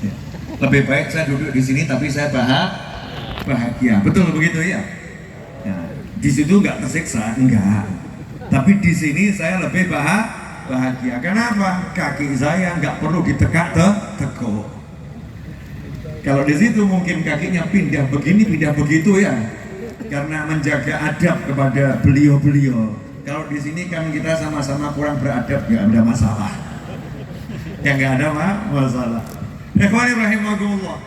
Ya. Lebih baik saya duduk di sini tapi saya bahagia. Betul begitu ya? Ya. Di situ nggak tersiksa, enggak. Tapi di sini saya lebih bahagia. Kenapa? Kaki saya nggak perlu teguk. Kalau di situ mungkin kakinya pindah begini, pindah begitu ya, karena menjaga adab kepada beliau-beliau. Kalau di sini kan kita sama-sama kurang beradab, nggak ada masalah. Ya nggak ada masalah. Ikhwani rahimakumullah.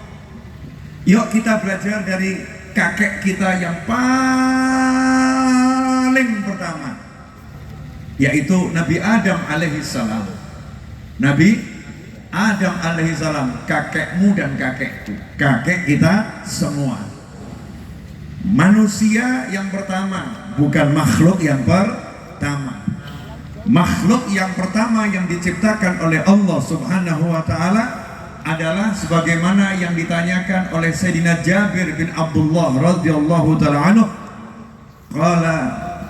Yuk kita belajar dari kakek kita yang paling pertama, yaitu Nabi Adam alaihissalam. Nabi Adam alaihissalam, kakekmu dan kakekku, kakek kita semua. Manusia yang pertama, bukan makhluk yang pertama. Makhluk yang pertama yang diciptakan oleh Allah Subhanahu wa Ta'ala adalah sebagaimana yang ditanyakan oleh Sayyidina Jabir bin Abdullah radhiyallahu ta'ala anhu. Qala,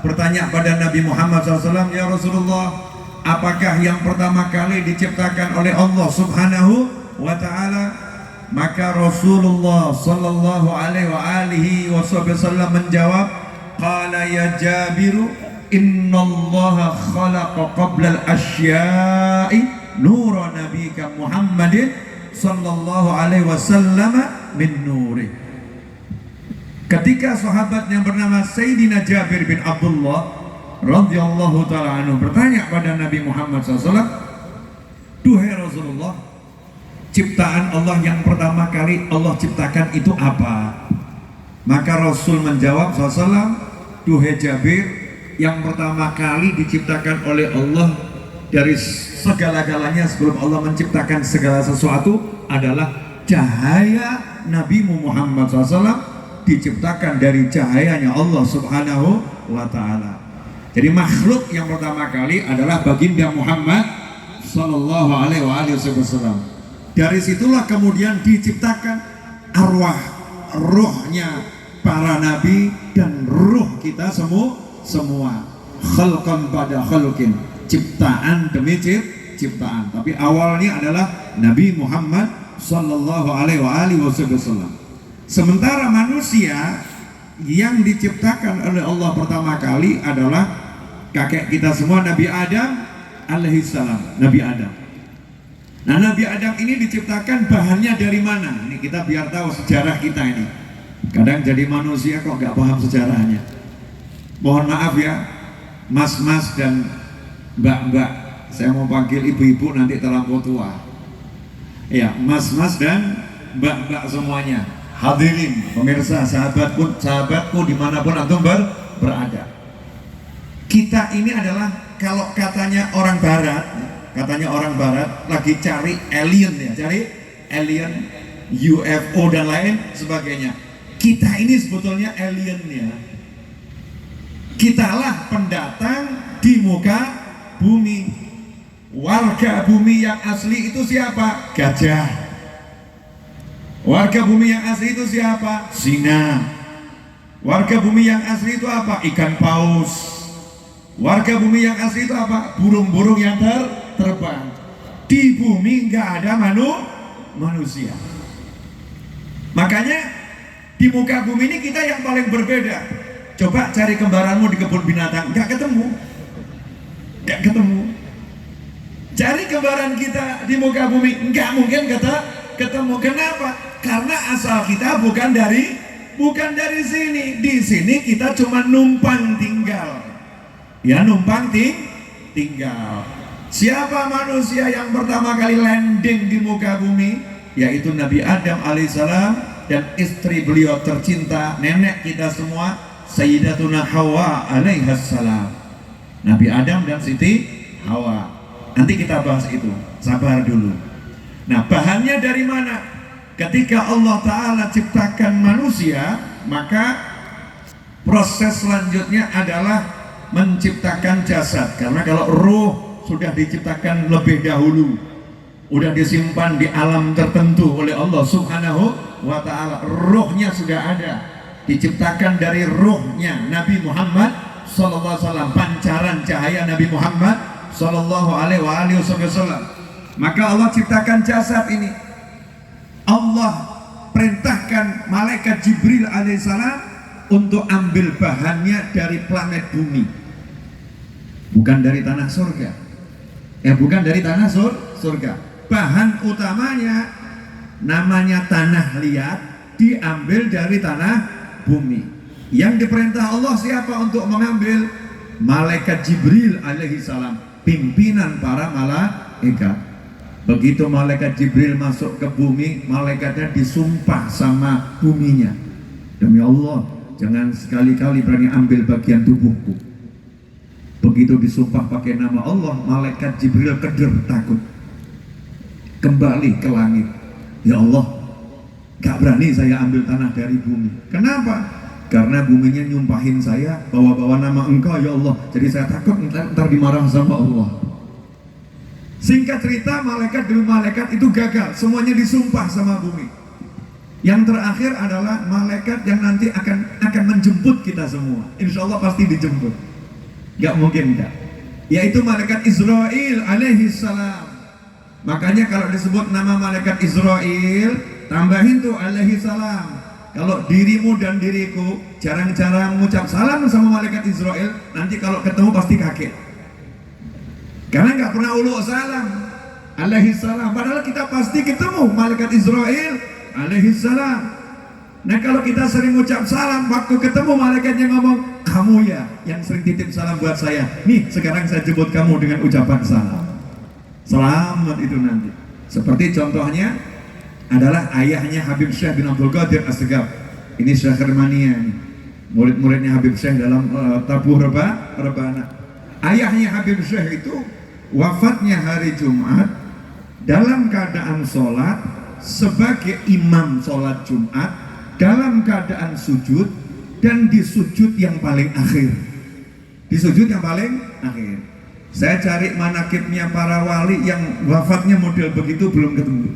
bertanya pada Nabi Muhammad SAW, ya Rasulullah, apakah yang pertama kali diciptakan oleh Allah Subhanahu wa Ta'ala? Maka Rasulullah sallallahu alaihi wasallam menjawab, qala ya Jabiru, innallaha khalaqa qabla al-asya'i nura nabika Muhammadin sallallahu alaihi wasallam min nuri. Ketika sahabat yang bernama Sayyidina Jabir bin Abdullah radhiyallahu ta'ala anhu bertanya pada Nabi Muhammad SAW, duhai Rasulullah, ciptaan Allah yang pertama kali Allah ciptakan itu apa? Maka Rasul menjawab SAW, duhai Jabir, yang pertama kali diciptakan oleh Allah dari segala-galanya sebelum Allah menciptakan segala sesuatu adalah cahaya Nabi Muhammad SAW, diciptakan dari cahayanya Allah Subhanahu wa Ta'ala. Jadi makhluk yang pertama kali adalah baginda Muhammad sallallahu alaihi wasallam. Dari situlah kemudian diciptakan arwah, ruhnya para nabi dan ruh kita semua. Khalqan pada khalqin, ciptaan demi ciptaan. Tapi awalnya adalah Nabi Muhammad sallallahu alaihi wasallam. Sementara manusia yang diciptakan oleh Allah pertama kali adalah kakek kita semua, Nabi Adam alaihissalam. Nabi Adam. Nah, Nabi Adam ini diciptakan bahannya dari mana? Ini kita biar tahu sejarah kita ini. Kadang jadi manusia kok nggak paham sejarahnya. Mohon maaf ya, mas-mas dan mbak-mbak. Saya mau panggil ibu-ibu nanti terlampau tua. Ya, mas-mas dan mbak-mbak semuanya. Hadirin, pemirsa, sahabatku dimanapun antum berada. Kita ini adalah, kalau katanya orang barat lagi cari alien ya, cari alien, UFO dan lain sebagainya. Kita ini sebetulnya aliennya. Kitalah pendatang di muka bumi. Warga bumi yang asli itu siapa? Gajah. Warga bumi yang asli itu siapa? Singa. Warga bumi yang asli itu apa? Ikan paus. Warga bumi yang asli itu apa? Burung-burung yang terbang. Di bumi nggak ada manusia. Makanya di muka bumi ini kita yang paling berbeda. Coba cari kembaranmu di kebun binatang, nggak ketemu. Cari kembaran kita di muka bumi, nggak mungkin ketemu. Kenapa? Karena asal kita bukan dari sini. Di sini kita cuma numpang tinggal. Ya, numpang tinggal. Siapa manusia yang pertama kali landing di muka bumi? Yaitu Nabi Adam alaihissalam dan istri beliau tercinta, nenek kita semua, Sayyidatuna Hawa alaihassalam. Nabi Adam dan Siti Hawa. Nanti kita bahas itu. Sabar dulu. Nah, bahannya dari mana? Ketika Allah Ta'ala ciptakan manusia, maka proses selanjutnya adalah menciptakan jasad. Karena kalau ruh sudah diciptakan lebih dahulu, sudah disimpan di alam tertentu oleh Allah Subhanahu wa Ta'ala, ruhnya sudah ada, diciptakan dari ruhnya Nabi Muhammad sallallahu alaihi wasallam, pancaran cahaya Nabi Muhammad sallallahu alaihi wasallam. Maka Allah ciptakan jasad ini. Allah perintahkan malaikat Jibril alaihissalam untuk ambil bahannya dari planet bumi, bukan dari tanah surga. Bukan dari tanah surga. Bahan utamanya namanya tanah liat, diambil dari tanah bumi. Yang diperintah Allah siapa untuk mengambil? Malaikat Jibril alaihissalam, pimpinan para malaikat. Begitu malaikat Jibril masuk ke bumi, malaikatnya disumpah sama buminya, demi Allah, jangan sekali-kali berani ambil bagian tubuhku. Begitu disumpah pakai nama Allah, malaikat Jibril keder takut, kembali ke langit. Ya Allah, gak berani saya ambil tanah dari bumi. Kenapa? Karena buminya nyumpahin saya bawa-bawa nama Engkau ya Allah. Jadi saya takut ntar dimarah sama Allah. Singkat cerita, malaikat demi malaikat itu gagal, semuanya disumpah sama bumi. Yang terakhir adalah malaikat yang nanti akan menjemput kita semua. Insya Allah pasti dijemput, gak mungkin enggak. Yaitu malaikat Israil alaihi salam. Makanya kalau disebut nama malaikat Israil, tambahin tuh alaihi salam. Kalau dirimu dan diriku jarang-jarang mengucap salam sama malaikat Israil, nanti kalau ketemu pasti kaget. Karena nggak pernah ulu salam alaihi salam. Padahal kita pasti ketemu malaikat Israil alaihi salam. Nah kalau kita sering ucap salam, waktu ketemu malaikatnya ngomong, kamu ya yang sering titip salam buat saya. Nih sekarang saya jemput kamu dengan ucapan salam. Selamat itu nanti. Seperti contohnya adalah ayahnya Habib Syekh bin Abdul Qadir As-Segaf. Ini Syekh Hermania, murid-muridnya Habib Syekh dalam tabuh rebana. Ayahnya Habib Syekh itu wafatnya hari Jumat dalam keadaan sholat sebagai imam sholat Jumat, dalam keadaan sujud, dan di sujud yang paling akhir. Di sujud yang paling akhir. Saya cari manakibnya para wali yang wafatnya model begitu belum ketemu.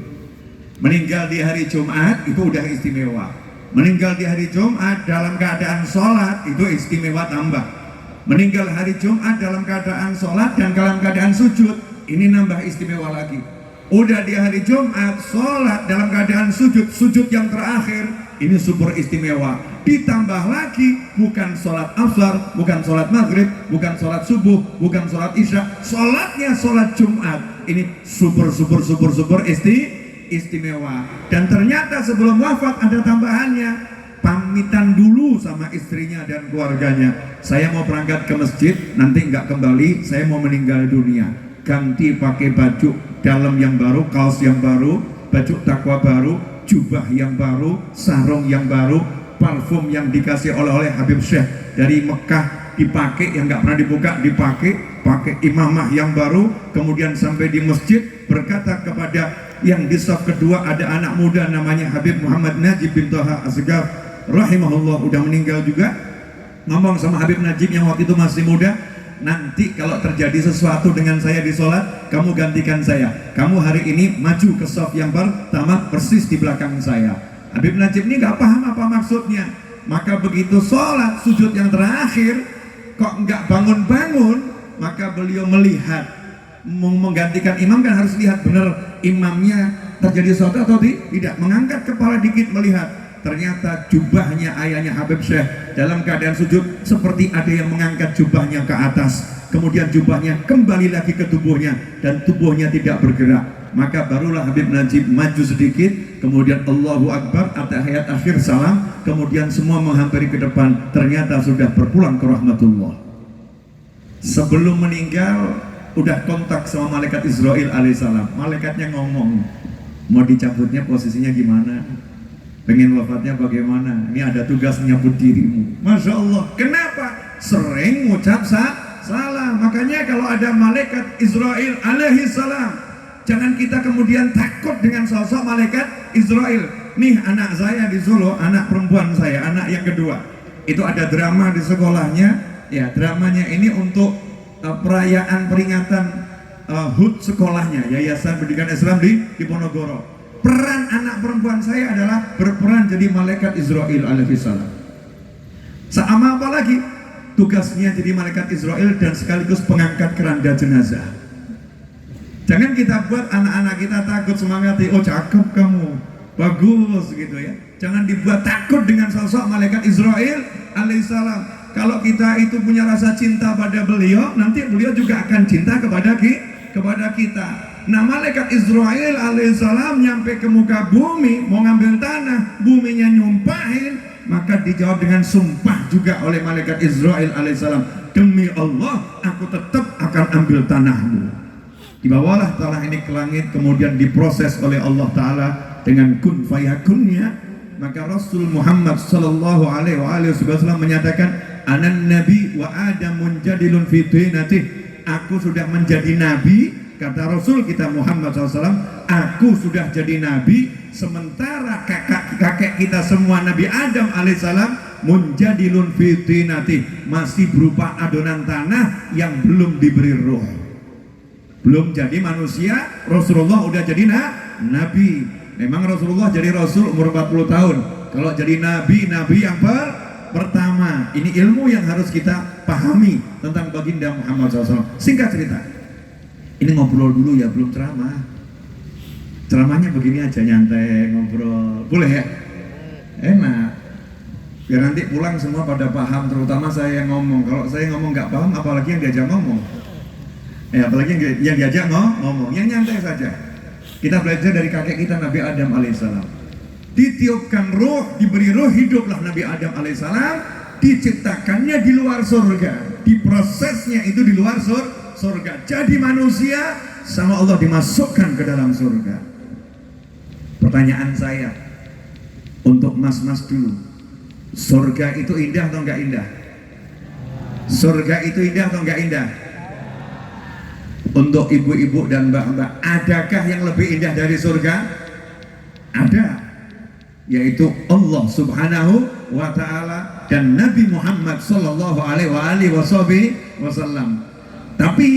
Meninggal di hari Jumat itu udah istimewa. Meninggal di hari Jumat dalam keadaan sholat itu istimewa tambah. Meninggal hari Jumat dalam keadaan sholat dan dalam keadaan sujud, ini nambah istimewa lagi. Udah di hari Jumat sholat dalam keadaan sujud, sujud yang terakhir, ini super istimewa. Ditambah lagi bukan sholat asar, bukan sholat maghrib, bukan sholat subuh, bukan sholat isya, sholatnya sholat Jumat. Ini super istimewa. Dan ternyata sebelum wafat ada tambahannya, pamitan dulu sama istrinya dan keluarganya. Saya mau berangkat ke masjid, nanti nggak kembali, saya mau meninggal dunia. Ganti pakai baju dalam yang baru, kaos yang baru, baju takwa baru, jubah yang baru, sarung yang baru, parfum yang dikasih oleh Habib Syekh dari Mekah dipakai, yang nggak pernah dibuka dipakai, pakai imamah yang baru, kemudian sampai di masjid berkata kepada yang di saf kedua ada anak muda namanya Habib Muhammad Najib bin Toha As-Segaf rahimahullah, udah meninggal juga, ngomong sama Habib Najib yang waktu itu masih muda, nanti kalau terjadi sesuatu dengan saya di sholat, kamu gantikan saya, kamu hari ini maju ke saf yang pertama persis di belakang saya. Habib Najib ini nggak paham apa maksudnya, maka begitu sholat sujud yang terakhir kok nggak bangun-bangun, maka beliau melihat menggantikan imam kan harus lihat benar imamnya terjadi sesuatu atau tidak, mengangkat kepala dikit melihat, ternyata jubahnya ayahnya Habib Syekh dalam keadaan sujud seperti ada yang mengangkat jubahnya ke atas, kemudian jubahnya kembali lagi ke tubuhnya dan tubuhnya tidak bergerak. Maka barulah Habib Najib maju sedikit, kemudian Allahu Akbar, at-tahiyat akhir salam, kemudian semua menghampiri ke depan, ternyata sudah berpulang ke rahmatullah. Sebelum meninggal udah kontak sama malaikat Israil alaihissalam. Malaikatnya ngomong, mau dicabutnya posisinya gimana, pengen wafatnya bagaimana, ini ada tugas menyambut dirimu. Masya Allah. Kenapa? Sering ngucap salam. Makanya kalau ada malaikat Israil alaihissalam, jangan kita kemudian takut dengan sosok malaikat Israil. Nih anak saya di Solo, anak perempuan saya, anak yang kedua, itu ada drama di sekolahnya. Ya, dramanya ini untuk perayaan peringatan HUT sekolahnya, Yayasan Pendidikan Islam di Ponorogo. Peran anak perempuan saya adalah berperan jadi malaikat Israil alaihissalam. Sama apa lagi? Tugasnya jadi malaikat Israil dan sekaligus pengangkat keranda jenazah. Jangan kita buat anak-anak kita takut, semangati, oh cakep kamu, bagus gitu ya. Jangan dibuat takut dengan sosok malaikat Israil alaihissalam. Kalau kita itu punya rasa cinta pada beliau, nanti beliau juga akan cinta kepada kita. Nah, malaikat Israil alaihissalam nyampe ke muka bumi, mau ngambil tanah, buminya nyumpahin, maka dijawab dengan sumpah juga oleh malaikat Israil alaihissalam, demi Allah, aku tetap akan ambil tanahmu. Dibawalah tanah ini ke langit, kemudian diproses oleh Allah Ta'ala dengan kun fayakunnya. Maka Rasul Muhammad sallallahu alaihi wasallam menyatakan, anan nabi wa adamun jadilun fi tinatih. Aku sudah menjadi nabi, kata Rasul kita Muhammad SAW, aku sudah jadi nabi, sementara kakek kita semua Nabi Adam alaihissalam munjadilun fi tinatih, masih berupa adonan tanah yang belum diberi roh, belum jadi manusia. Rasulullah udah jadi nabi. Memang Rasulullah jadi Rasul umur 40 tahun. Kalau jadi Nabi yang pertama. Ini ilmu yang harus kita pahami tentang baginda Muhammad SAW. Singkat cerita, ini ngobrol dulu ya, belum ceramah. Ceramahnya begini aja, nyantai, ngobrol. Boleh ya? Enak. Biar nanti pulang semua pada paham, terutama saya yang ngomong. Kalau saya ngomong nggak paham, apalagi yang diajak ngomong. Apalagi yang diajak ngomong. Yang nyantai saja. Kita belajar dari kakek kita Nabi Adam alaihissalam. Ditiupkan roh, diberi roh, hiduplah Nabi Adam alaihissalam. Diciptakannya di luar surga, diprosesnya itu di luar surga. Jadi manusia sama Allah dimasukkan ke dalam surga. Pertanyaan saya untuk mas-mas dulu, surga itu indah atau enggak indah? Surga itu indah atau enggak indah? Untuk ibu-ibu dan mbak-mbak, adakah yang lebih indah dari surga? Ada, yaitu Allah Subhanahu wa Ta'ala dan Nabi Muhammad Sallallahu Alaihi Wasallam. Tapi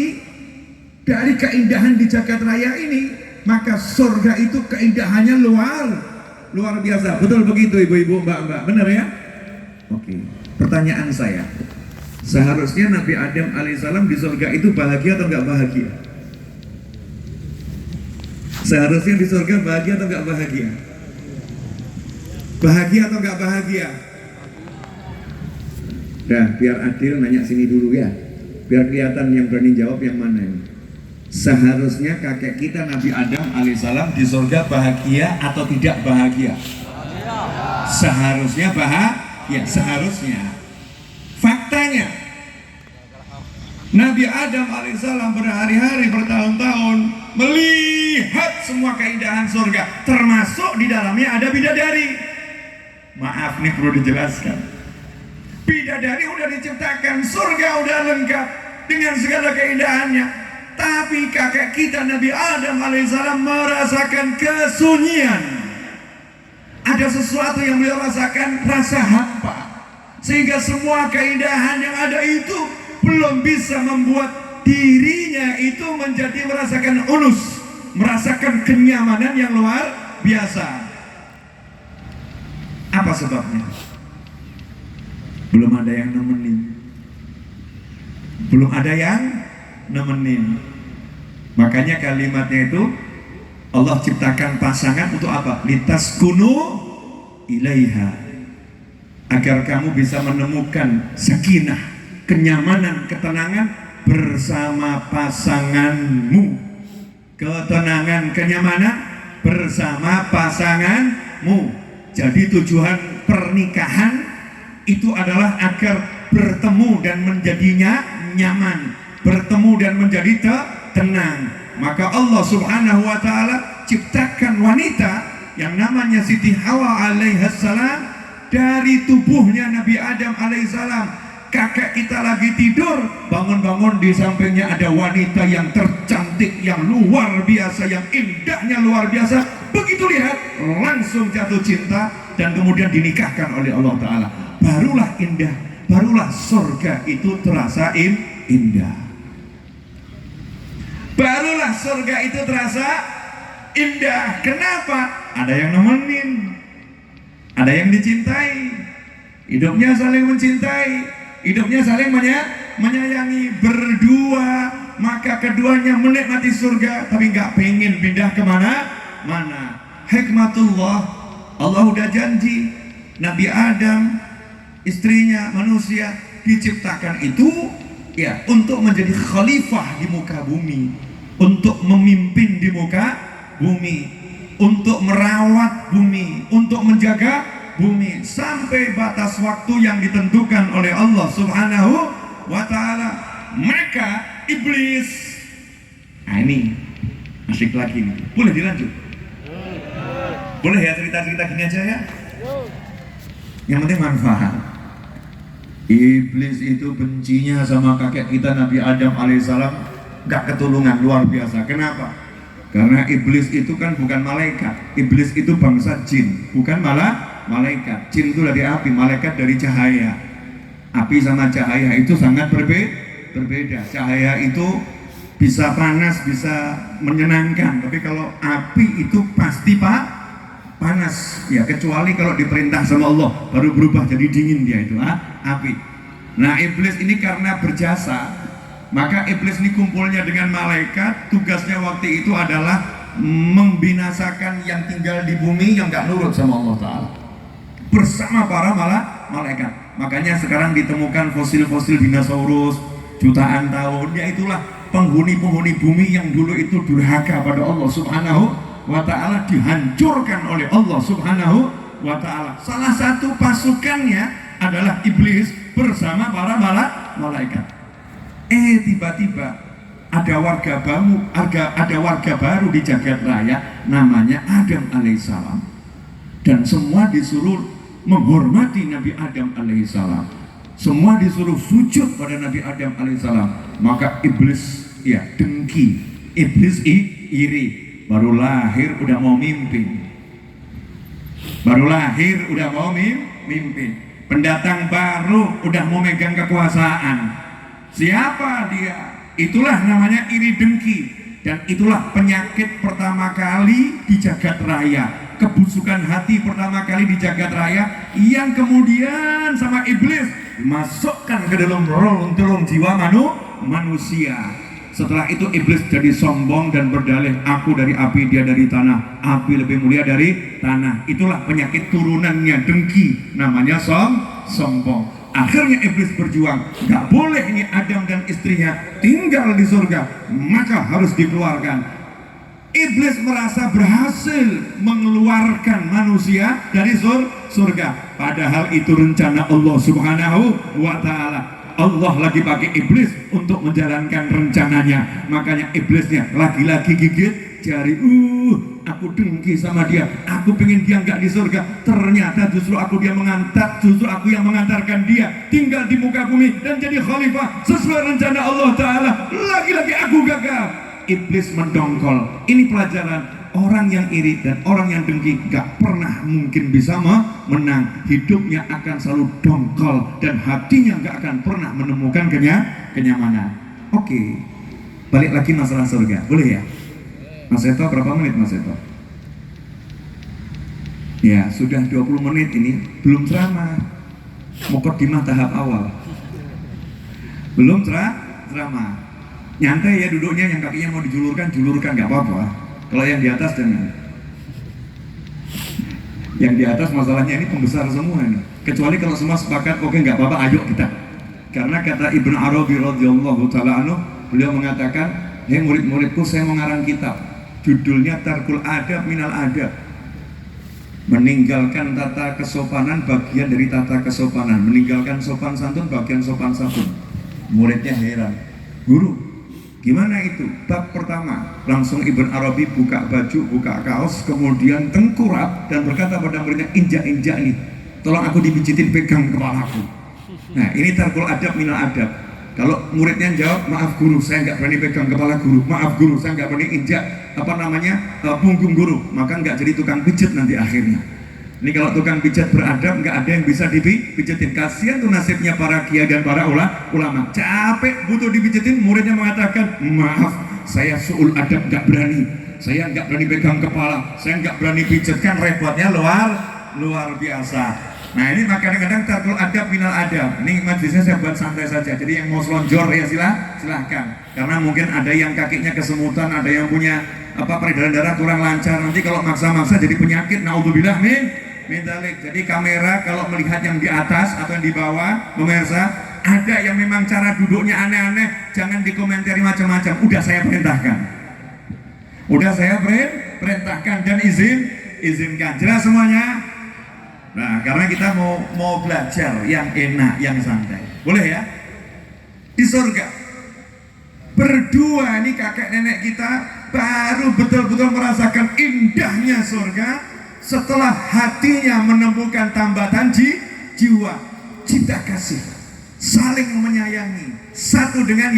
dari keindahan di jagat raya ini, maka surga itu keindahannya luar biasa. Betul begitu ibu-ibu, mbak-mbak, benar ya? Oke. Pertanyaan saya, seharusnya Nabi Adam alaihissalam di surga itu bahagia atau enggak bahagia? Seharusnya di surga bahagia atau enggak bahagia? Bahagia atau enggak bahagia? Dah, biar adil nanya sini dulu ya, biar kelihatan yang berani jawab yang mana ini. Seharusnya kakek kita Nabi Adam alaihissalam di surga bahagia atau tidak bahagia? Seharusnya bahagia, seharusnya. Faktanya, Nabi Adam alaihissalam berhari-hari, bertahun-tahun melihat semua keindahan surga, termasuk di dalamnya ada bidadari. Maaf nih, perlu dijelaskan. Bidadari udah diciptakan, surga udah lengkap dengan segala keindahannya. Tapi kakek kita Nabi Adam alaihissalam merasakan kesunyian. Ada sesuatu yang beliau rasakan, rasa hampa. Sehingga semua keindahan yang ada itu belum bisa membuat dirinya itu menjadi merasakan unus, merasakan kenyamanan yang luar biasa. Apa sebabnya? Belum ada yang nemenin. Belum ada yang nemenin. Makanya kalimatnya itu Allah ciptakan pasangan untuk apa? Litaskunu ilaiha, agar kamu bisa menemukan sakinah, kenyamanan, ketenangan bersama pasanganmu. Ketenangan, kenyamanan bersama pasanganmu. Jadi tujuan pernikahan itu adalah agar bertemu dan menjadinya nyaman, bertemu dan menjadi tenang. Maka Allah Subhanahu wa Ta'ala ciptakan wanita yang namanya Siti Hawa alaihissalam dari tubuhnya Nabi Adam alaihissalam. Kakek kita lagi tidur, bangun-bangun di sampingnya ada wanita yang tercantik, yang luar biasa, yang indahnya luar biasa. Begitu lihat, langsung jatuh cinta dan kemudian dinikahkan oleh Allah Ta'ala. Barulah indah, barulah surga itu terasa indah. Barulah surga itu terasa indah. Kenapa? Ada yang nemenin, ada yang dicintai, hidupnya saling mencintai, hidupnya saling menyayangi, berdua. Maka keduanya menikmati surga, tapi nggak pengen pindah kemana-mana. hikmatullah, Allah udah janji Nabi Adam, istrinya, manusia diciptakan itu ya untuk menjadi khalifah di muka bumi, untuk memimpin di muka bumi, untuk merawat bumi, untuk menjaga bumi sampai batas waktu yang ditentukan oleh Allah Subhanahu wa ta'ala. Maka iblis, nah ini asik lagi nih, boleh dilanjut? Boleh ya cerita-cerita gini aja ya? Yang penting manfaat. Iblis itu bencinya sama kakek kita Nabi Adam alaihissalam gak ketulungan, luar biasa. Kenapa? Karena iblis itu kan bukan malaikat. Iblis itu bangsa jin, bukan malah malaikat. Jin itu dari api, malaikat dari cahaya. Api sama cahaya itu sangat berbeda. Cahaya itu bisa panas, bisa menyenangkan. Tapi kalau api itu pasti panas ya, kecuali kalau diperintah sama Allah baru berubah jadi dingin dia itu api. Nah iblis ini karena berjasa, maka iblis ini kumpulnya dengan malaikat. Tugasnya waktu itu adalah membinasakan yang tinggal di bumi yang gak nurut sama Allah Ta'ala bersama para malaikat. Makanya sekarang ditemukan fosil-fosil dinosaurus jutaan tahun, ya itulah penghuni-penghuni bumi yang dulu itu durhaka pada Allah Subhanahu wa ta'ala, dihancurkan oleh Allah Subhanahu wa ta'ala. Salah satu pasukannya adalah iblis bersama para malaikat. Tiba-tiba ada warga baru di jagat raya namanya Adam alaihissalam, dan semua disuruh menghormati Nabi Adam alaihissalam, semua disuruh sujud pada Nabi Adam alaihissalam. Maka iblis ya dengki, iblis iri. Baru lahir udah mau mimpin. Pendatang baru udah mau megang kekuasaan. Siapa dia? Itulah namanya iri dengki. Dan itulah penyakit pertama kali di jagat raya, kebusukan hati pertama kali di jagat raya, yang kemudian sama iblis masukkan ke dalam relung jiwa manusia. Setelah itu iblis jadi sombong dan berdalih, aku dari api, dia dari tanah, api lebih mulia dari tanah. Itulah penyakit turunannya dengki, namanya sombong. Akhirnya iblis berjuang, gak boleh ini Adam dan istrinya tinggal di surga, maka harus dikeluarkan. Iblis merasa berhasil mengeluarkan manusia dari surga, padahal itu rencana Allah Subhanahu wa ta'ala. Allah lagi pakai iblis untuk menjalankan rencananya. Makanya iblisnya lagi-lagi gigit jari. Aku dengki sama dia, aku pengen dia nggak di surga. Ternyata justru aku yang mengantarkan dia tinggal di muka bumi dan jadi khalifah sesuai rencana Allah Ta'ala. Lagi-lagi aku gagal. Iblis mendongkol. Ini pelajaran. Orang yang iri dan orang yang dengki gak pernah mungkin bisa menang. Hidupnya akan selalu dongkol dan hatinya gak akan pernah menemukan kenyamanan. Oke, balik lagi masalah surga, boleh ya? Mas Eto, berapa menit Mas Eto? Ya, sudah 20 menit ini belum ceramah. Mukaddimah tahap awal. Belum ceramah. Nyantai ya duduknya, yang kakinya mau julurkan gak apa-apa. Kalau yang di atas jangan. Yang di atas masalahnya ini pembesar semua ini. Kecuali kalau semua sepakat, oke nggak apa-apa, ayo kita. Karena kata Ibnu Arabi radhiyallahu taala anhu, beliau mengatakan, hei murid-muridku, saya mau ngarang kitab. Judulnya Tarkul Adab Minal Adab. Meninggalkan tata kesopanan bagian dari tata kesopanan. Meninggalkan sopan santun bagian sopan santun. Muridnya heran, guru, gimana itu? Bab pertama, langsung Ibn Arabi buka baju, buka kaos, kemudian tengkurap dan berkata pada muridnya, injak nih, tolong aku dipijitin, pegang kepalaku. Nah ini Tarkul Adab Minal Adab. Kalau muridnya jawab, maaf guru, saya nggak berani pegang kepala guru, maaf guru, saya nggak berani injak punggung guru, maka nggak jadi tukang pijat nanti akhirnya. Ini kalau tukang pijat beradab, nggak ada yang bisa dipijitin. Kasihan tuh nasibnya para kiai dan para ulama. Capek butuh dipijitin, muridnya mengatakan, maaf, saya suul adab, nggak berani. Saya nggak berani pegang kepala, saya nggak berani pijat. Kan repotnya luar biasa. Nah ini kadang-kadang Tarkul Adab Minal Adab. Ini majlisnya saya buat santai saja. Jadi yang mau selonjor ya silahkan. Karena mungkin ada yang kakinya kesemutan, ada yang punya peredaran darah kurang lancar, nanti kalau maksa-maksa jadi penyakit, naudzubillah min dzalik. Jadi kamera kalau melihat yang di atas atau yang di bawah, pemirsa, ada yang memang cara duduknya aneh-aneh, jangan dikomentari macam-macam. Udah saya perintahkan. Dan izinkan. Jelas semuanya? Nah, karena kita mau belajar yang enak, yang santai. Boleh ya? Di surga berdua nih kakek nenek kita baru betul-betul merasakan indahnya surga setelah hatinya menemukan tambatan jiwa, cinta kasih, saling menyayangi satu dengan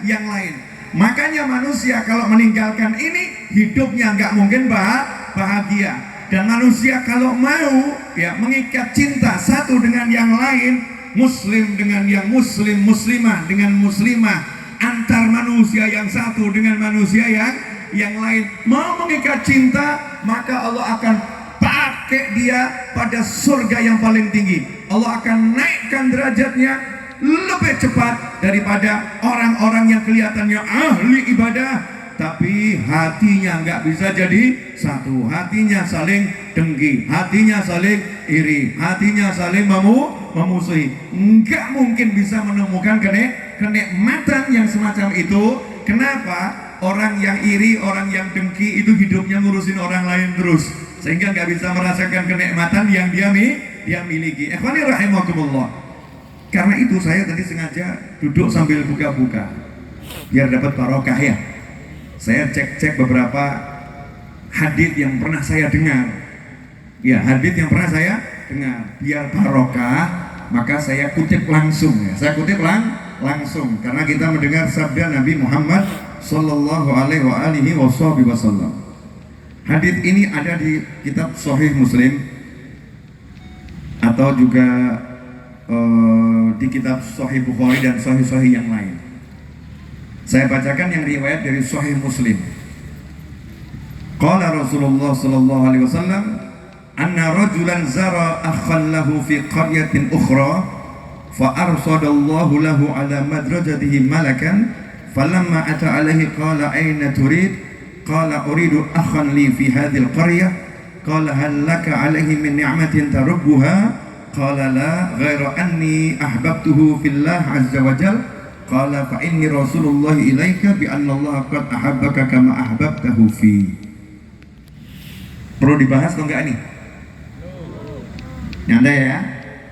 yang lain. Makanya manusia kalau meninggalkan ini hidupnya nggak mungkin bahagia. Dan manusia kalau mau ya mengikat cinta satu dengan yang lain, muslim dengan yang muslim, muslimah dengan muslimah, antar manusia yang satu dengan manusia yang lain, mau mengikat cinta, maka Allah akan pakai dia pada surga yang paling tinggi. Allah akan naikkan derajatnya lebih cepat daripada orang-orang yang kelihatannya ahli ibadah tapi hatinya nggak bisa jadi satu, hatinya saling dengki, hatinya saling iri, hatinya saling memusuhi. Nggak mungkin bisa menemukan kenikmatan yang semacam itu. Kenapa? Orang yang iri, orang yang dengki itu hidupnya ngurusin orang lain terus, sehingga nggak bisa merasakan kenikmatan yang dia miliki. Ikhwani rahimakumullah. Karena itu saya tadi sengaja duduk sambil buka-buka biar dapat barokah ya. Saya cek beberapa hadits yang pernah saya dengar. Ya, hadits yang pernah saya dengar. Biar barokah, maka saya kutip langsung ya. Saya kutip langsung karena kita mendengar sabda Nabi Muhammad sallallahu alaihi wasallam. Hadits ini ada di kitab Sahih Muslim atau juga di kitab Sahih Bukhari dan Sahih yang lain. Saya bacakan yang riwayat dari Sahih Muslim. Qala Rasulullah sallallahu alaihi wasallam, anna rajulan zara akhan lahu fi qaryatin ukhra fa arsadallahu lahu ala madrajatihi malakan falamma ata alaihi qala aina turid qala uridu akhan li fi hadhihi alqaryah qala hal laka alaihi min ni'matin tarubbuha qala la ghaira anni ahbabtuhu fillah azza wa jalla qala fa inni rasulullah ilaika bi anna Allah qad ahabbaka kama ahbabtahu fi. Perlu dibahas atau enggak nih? Nyanda ya?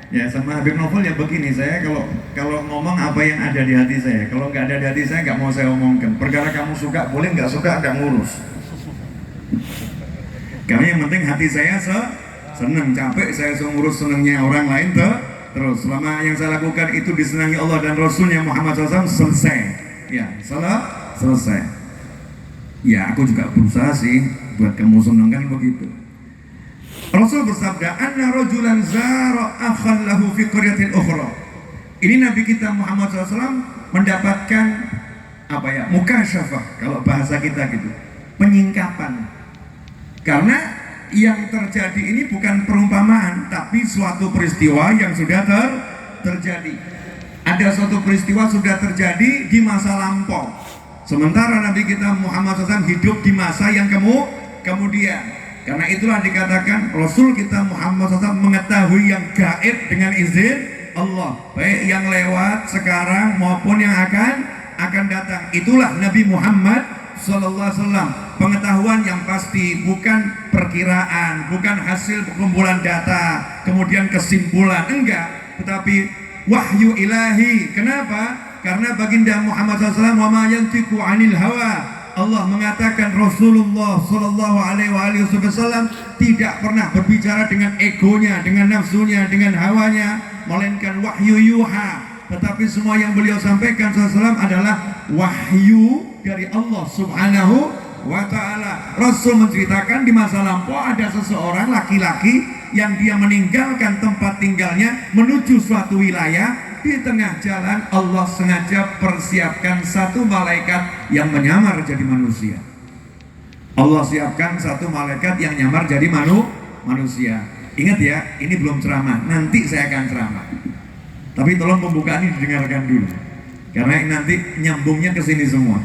Ya sama Habib Novel ya begini, saya kalau ngomong apa yang ada di hati saya. Kalau nggak ada di hati saya nggak mau saya omongkan. Perkara kamu suka boleh, nggak suka nggak ngurus. Karena yang penting hati saya seneng, capek saya ngurus senengnya orang lain terus. Selama yang saya lakukan itu disenangi Allah dan Rasulnya Muhammad SAW, selesai. Ya, selesai. Ya, aku juga berusaha sih buat kamu seneng kan begitu. Rasul bersabda, anna rajulan zara akhan lahu fi qaryatin ukhra. Ini Nabi kita Muhammad SAW mendapatkan mukasyafah kalau bahasa kita gitu, penyingkapan. Karena yang terjadi ini bukan perumpamaan, tapi suatu peristiwa yang sudah terjadi. Ada suatu peristiwa sudah terjadi di masa lampau. Sementara Nabi kita Muhammad SAW hidup di masa yang kemudian. Karena itulah dikatakan Rasul kita Muhammad SAW mengetahui yang gaib dengan izin Allah, baik yang lewat sekarang maupun yang akan datang. Itulah Nabi Muhammad SAW. Pengetahuan yang pasti, bukan perkiraan, bukan hasil kumpulan data, kemudian kesimpulan, enggak, tetapi wahyu ilahi. Kenapa? Karena baginda Muhammad SAW wa ma yantiqu 'anil hawa. Allah mengatakan Rasulullah sallallahu alaihi wasallam tidak pernah berbicara dengan egonya, dengan nafsunya, dengan hawanya, melainkan wahyu yuha. Tetapi semua yang beliau sampaikan SAW adalah wahyu dari Allah Subhanahu wa ta'ala. Rasul menceritakan di masa lampau ada seseorang laki-laki yang dia meninggalkan tempat tinggalnya menuju suatu wilayah. Di tengah jalan Allah sengaja persiapkan satu malaikat yang menyamar jadi manusia. Allah siapkan satu malaikat yang nyamar jadi manusia. Ingat ya, ini belum ceramah, nanti saya akan ceramah. Tapi tolong pembukaan ini didengarkan dulu, karena nanti nyambungnya ke sini semua.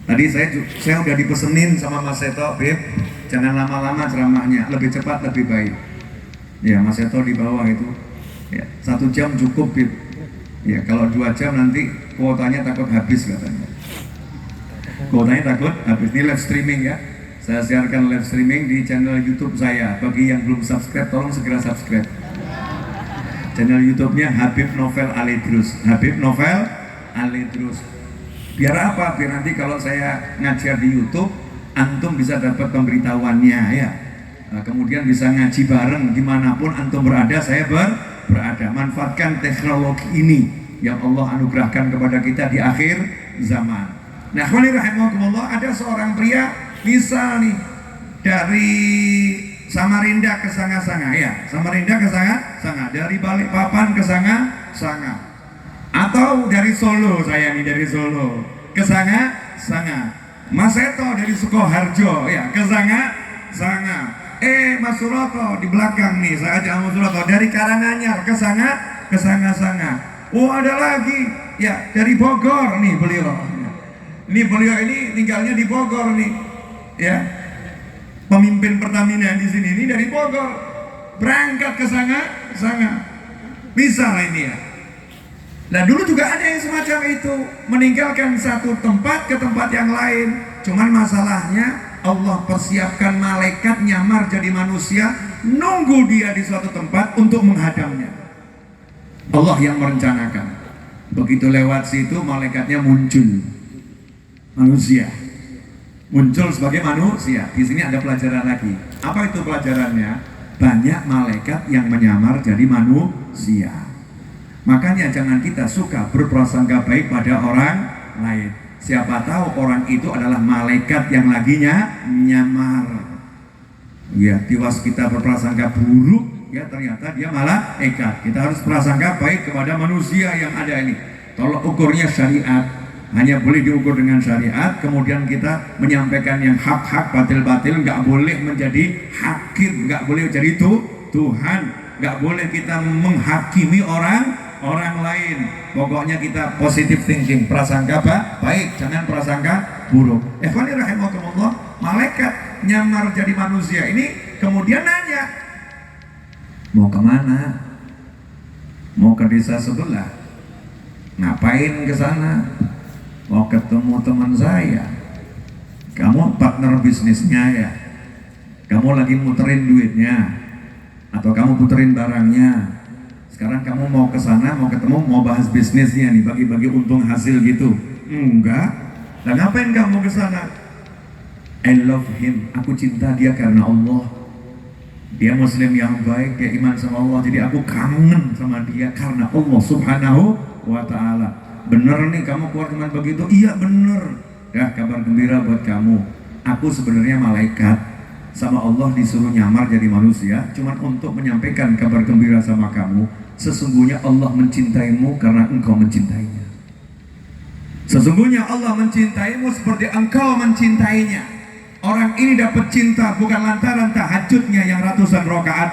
Tadi saya udah dipesenin sama Mas Seto, Beb, jangan lama-lama ceramahnya, lebih cepat lebih baik. Ya, Mas Seto di bawah itu, ya, 1 jam cukup, Beb. Ya, kalau 2 jam nanti kuotanya takut habis katanya. Kuotanya takut habis. Ini live streaming ya. Saya siarkan live streaming di channel YouTube saya. Bagi yang belum subscribe, tolong segera subscribe. Channel YouTube-nya Habib Novel Alidrus. Habib Novel Alidrus. Biar apa? Biar nanti kalau saya ngajar di YouTube, antum bisa dapat pemberitahuannya ya. Nah, kemudian bisa ngaji bareng dimanapun antum berada, saya berada. Manfaatkan teknologi ini yang Allah anugerahkan kepada kita di akhir zaman. Nah, rahimahumullah, ada seorang pria, misal nih, dari Samarinda ke Sanga-Sanga ya, Samarinda ke Sanga-Sanga, dari Balikpapan ke Sanga-Sanga, atau dari Solo, saya nih dari Solo ke Sanga-Sanga, Mas Seto dari Sukoharjo ya ke Sanga-Sanga, Mas Suroto di belakang nih, saya ajak Mas Suroto dari Karanganyar ke Sanga-Sanga. Oh, ada lagi ya dari Bogor nih beliau. Ini beliau ini tinggalnya di Bogor nih, ya. Pemimpin Pertamina di sini ini dari Bogor, berangkat ke Sanga, bisa ini ya. Nah, dulu juga ada yang semacam itu, meninggalkan satu tempat ke tempat yang lain. Cuman masalahnya Allah persiapkan malaikat nyamar jadi manusia, nunggu dia di suatu tempat untuk menghadangnya. Allah yang merencanakan. Begitu lewat situ, malaikatnya muncul. Manusia muncul sebagai manusia. Di sini ada pelajaran lagi. Apa itu pelajarannya? Banyak malaikat yang menyamar jadi manusia. Makanya jangan kita suka berprasangka baik pada orang lain. Siapa tahu orang itu adalah malaikat yang lagi nyamar. Ya, tiwas kita berprasangka buruk, ya ternyata dia malah malaikat. Kita harus prasangka baik kepada manusia yang ada ini. Tolong ukurnya syariat. Hanya boleh diukur dengan syariat. Kemudian kita menyampaikan yang hak-hak, batil-batil. Nggak boleh menjadi hakim, nggak boleh jadi Tuhan, nggak boleh kita menghakimi orang lain. Pokoknya kita positive thinking, prasangka baik, jangan prasangka buruk. Ikhwani rahimakumullah, malaikat nyamar jadi manusia ini kemudian nanya, mau kemana? Mau ke desa sebelah? Ngapain ke sana? Mau ketemu teman saya. Kamu partner bisnisnya ya? Kamu lagi muterin duitnya, atau kamu puterin barangnya? Sekarang kamu mau ke sana, mau ketemu, mau bahas bisnisnya nih, bagi-bagi untung hasil gitu? Enggak. Nah, ngapain kamu ke sana? I love him. Aku cinta dia karena Allah. Dia muslim yang baik, dia iman sama Allah. Jadi aku kangen sama dia karena Allah Subhanahu wa ta'ala. Bener nih kamu keluar teman begitu? Iya bener. Ya, kabar gembira buat kamu. Aku sebenarnya malaikat, sama Allah disuruh nyamar jadi manusia, cuman untuk menyampaikan kabar gembira sama kamu. Sesungguhnya Allah mencintaimu karena engkau mencintainya. Sesungguhnya Allah mencintaimu seperti engkau mencintainya. Orang ini dapat cinta bukan lantaran tahajudnya yang ratusan rakaat.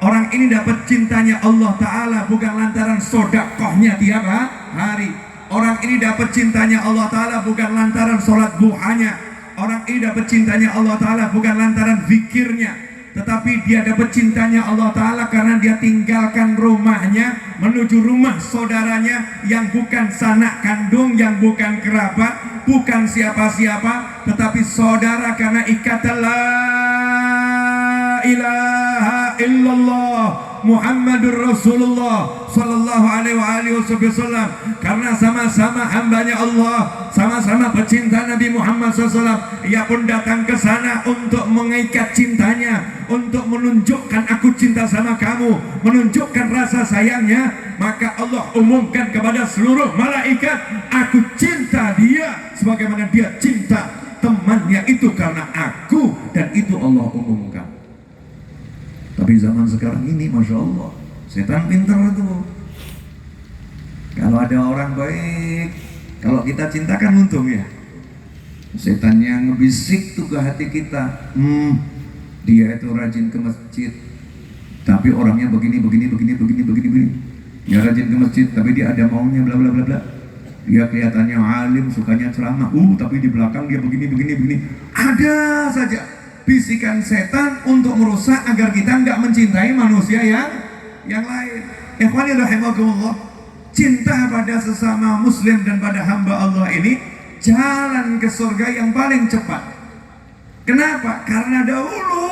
Orang ini dapat cintanya Allah Ta'ala bukan lantaran sodakohnya tiap hari. Orang ini dapat cintanya Allah Ta'ala bukan lantaran sholat duhanya. Orang ini dapat cintanya Allah Ta'ala bukan lantaran zikirnya, tetapi dia dapat cintanya Allah Ta'ala karena dia tinggalkan rumahnya menuju rumah saudaranya yang bukan sanak kandung, yang bukan kerabat, bukan siapa-siapa, tetapi saudara karena ikatan la ilaha illallah Muhammadur Rasulullah sallallahu alaihi wasallam. Karena sama-sama hambanya Allah, sama-sama pecinta Nabi Muhammad SAW. Ia pun datang ke sana untuk mengikat cintanya, untuk menunjukkan aku cinta sama kamu, menunjukkan rasa sayangnya. Maka Allah umumkan kepada seluruh malaikat, aku cinta dia sebagaimana dia cinta temannya itu karena aku, dan itu Allah umumkan. Tapi zaman sekarang ini, Masya Allah, setan pinter tuh. Kalau ada orang baik, kalau kita cintakan untung ya. Setan yang ngebisik tuh ke hati kita, dia itu rajin ke masjid, tapi orangnya begini. Ya rajin ke masjid, tapi dia ada maunya bla bla bla bla. Dia kelihatannya alim, sukanya ceramah, tapi di belakang dia begini. Ada saja bisikan setan untuk merusak agar kita nggak mencintai manusia yang lain. Ikhwani rahimakumullah, cinta pada sesama muslim dan pada hamba Allah ini jalan ke surga yang paling cepat. Kenapa? Karena dahulu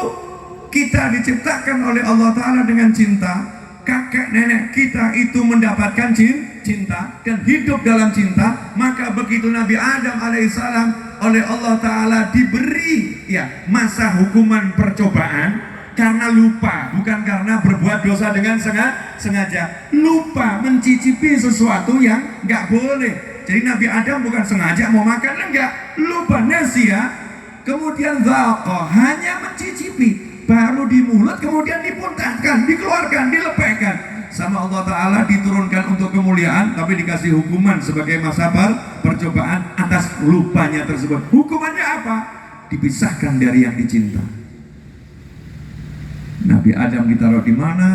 kita diciptakan oleh Allah Ta'ala dengan cinta. Kakek nenek kita itu mendapatkan cinta dan hidup dalam cinta. Maka begitu Nabi Adam alaihissalam oleh Allah Ta'ala diberi masa hukuman percobaan karena lupa, bukan karena berbuat dosa dengan sengaja. Lupa mencicipi sesuatu yang nggak boleh. Jadi Nabi Adam bukan sengaja mau makan, enggak, lupa, nasia. Kemudian dhaqa, hanya mencicipi, baru di mulut, kemudian dimuntahkan, dikeluarkan, dilepehkan. Sama Allah Ta'ala diturunkan untuk kemuliaan, tapi dikasih hukuman sebagai masa percobaan atas lupanya tersebut. Hukumannya apa? Dipisahkan dari yang dicinta. Nabi Adam ditaruh di mana?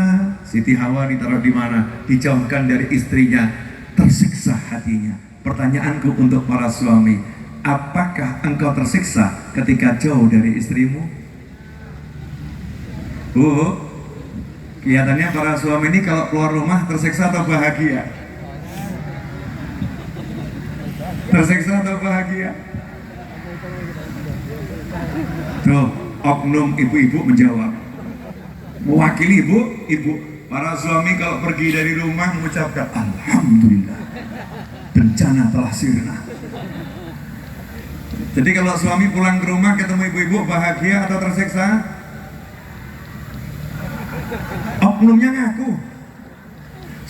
Siti Hawa ditaruh di mana? Dijauhkan dari istrinya, tersiksa hatinya. Pertanyaanku untuk para suami, apakah engkau tersiksa ketika jauh dari istrimu? Kelihatannya para suami ini kalau keluar rumah tersiksa atau bahagia? Tersiksa atau bahagia? Tuh, oknum ibu-ibu menjawab. Mewakili ibu. Para suami kalau pergi dari rumah mengucapkan alhamdulillah, bencana telah sirna. Jadi kalau suami pulang ke rumah ketemu ibu-ibu, bahagia atau tersiksa? Oknumnya ngaku.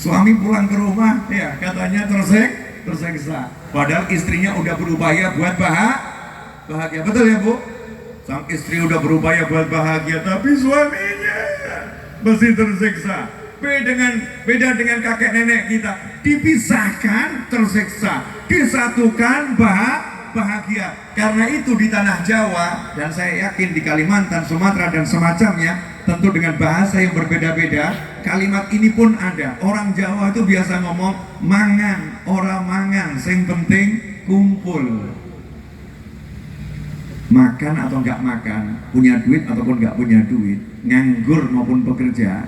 Suami pulang ke rumah katanya tersiksa, padahal istrinya udah berupaya buat bahagia. Betul ya Bu? Sang istri udah berupaya buat bahagia, tapi suaminya masih tersiksa. Beda dengan kakek nenek kita, dipisahkan tersiksa, disatukan bahagia. Karena itu di tanah Jawa, dan saya yakin di Kalimantan, Sumatera dan semacamnya, tentu dengan bahasa yang berbeda-beda, kalimat ini pun ada. Orang Jawa itu biasa ngomong mangan, ora mangan, sing penting kumpul. Makan atau nggak makan, punya duit ataupun nggak punya duit, nganggur maupun bekerja,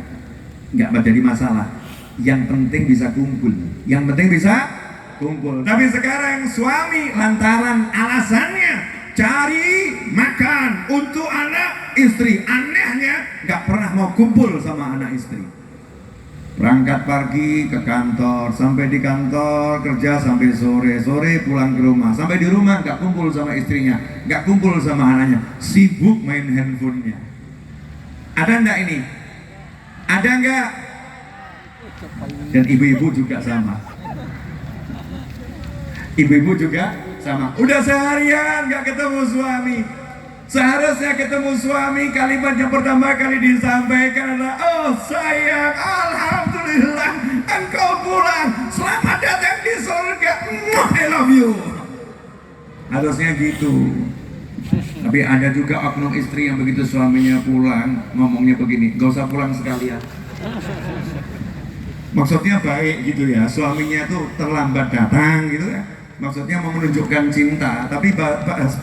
nggak menjadi masalah. Yang penting bisa kumpul. Tapi sekarang suami lantaran alasannya cari makan untuk anak istri, anehnya nggak pernah mau kumpul sama anak istri. Berangkat pagi ke kantor, sampai di kantor kerja sampai sore pulang ke rumah, sampai di rumah nggak kumpul sama istrinya, nggak kumpul sama anaknya, sibuk main handphonenya. Ada nggak ini? Ada nggak? Dan ibu-ibu juga sama. Udah seharian nggak ketemu suami. Seharusnya ketemu suami, kalimat yang pertama kali disampaikan adalah, oh sayang, alhamdulillah engkau pulang, selamat datang di surga, I love you. Harusnya gitu. Tapi ada juga oknum istri yang begitu suaminya pulang ngomongnya begini, gak usah pulang sekalian. Maksudnya baik gitu ya, suaminya tuh terlambat datang gitu ya, maksudnya mau menunjukkan cinta, tapi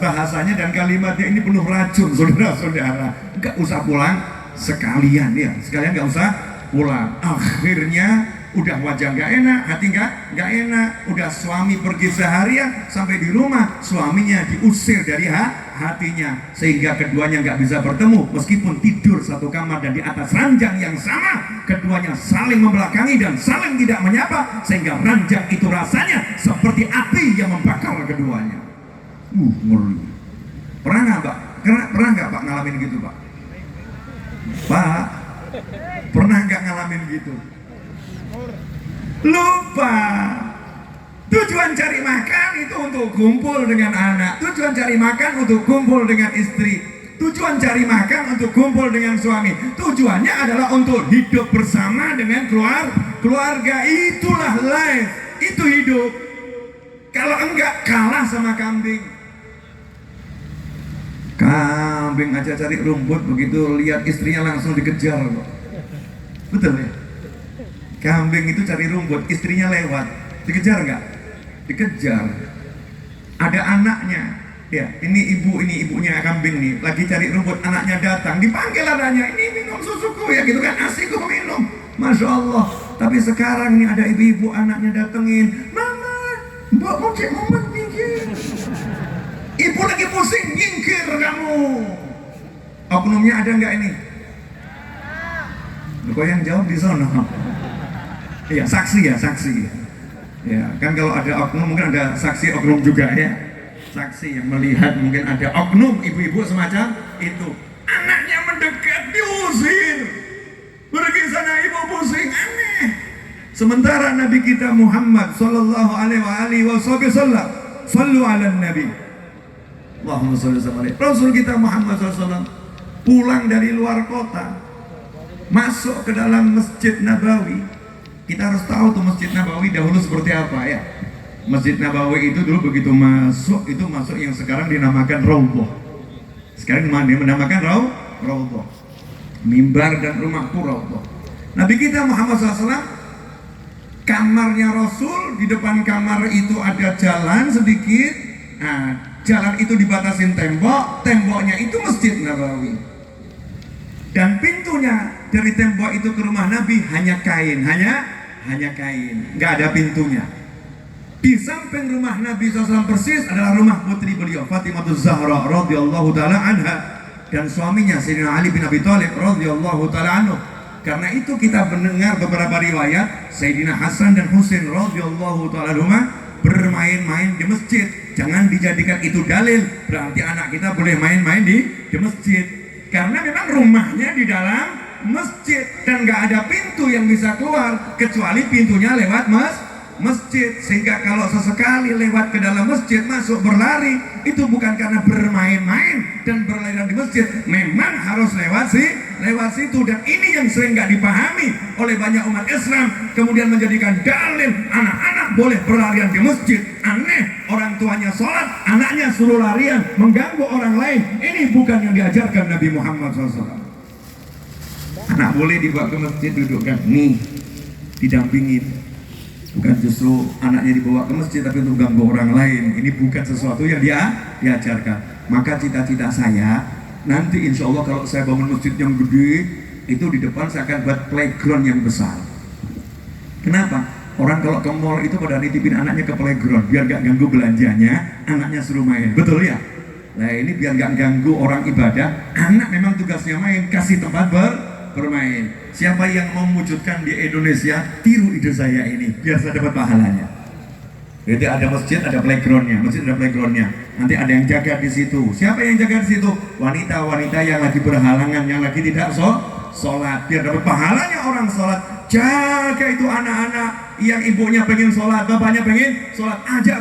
bahasanya dan kalimatnya ini penuh racun, saudara-saudara. Gak usah pulang sekalian gak usah pulang. Akhirnya udah wajah gak enak, hati gak enak. Udah suami pergi seharian, sampai di rumah suaminya diusir dari hatinya, sehingga keduanya gak bisa bertemu. Meskipun tidur satu kamar dan di atas ranjang yang sama, keduanya saling membelakangi dan saling tidak menyapa, sehingga ranjang itu rasanya seperti api yang membakar keduanya. Ngeri. Pernah nggak Pak ngalamin gitu Pak? Pak, pernah nggak ngalamin gitu? Lupa. Tujuan cari makan itu untuk kumpul dengan anak, tujuan cari makan untuk kumpul dengan istri, tujuan cari makan untuk kumpul dengan suami, tujuannya adalah untuk hidup bersama dengan keluarga. Itulah life, itu hidup. Kalau enggak, kalah sama kambing. Kambing aja cari rumput, begitu lihat istrinya langsung dikejar. Betul ya? Kambing itu cari rumput, istrinya lewat, dikejar enggak? dikejar. Ada anaknya, ya ini ibunya kambing nih, lagi cari rumput, anaknya datang, dipanggil anaknya, ini minum susuku ya gitu kan, asik gue minum, masya Allah. Tapi sekarang nih ada ibu-ibu anaknya datengin, mama, mbak mau cek momen minggir, ibu lagi pusing, nyingkir kamu. Oknumnya ada nggak ini? Kok yang jawab di sana? Iya, saksi ya, saksi. Ya, kan kalau ada oknum mungkin ada saksi oknum juga ya. Saksi yang melihat mungkin ada oknum ibu-ibu semacam itu. Anaknya mendekat diusir. Pergi sana ibu pusing, aneh. Sementara Nabi kita Muhammad sallallahu alaihi wasallam, sallu ala Nabi. Allahumma shalli alaihi. Rasul kita Muhammad sallallahu alaihi wasallam pulang dari luar kota, masuk ke dalam Masjid Nabawi. Kita harus tahu tuh Masjid Nabawi dahulu seperti apa ya. Masjid Nabawi itu dulu begitu masuk, itu masuk yang sekarang dinamakan Raudhah. Sekarang dinamakan Raudhah. Mimbar dan rumahku Raudhah. Nabi kita Muhammad SAW, kamarnya Rasul, di depan kamar itu ada jalan sedikit. Nah, jalan itu dibatasin tembok, temboknya itu Masjid Nabawi. Dan pintunya dari tembok itu ke rumah Nabi hanya kain, hanya kain, nggak ada pintunya. Di samping rumah Nabi SAW persis adalah rumah putri beliau Fatimah Zahra radhiyallahu taala anha dan suaminya Sayyidina Ali bin Abi Thalib radhiyallahu taala anhu. Karena itu kita mendengar beberapa riwayat Sayyidina Hasan dan Husain radhiyallahu taala anhuma bermain-main di masjid. Jangan dijadikan itu dalil berarti anak kita boleh main-main di masjid. Karena memang rumahnya di dalam masjid dan nggak ada pintu yang bisa keluar kecuali pintunya lewat masjid. Sehingga kalau sesekali lewat ke dalam masjid masuk berlari, itu bukan karena bermain-main dan berlari di masjid, memang harus lewat situ. Dan ini yang sering nggak dipahami oleh banyak umat Islam, kemudian menjadikan dalil anak-anak boleh berlarian di masjid. Aneh, orang tuanya sholat, anaknya suruh larian mengganggu orang lain. Ini bukan yang diajarkan Nabi Muhammad SAW. Anak boleh dibawa ke masjid, dudukkan nih, didampingin. Bukan justru anaknya dibawa ke masjid tapi untuk ganggu orang lain. Ini bukan sesuatu yang diajarkan. Maka cita-cita saya nanti insya Allah kalau saya bangun masjid yang gede, itu di depan saya akan buat playground yang besar. Kenapa? Orang kalau ke mall itu pada nitipin anaknya ke playground biar gak ganggu belanjanya, anaknya suruh main. Betul ya? Nah ini biar gak ganggu orang ibadah, anak memang tugasnya main, kasih tempat bermain. Siapa yang mau mewujudkan di Indonesia, tiru ide saya ini biar saya dapat pahalanya. Jadi ada masjid, ada playgroundnya, masjid ada playgroundnya. Nanti ada yang jaga di situ. Siapa yang jaga di situ? Wanita-wanita yang lagi berhalangan, yang lagi tidak sholat, biar dapat pahalanya orang sholat. Jaga itu anak-anak yang ibunya pengen sholat, bapaknya pengen sholat, ajak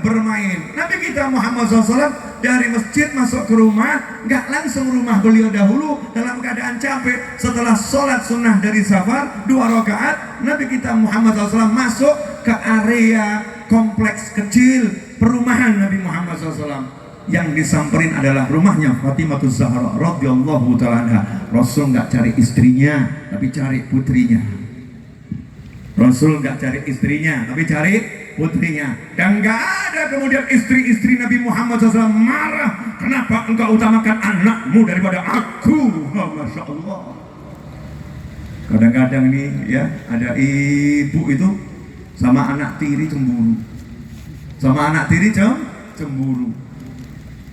bermain. Nabi kita Muhammad SAW dari masjid masuk ke rumah, nggak langsung rumah beliau dahulu dalam keadaan capek. Setelah sholat sunnah dari safar 2 rakaat, Nabi kita Muhammad SAW masuk ke area kompleks kecil perumahan Nabi Muhammad SAW. Yang disamperin adalah rumahnya Fatimah Zahra radhiyallahu taala anha. Rasul nggak cari istrinya, tapi cari putrinya. Rasul nggak cari istrinya, tapi cari putrinya. Dan nggak ada kemudian istri-istri Nabi Muhammad SAW marah, kenapa engkau utamakan anakmu daripada aku? Oh, Masya Allah. Kadang-kadang nih ya ada ibu itu sama anak tiri cemburu, sama anak tiri cemburu.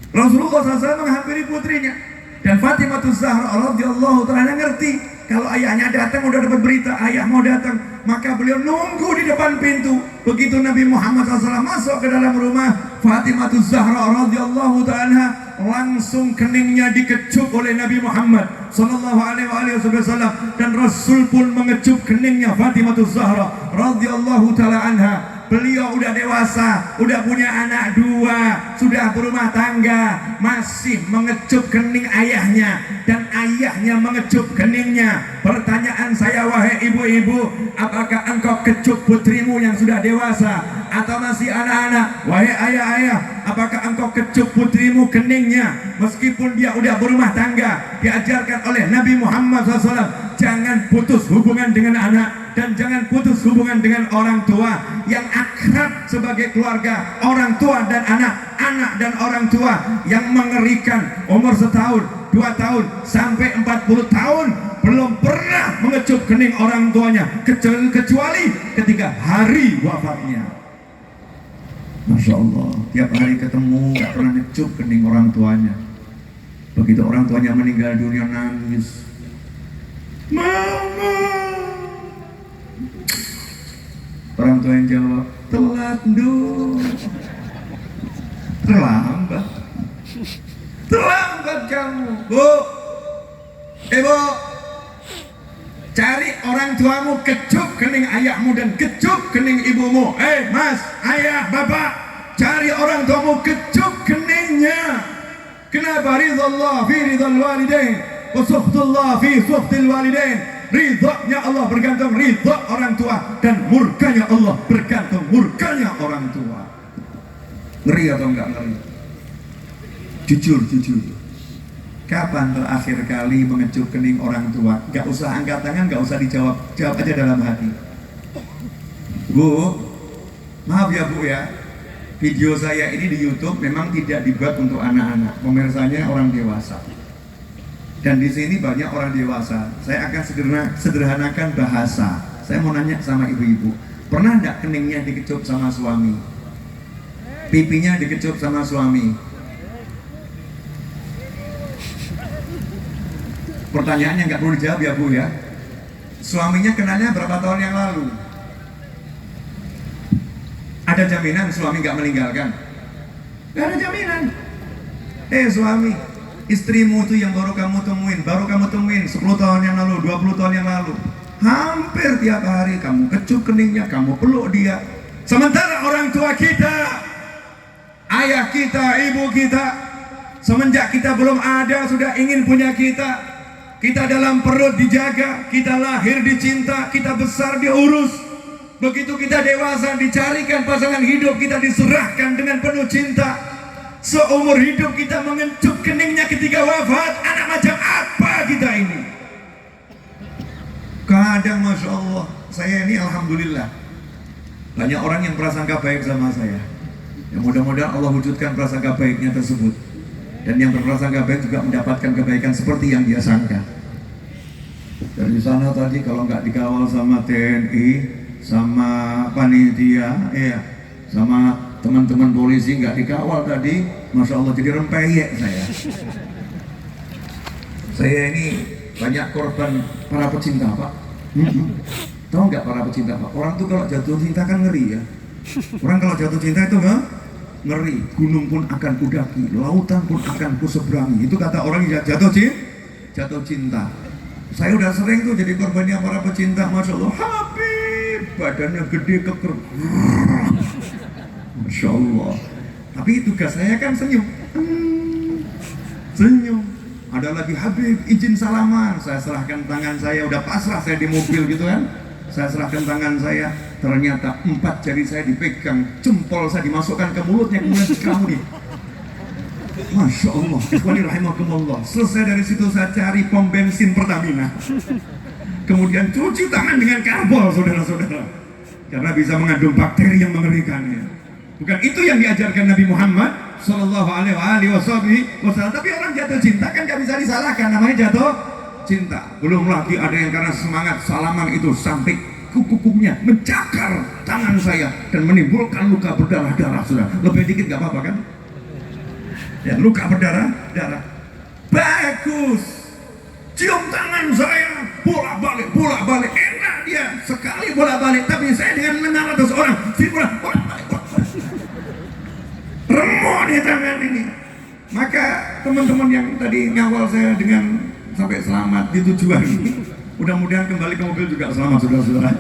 Rasulullah SAW menghampiri putrinya dan Fatimah Zahra radhiyallahu taala ngerti kalau ayahnya datang, udah dapat berita ayah mau datang, maka beliau nunggu di depan pintu. Begitu Nabi Muhammad SAW masuk ke dalam rumah, Fatimah Zahra radhiyallahu taala langsung keningnya dikecup oleh Nabi Muhammad sallallahu alaihi wasallam dan Rasul pun mengecup keningnya Fatimah Zahra radhiyallahu taala anha. Beliau udah dewasa, udah punya anak 2, sudah berumah tangga, masih mengecup kening ayahnya dan ayahnya mengecup keningnya. Pertanyaan saya, wahai ibu-ibu, apakah engkau kecup putrimu yang sudah dewasa atau masih anak-anak? Wahai ayah-ayah, apakah engkau kecup putrimu keningnya meskipun dia udah berumah tangga? Diajarkan oleh Nabi Muhammad SAW, jangan putus hubungan dengan anak dan jangan putus hubungan dengan orang tua, yang akrab sebagai keluarga, orang tua dan anak, anak dan orang tua. Yang mengerikan, umur setahun, 2 tahun, sampai 40 tahun belum pernah mengecup kening orang tuanya, kecuali ketika hari wafatnya. Masya Allah, tiap hari ketemu gak pernah ngecup kening orang tuanya. Begitu orang tuanya meninggal dunia nangis, "Mama." Orang tua yang jawab, "Telat dong." Terlambat kamu, Bu. Ibu, cari orang tuamu, kecup kening ayahmu dan kecup kening ibumu. Mas, ayah, bapak, cari orang tuamu, kecup keningnya. Kenapa? Ridhallah fi ridhal walidain wa sukhtullah fi sukhtil walidain. Ridhanya Allah bergantung ridha orang tua, dan murkanya Allah bergantung murkanya orang tua. Ngeri atau enggak ngeri? Jujur. Kapan terakhir kali mengecup kening orang tua? Gak usah angkat tangan, gak usah dijawab, jawab aja dalam hati. Bu, maaf ya Bu ya, video saya ini di YouTube memang tidak dibuat untuk anak-anak, pemirsanya orang dewasa. Dan di sini banyak orang dewasa. Saya akan sederhanakan bahasa. Saya mau nanya sama ibu-ibu, pernah enggak keningnya dikecup sama suami? Pipinya dikecup sama suami? Pertanyaannya nggak perlu dijawab ya Bu ya. Suaminya kenalnya berapa tahun yang lalu? Ada jaminan suami nggak meninggalkan? Nggak ada jaminan. Suami, istrimu itu yang baru kamu temuin 10 tahun yang lalu, 20 tahun yang lalu. Hampir tiap hari kamu kecup keningnya, kamu peluk dia. Sementara orang tua kita, ayah kita, ibu kita, semenjak kita belum ada sudah ingin punya kita. Kita dalam perut dijaga, kita lahir dicinta, kita besar diurus. Begitu kita dewasa dicarikan pasangan hidup, kita diserahkan dengan penuh cinta. Seumur hidup kita mengecup keningnya ketika wafat. Anak macam apa kita ini? Kadang Masya Allah, saya ini Alhamdulillah banyak orang yang prasangka baik sama saya. Ya, mudah-mudahan Allah wujudkan prasangka baiknya tersebut, dan yang berprasangka baik juga mendapatkan kebaikan seperti yang dia sangka. Dari sana tadi kalau nggak dikawal sama TNI, sama panitia, sama teman-teman polisi, nggak dikawal tadi, Masya Allah jadi rempeyek saya. Saya ini banyak korban para pecinta Pak. Tahu nggak para pecinta Pak? Orang tuh kalau jatuh cinta kan ngeri ya. Orang kalau jatuh cinta itu ngeri. Gunung pun akan kudaki, lautan pun akan kuseberangi. Itu kata orang yang jatuh cinta. Saya udah sering tuh jadi korbannya para pecinta. Masya Allah, Habib, badannya gede keker. Masya Allah. Tapi tugas saya kan senyum. Ada lagi, Habib izin salaman. Saya serahkan tangan saya, udah pasrah saya di mobil gitu kan. Saya serahkan tangan saya, ternyata 4 jari saya dipegang, jempol saya dimasukkan ke mulutnya, kemudian kamu nih. Masya Allah, ikhwani rahimakumullah. Selesai dari situ saya cari pom bensin Pertamina. Kemudian cuci tangan dengan karbol, saudara-saudara. Karena bisa mengandung bakteri yang mengerikan ya. Bukan itu yang diajarkan Nabi Muhammad Sallallahu Alaihi Wasallam. Tapi orang jatuh cinta kan gak bisa disalahkan, namanya jatuh cinta. Belum lagi ada yang karena semangat salaman itu sampai kuku-kukunya mencakar tangan saya dan menimbulkan luka berdarah-darah. Sudah lebih dikit gak apa-apa kan? Ya, luka berdarah-darah. Bagus. Cium tangan saya, bolak-balik, enak dia sekali bolak-balik. Tapi saya dengan 600 orang, bolak-balik. Remuk nih tangan ini. Maka teman-teman yang tadi ngawal saya dengan sampai selamat di tujuan, mudah-mudahan kembali ke mobil juga selamat, saudara-saudara.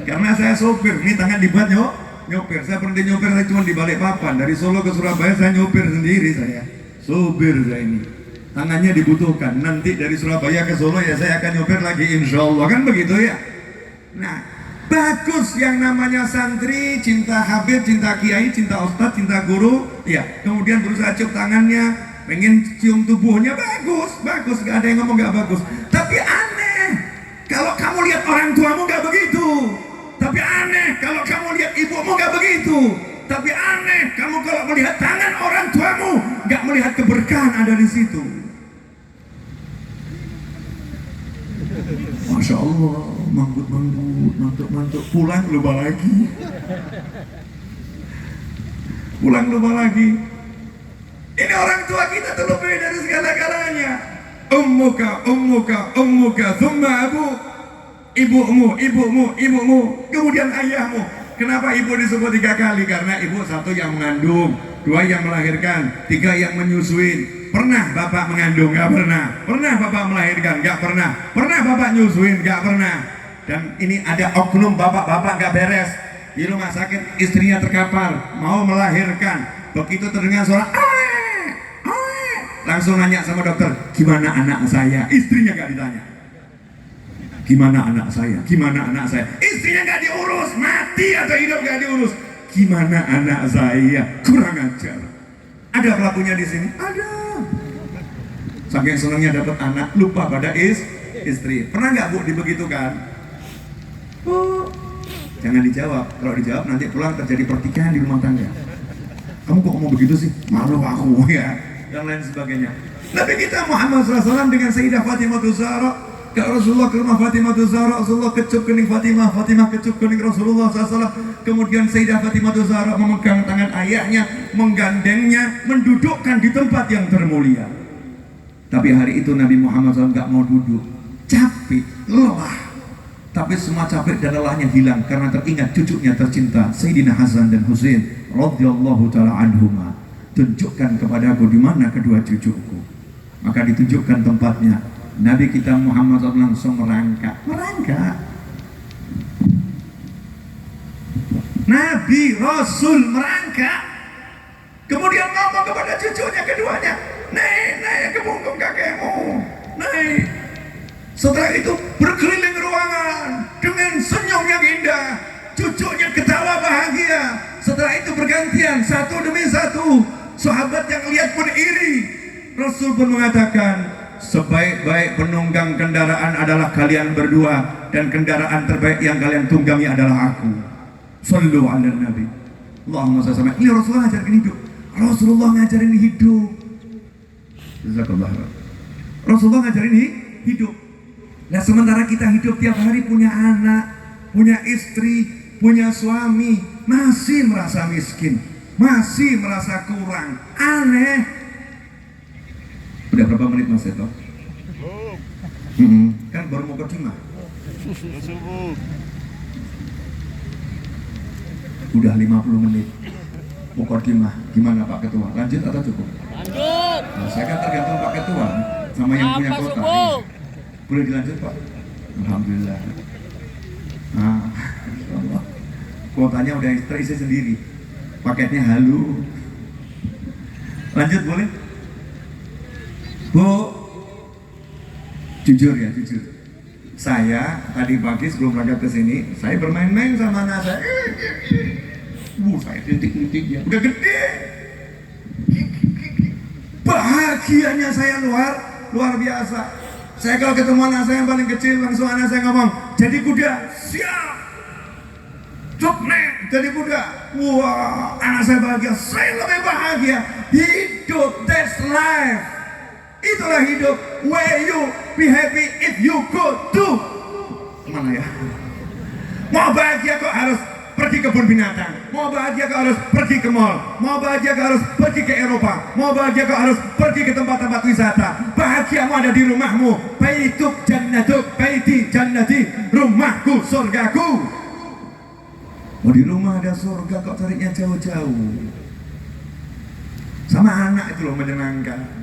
Karena saya sopir, ini tangan dibuat nyopir. Saya berhenti nyopir, saya cuma di Balikpapan. Dari Solo ke Surabaya saya nyopir sendiri saya. Sopir saya ini. Tangannya dibutuhkan. Nanti dari Surabaya ke Solo ya saya akan nyopir lagi, insya Allah. Kan begitu ya. Nah, bagus yang namanya santri, cinta Habib, cinta Kiai, cinta Ustadz, cinta guru. Ya, kemudian berusaha cium tangannya, pengen cium tubuhnya, bagus. Gak ada yang ngomong gak bagus. Tapi aneh, kalau kamu lihat orang tuamu gak begitu. Tapi aneh begitu. Tapi aneh, kamu kalau melihat tangan orang tuamu, nggak melihat keberkahan ada di situ. Masya Allah, mantuk, pulang lupa lagi. Pulang lupa lagi. Ini orang tua kita tuh lebih dari segala-galanya. Ummuka, thumma abu. Ibumu, kemudian ayahmu. Kenapa ibu disebut 3 kali? Karena ibu 1 yang mengandung, 2 yang melahirkan, 3 yang menyusui. Pernah bapak mengandung? Gak pernah. Pernah bapak melahirkan? Gak pernah. Pernah bapak nyusuin? Gak pernah. Dan ini ada oknum bapak-bapak gak beres. Di rumah sakit istrinya terkapar, mau melahirkan. Begitu terdengar suara langsung nanya sama dokter, gimana anak saya? Istrinya gak ditanya. Gimana anak saya? Gimana anak saya? Istrinya gak diurus, mati atau hidup gak diurus. Gimana anak saya? Kurang ajar. Ada pelakunya di sini? Ada. Saking senangnya dapat anak, lupa pada istri. Pernah nggak Bu dibegitukan? Oh, jangan dijawab. Kalau dijawab nanti pulang terjadi pertikaian di rumah tangga. Kamu kok ngomong begitu sih? Malu aku ya. Dan lain sebagainya. Nabi kita Muhammad SAW dengan Sayyidah Fatimah Zahra, ke Rasulullah ke rumah Fatimah Zahra, Rasulullah kecup kening Fatimah kecup kening Rasulullah SAW. Kemudian Sayyidah Fatimah Zahra memegang tangan ayahnya, menggandengnya, mendudukkan di tempat yang termulia. Tapi hari itu Nabi Muhammad SAW nggak mau duduk, capek, lelah. Tapi semua capek dan lelahnya hilang karena teringat cucunya tercinta Sayyidina Hasan dan Husain radhiyallahu taala anhuma. Tunjukkan kepadaku di mana kedua cucuku. Maka ditunjukkan tempatnya. Nabi kita Muhammad SAW langsung merangkak. Nabi Rasul merangkak. Kemudian ngomong kepada cucunya keduanya, naik ke punggung kakekmu, naik. Setelah itu berkeliling ruangan dengan senyum yang indah. Cucunya ketawa bahagia. Setelah itu bergantian satu demi satu. Sahabat yang lihat pun iri. Rasul pun mengatakan, sebaik-baik penunggang kendaraan adalah kalian berdua, dan kendaraan terbaik yang kalian tunggangi adalah aku. Sallu ala Nabi. Allahumma salli. Ini Rasulullah ngajarin hidup. Rasulullah ngajarin hidup. Rasulullah ngajarin hidup. Nah sementara kita hidup tiap hari punya anak, punya istri, punya suami, masih merasa miskin, masih merasa kurang. Aneh. Udah berapa menit Mas Seto? Kan baru mau ke Cima. Udah 50 menit. Mukadimah. Gimana Pak Ketua? Lanjut atau cukup? Lanjut. Nah, saya kan tergantung Pak Ketua sama yang punya kota. Boleh dilanjut Pak? Alhamdulillah. Nah, kuotanya udah terisi sendiri. Paketnya halu. Lanjut boleh? Bu, jujur ya, jujur. Saya tadi pagi sebelum berangkat ke sini, saya bermain-main sama anak saya. Saya titik-titik ya. Udah gede. Bahagianya saya luar biasa. Saya kalau ketemu anak saya yang paling kecil, langsung anak saya ngomong, jadi kuda, siap. Cuknek, jadi kuda. Wah, anak saya bahagia. Saya lebih bahagia. Hidup, that's life. Itulah hidup. Where you be happy if you go to. Mana ya? Mau bahagia kok harus pergi ke kebun binatang. Mau bahagia kok harus pergi ke mall. Mau bahagia kok harus pergi ke Eropa. Mau bahagia kok harus pergi ke tempat-tempat wisata. Bahagiamu ada di rumahmu. Baituk jannatuk, baiti jannati, rumahku surgaku. Mau di rumah ada surga kok carinya jauh-jauh. Sama anak itu loh menyenangkan.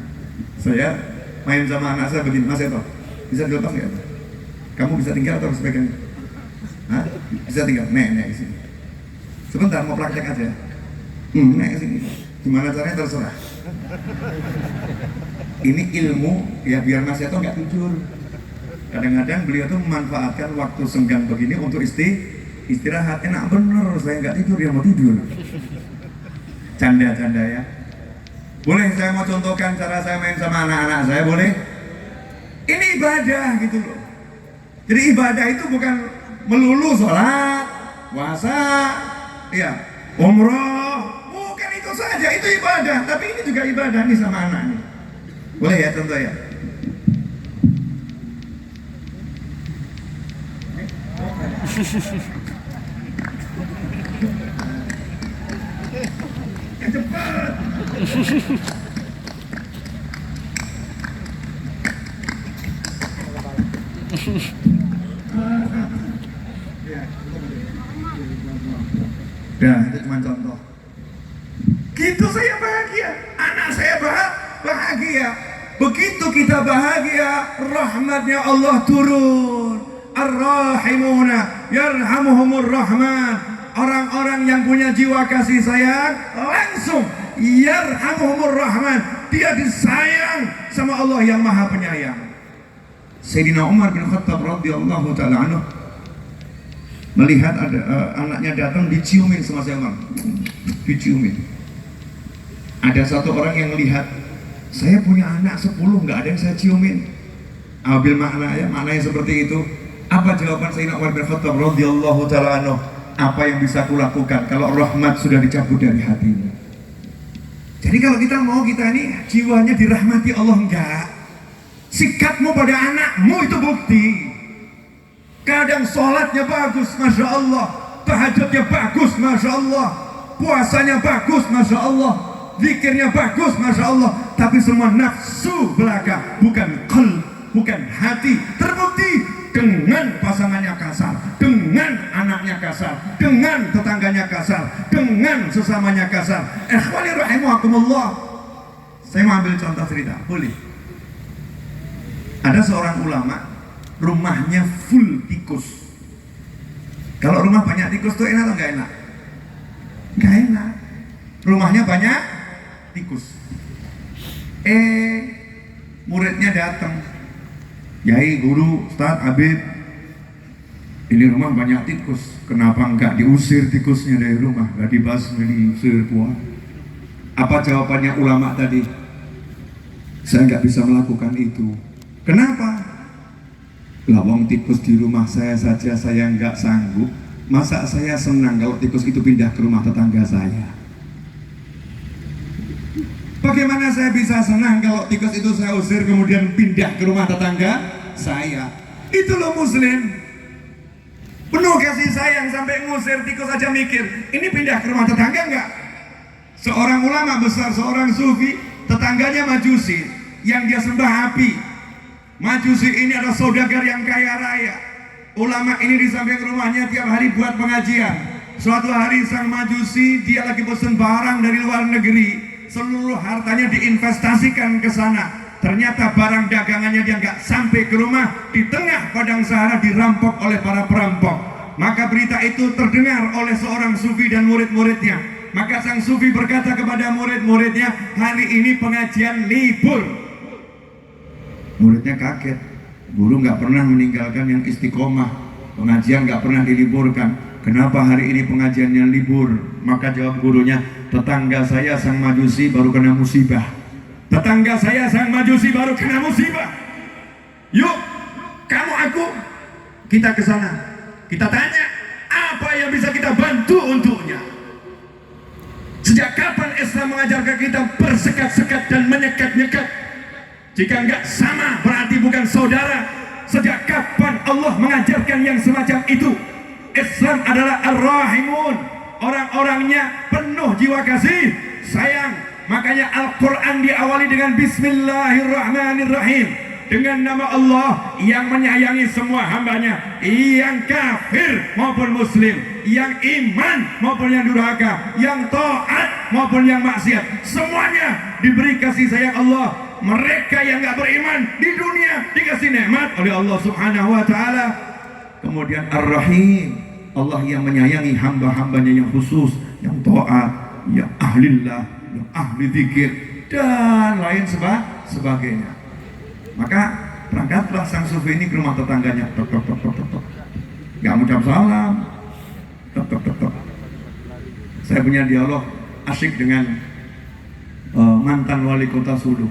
Saya main sama anak saya begini, Mas Eto, bisa dilepas nggak? Kamu bisa tinggal atau harus pegang? Hah? Bisa tinggal? Nek di sini. Sebentar mau praktek aja. Nek di sini. Gimana caranya terserah. Ini ilmu ya biar Mas Eto nggak tidur. Kadang-kadang beliau tuh memanfaatkan waktu senggang begini untuk istirahat. Enak bener, saya nggak tidur, dia mau tidur. Canda-canda ya. Boleh saya mau contohkan cara saya main sama anak-anak saya, boleh? Ini ibadah gitu loh. Jadi ibadah itu bukan melulu sholat, puasa, ya. Umroh, bukan itu saja, itu ibadah, tapi ini juga ibadah nih sama anak nih. Boleh ya contoh ya? Cepat. Ya, itu cuma contoh. Gitu saya bahagia, anak saya bahagia. Begitu kita bahagia, rahmatnya Allah turun. Ar-Rahimuna yarhamuhumur Rahman. Orang-orang yang punya jiwa kasih sayang langsung yarhamuhumur Rahman. Dia disayang sama Allah yang Maha Penyayang. Sayyidina Umar bin Khattab radhiyallahu taala anhu melihat ada anaknya datang, diciumin sama Sayyidina Umar. Diciumin. Ada satu orang yang melihat, saya punya anak 10, nggak ada yang saya ciumin. Ambil maknanya seperti itu. Apa jawaban Sayyidina Umar bin Khattab radhiyallahu taala anhu? Apa yang bisa kulakukan kalau rahmat sudah dicabut dari hatimu? Jadi kalau kita mau kita ini jiwanya dirahmati Allah, enggak. Sikapmu pada anakmu itu bukti. Kadang sholatnya bagus, masya Allah. Tahajudnya bagus, masya Allah. Puasanya bagus, masya Allah. Zikirnya bagus, masya Allah. Tapi semua nafsu belaka, bukan qalb, bukan hati. Terbukti dengan pasangannya kasar, dengan anaknya kasar, dengan tetangganya kasar, dengan sesamanya kasar. Ikhwani rahimakumullah. Saya mau ambil contoh cerita, boleh? Ada seorang ulama, rumahnya full tikus. Kalau rumah banyak tikus tuh enak atau nggak enak? Nggak enak. Rumahnya banyak tikus. Muridnya datang, Yai, guru, Ustadz, Abid, ini rumah banyak tikus. Kenapa enggak diusir tikusnya dari rumah? Enggak dibasmi, diusir puas. Apa jawabannya ulama tadi? Saya enggak bisa melakukan itu. Kenapa? Lawang tikus di rumah saya saja saya enggak sanggup. Masa saya senang kalau tikus itu pindah ke rumah tetangga saya? Bagaimana saya bisa senang kalau tikus itu saya usir kemudian pindah ke rumah tetangga saya? Itu loh muslim, penuh kasih sayang sampai ngusir tikus aja mikir, ini pindah ke rumah tetangga enggak? Seorang ulama besar, seorang sufi, tetangganya majusi yang dia sembah api. Majusi ini adalah saudagar yang kaya raya. Ulama ini di samping rumahnya tiap hari buat pengajian. Suatu hari sang majusi dia lagi pesen barang dari luar negeri. Seluruh hartanya diinvestasikan ke sana. Ternyata barang dagangannya dia nggak sampai ke rumah. Di tengah padang Sahara dirampok oleh para perampok. Maka berita itu terdengar oleh seorang sufi dan murid-muridnya. Maka sang sufi berkata kepada murid-muridnya, hari ini pengajian libur. Muridnya kaget. Guru nggak pernah meninggalkan yang istiqomah. Pengajian nggak pernah diliburkan. Kenapa hari ini pengajiannya libur? Maka jawab gurunya, tetangga saya sang majusi baru kena musibah. Tetangga saya sang majusi baru kena musibah. Yuk, kamu aku, kita ke sana. Kita tanya, apa yang bisa kita bantu untuknya? Sejak kapan Islam mengajarkan kita bersekat-sekat dan menyekat-nyekat? Jika enggak sama, berarti bukan saudara. Sejak kapan Allah mengajarkan yang semacam itu? Islam adalah Ar-Rahimun, orang-orangnya penuh jiwa kasih sayang. Makanya Al-Quran diawali dengan Bismillahirrahmanirrahim, dengan nama Allah yang menyayangi semua hambanya, yang kafir maupun muslim, yang iman maupun yang durhaka, yang taat maupun yang maksiat, semuanya diberi kasih sayang Allah. Mereka yang gak beriman di dunia dikasih nikmat oleh Allah Subhanahu wa ta'ala. Kemudian Ar-Rahim, Allah yang menyayangi hamba-hambanya yang khusus, yang taat, yang ahlillah, yang ahli zikir, dan lain sebagainya. Maka berangkatlah sang sufi ini ke rumah tetangganya. Tok, tok, tok, tok, tok. Gak mengucap salam. Tok, tok, tok, tok. Saya punya dialog asyik dengan mantan wali kota Solo.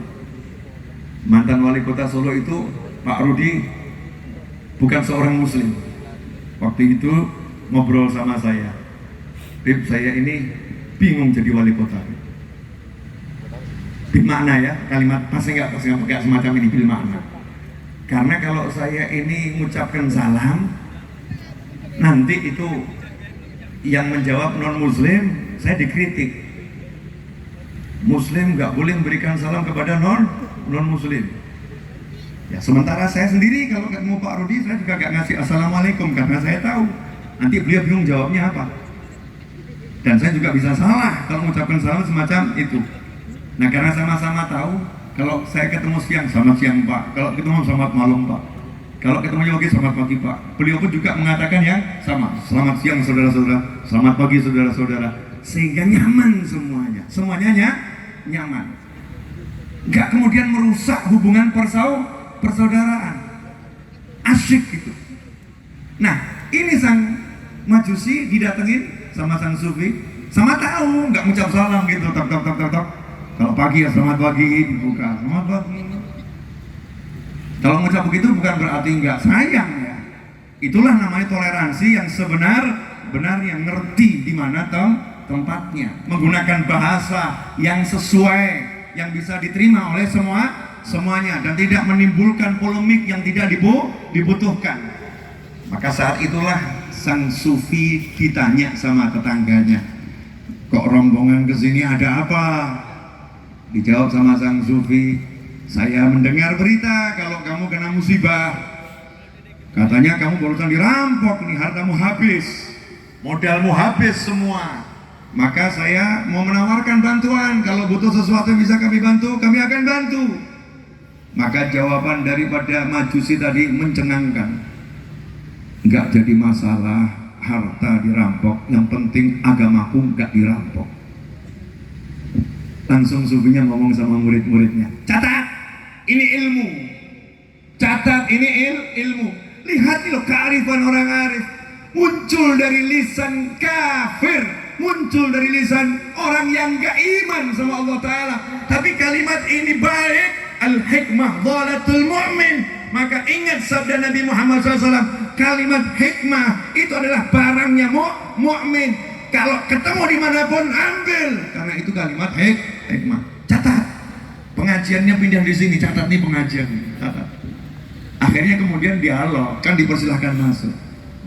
Mantan wali kota Solo itu Pak Rudi bukan seorang muslim. Waktu itu ngobrol sama saya. Bib, saya ini bingung jadi wali kota. Bil makna ya, kalimat pasti nggak pakai semacam ini, bil makna. Karena kalau saya ini mengucapkan salam, nanti itu yang menjawab non muslim, saya dikritik. Muslim nggak boleh memberikan salam kepada non muslim. Ya, sementara saya sendiri kalau ketemu Pak Rudi, saya juga nggak ngasih assalamualaikum karena saya tahu nanti beliau bingung jawabnya apa. Dan saya juga bisa salah kalau mengucapkan salam semacam itu. Nah, karena sama-sama tahu, kalau saya ketemu siang, selamat siang Pak. Kalau ketemu selamat malam Pak. Kalau ketemu pagi, selamat pagi Pak. Beliau pun juga mengatakan yang sama, selamat siang saudara-saudara, selamat pagi saudara-saudara. Sehingga nyaman semuanya. Semuanya nyaman. Nggak kemudian merusak hubungan persaudaraan. Asyik gitu. Nah, ini sang Majusi didatengin sama sang Sufi, sama tahu, nggak mengucap salam gitu, tok. Kalau pagi ya selamat pagi, bukan selamat pagi. Kalau mengucap begitu bukan berarti nggak sayang ya. Itulah namanya toleransi yang sebenarnya, ngerti di mana tempatnya, menggunakan bahasa yang sesuai, yang bisa diterima oleh semuanya dan tidak menimbulkan polemik yang tidak dibutuhkan. Maka saat itulah sang Sufi ditanya sama tetangganya, kok rombongan kesini ada apa? Dijawab sama sang Sufi, saya mendengar berita kalau kamu kena musibah. Katanya kamu barusan dirampok nih, hartamu habis, modalmu habis semua. Maka saya mau menawarkan bantuan, kalau butuh sesuatu yang bisa kami bantu, kami akan bantu. Maka jawaban daripada Majusi tadi mencengangkan. Enggak jadi masalah harta dirampok, yang penting agamaku enggak dirampok. Langsung Sufinya ngomong sama murid-muridnya, catat, ini ilmu. Catat, ini ilmu. Lihat loh kearifan orang arif. Muncul dari lisan kafir, muncul dari lisan orang yang gak iman sama Allah Ta'ala. Tapi kalimat ini baik. Al-hikmah dhalatul mu'min. Maka ingat sabda Nabi Muhammad SAW, kalimat hikmah itu adalah barangnya mu'min. Kalau ketemu dimanapun ambil, karena itu kalimat hikmah. Catat, pengajiannya pindah di sini, catat nih pengajian, catat. Akhirnya kemudian dialog, kan dipersilahkan masuk.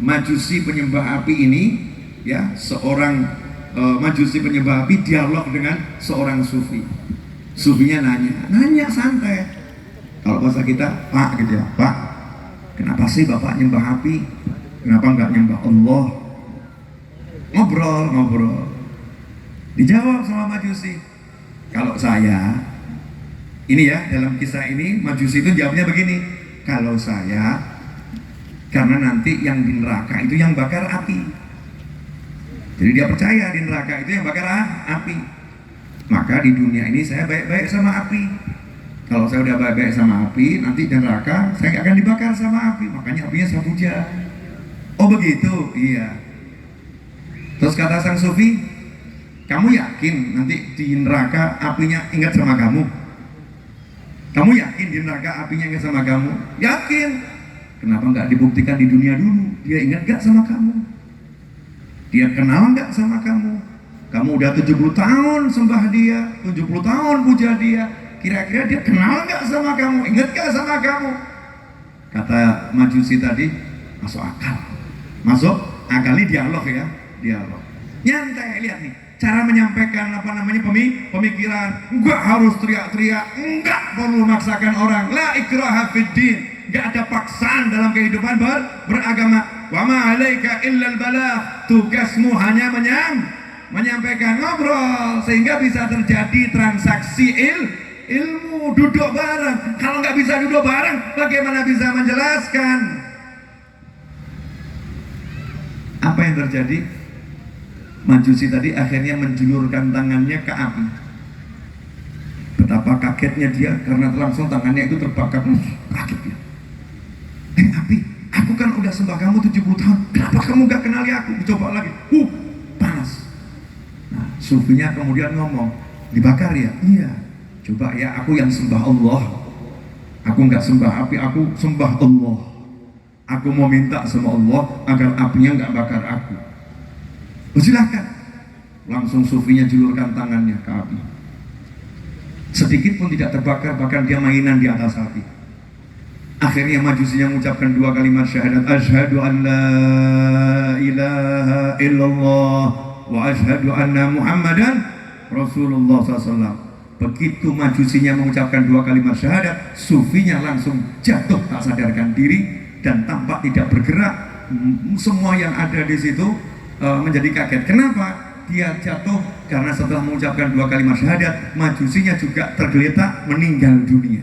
Majusi penyembah api ini, ya seorang Majusi penyembah api dialog dengan seorang Sufi. Sufinya nanya santai. Kalau bahasa kita, Pak gitu ya, Pak, kenapa sih Bapak nyembah api? Kenapa nggak nyembah Allah? Ngobrol. Dijawab sama Majusi, kalau saya, ini ya dalam kisah ini Majusi itu jawabnya begini, kalau saya, karena nanti yang di neraka itu yang bakar api. Jadi dia percaya di neraka itu yang bakar api. Maka di dunia ini saya baik-baik sama api. Kalau saya udah baik-baik sama api, nanti di neraka saya akan dibakar sama api. Makanya apinya saya puja. Oh begitu? Iya. Terus kata sang Sufi, kamu yakin nanti di neraka apinya ingat sama kamu? Kamu yakin di neraka apinya ingat sama kamu? Yakin. Kenapa nggak dibuktikan di dunia dulu? Dia ingat nggak sama kamu? Dia kenal nggak sama kamu? Kamu udah 70 tahun sembah dia, 70 tahun puja dia. Kira-kira dia kenal nggak sama kamu? Ingat nggak sama kamu? Kata Majusi tadi, masuk akal. Masuk akal, ini dialog ya. Dialog nyantai, lihat nih cara menyampaikan pemikiran. Enggak harus teriak-teriak, enggak perlu memaksakan orang. La ikraha fiddin, enggak ada paksaan dalam kehidupan beragama. Wa ma 'alaika illal balagh, tugasmu hanya menyampaikan, ngobrol sehingga bisa terjadi transaksi ilmu, duduk bareng. Kalau nggak bisa duduk bareng, bagaimana bisa menjelaskan? Apa yang terjadi? Majusi tadi akhirnya menjulurkan tangannya ke api. Betapa kagetnya dia karena langsung tangannya itu terbakar. Kaget dia. Api, aku kan udah sembah kamu 70 tahun. Kenapa kamu gak kenali aku? Coba lagi. Panas. Nah, Sufinya kemudian ngomong, dibakar ya? Iya. Coba ya, aku yang sembah Allah. Aku gak sembah api, aku sembah Allah. Aku mau minta sama Allah agar apinya gak bakar aku. Silahkan. Langsung sufinya julurkan tangannya ke api. Sedikit pun tidak terbakar, bahkan dia mainan di atas api. Akhirnya majusinya mengucapkan 2 kalimat syahadat, asyhadu an la ilaha illallah wa asyhadu anna muhammadan rasulullah SAW. Begitu majusinya mengucapkan 2 kalimat syahadat, sufinya langsung jatuh tak sadarkan diri dan tampak tidak bergerak. Semua yang ada di situ menjadi kaget. Kenapa dia jatuh? Karena setelah mengucapkan 2 kalimat syahadat, majusinya juga tergeletak meninggal dunia.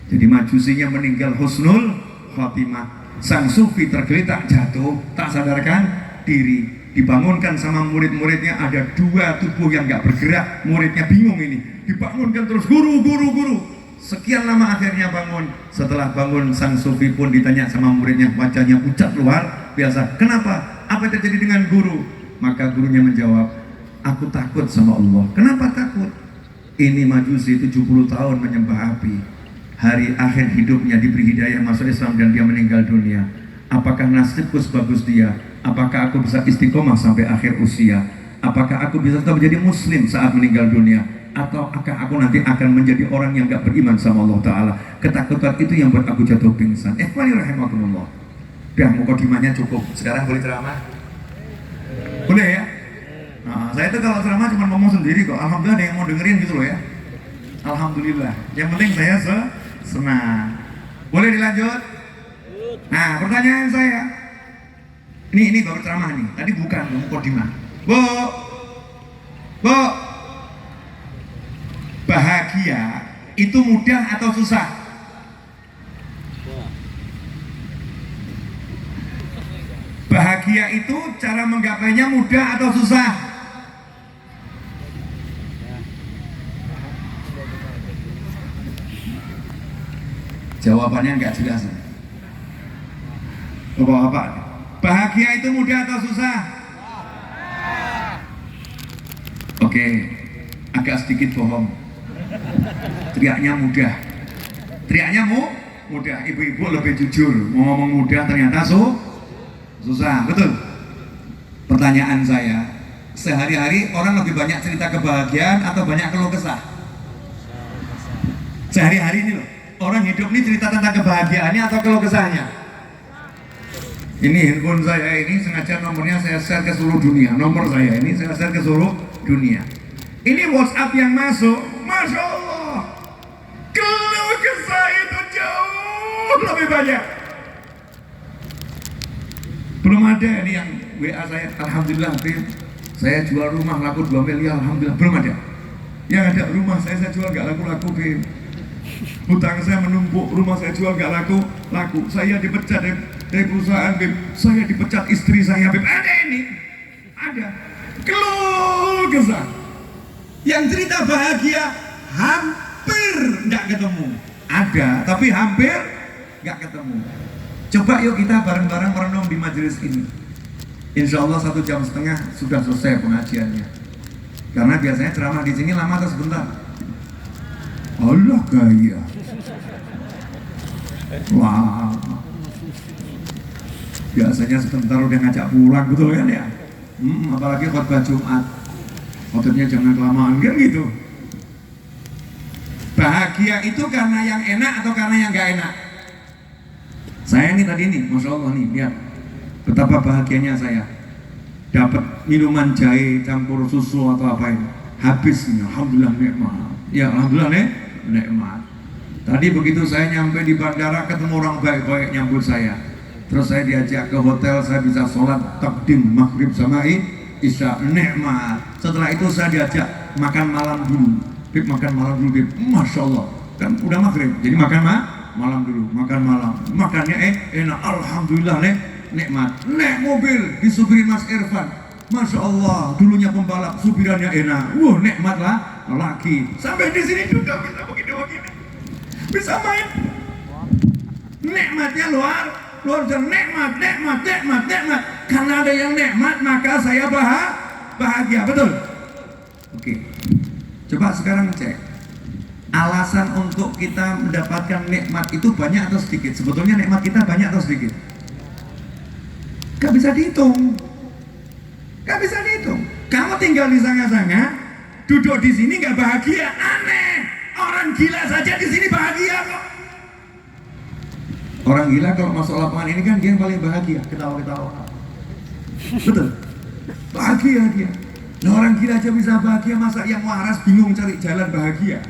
Jadi majusinya meninggal husnul khatimah, sang sufi tergeletak jatuh tak sadarkan diri. Dibangunkan sama murid-muridnya, ada 2 tubuh yang nggak bergerak. Muridnya bingung ini, dibangunkan terus, guru. Sekian lama akhirnya bangun. Setelah bangun, sang sufi pun ditanya sama muridnya, wajahnya pucat luar biasa. Kenapa? Apa yang terjadi dengan guru? Maka gurunya menjawab, aku takut sama Allah. Kenapa takut? Ini majusi 70 tahun menyembah api. Hari akhir hidupnya diberi hidayah masuk Islam dan dia meninggal dunia. Apakah nasibku sebagus dia? Apakah aku bisa istiqomah sampai akhir usia? Apakah aku bisa tetap menjadi muslim saat meninggal dunia? Atau aku nanti akan menjadi orang yang gak beriman sama Allah Ta'ala? Ketakutan itu yang buat aku jatuh pingsan. Ikhwani rahimakumullah. Dah, mukadimahnya cukup. Sekarang boleh ceramah? Boleh ya? Nah, saya itu kalau ceramah cuma ngomong sendiri kok. Alhamdulillah ada yang mau dengerin gitu loh ya. Alhamdulillah. Yang penting saya senang. Boleh dilanjut? Nah, pertanyaan saya. Ini baru ceramah nih. Tadi bukan mukadimah. Bu. Bahagia itu mudah atau susah? Bahagia itu cara menggapainya mudah atau susah? Jawabannya nggak jelas. Bapak-bapak, bahagia itu mudah atau susah? Oke, agak sedikit bohong. Teriaknya mudah. Mudah. Ibu-ibu lebih jujur. Mau ngomong mudah ternyata susah. Betul. Pertanyaan saya, sehari-hari orang lebih banyak cerita kebahagiaan atau banyak keluh kesah? Sehari-hari ini loh, orang hidup ini cerita tentang kebahagiaannya atau keluh kesahnya? Ini handphone saya ini sengaja nomornya saya share ke seluruh dunia. Nomor saya ini saya share ke seluruh dunia. Ini WhatsApp yang masuk, Masya Allah, keluh kesah itu jauh lebih banyak. Belum ada ini yang WA saya, alhamdulillah, saya jual rumah laku 2 miliar, alhamdulillah. Belum ada. Yang ada rumah saya jual gak laku-laku, hutang saya menumpuk, rumah saya jual gak laku. Saya dipecat dari perusahaan, saya dipecat istri saya, ada ini, ada keluh kesah. Yang cerita bahagia hampir nggak ketemu. Ada, tapi hampir nggak ketemu. Coba yuk kita bareng-bareng merenung di majelis ini. Insya Allah 1,5 jam sudah selesai pengajiannya. Karena biasanya ceramah di sini lama atau sebentar? Allah gaya. Wah. Biasanya sebentar udah ngajak pulang, betul kan ya? Apalagi khotbah Jumat. Khotbahnya jangan kelamaan kan gitu. Bahagia itu karena yang enak atau karena yang gak enak? Saya ini tadi nih, Masya Allah nih, lihat betapa bahagianya saya. Dapat minuman jahe campur susu atau apa ini, habis ini, alhamdulillah nikmat. Ya alhamdulillah nikmat. Tadi begitu saya nyampe di bandara ketemu orang baik-baik nyambut saya. Terus saya diajak ke hotel, saya bisa sholat takdim maghrib sama isya, nikmat. Setelah itu saya diajak makan malam dulu. Makan malam dulu, Masya Allah. Kan udah maghrib, jadi makan malam dulu, makan malam. Makannya enak, alhamdulillah nikmat. Naik mobil disupirin Mas Irfan, Masya Allah, dulunya pembalap, supirannya enak. Nikmat lah lagi. Sampai di sini juga bisa begini, bisa main. Nikmatnya luar nikmat. Karena ada yang nikmat, maka saya bahagia, betul? Oke. Coba sekarang cek. Alasan untuk kita mendapatkan nikmat itu banyak atau sedikit? Sebetulnya nikmat kita banyak atau sedikit? Gak bisa dihitung. Kamu tinggal di Sanga-Sanga, duduk di sini nggak bahagia, aneh. Orang gila saja di sini bahagia kok. Orang gila kalau masuk lapangan ini kan dia yang paling bahagia, ketawa-ketawa. Betul, bahagia dia. Nah, orang gila aja bisa bahagia, masa yang waras bingung cari jalan bahagia?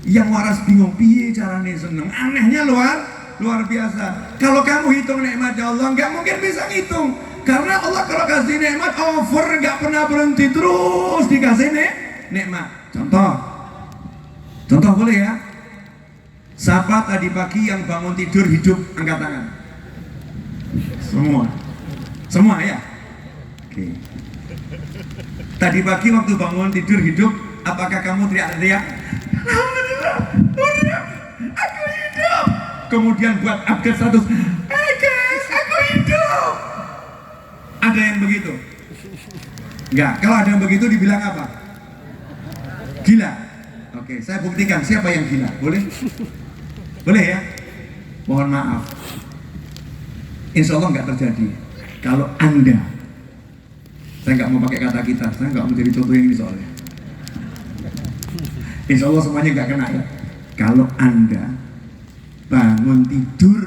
Yang waras bingung piye caranya seneng. Anehnya luar biasa. Kalau kamu hitung nikmatnya Allah, nggak mungkin bisa ngitung. Karena Allah kalau kasih nikmat over, nggak pernah berhenti, terus dikasih nikmat. Contoh boleh ya? Siapa tadi pagi yang bangun tidur hidup, angkat tangan. Semua ya? Oke. Tadi pagi waktu bangun tidur hidup, apakah kamu teriak-teriak? Alhamdulillah, aku hidup. Kemudian buat update status, hey guys, aku hidup. Ada yang begitu? Enggak, kalau ada yang begitu dibilang apa? Gila. Oke, saya buktikan siapa yang gila. Boleh? Boleh ya? Mohon maaf. Insya Allah nggak terjadi. Kalau Anda, saya nggak mau pakai kata kita, saya nggak mau jadi contoh yang ini soalnya. Insya Allah semuanya nggak kena ya. Kalau Anda bangun tidur,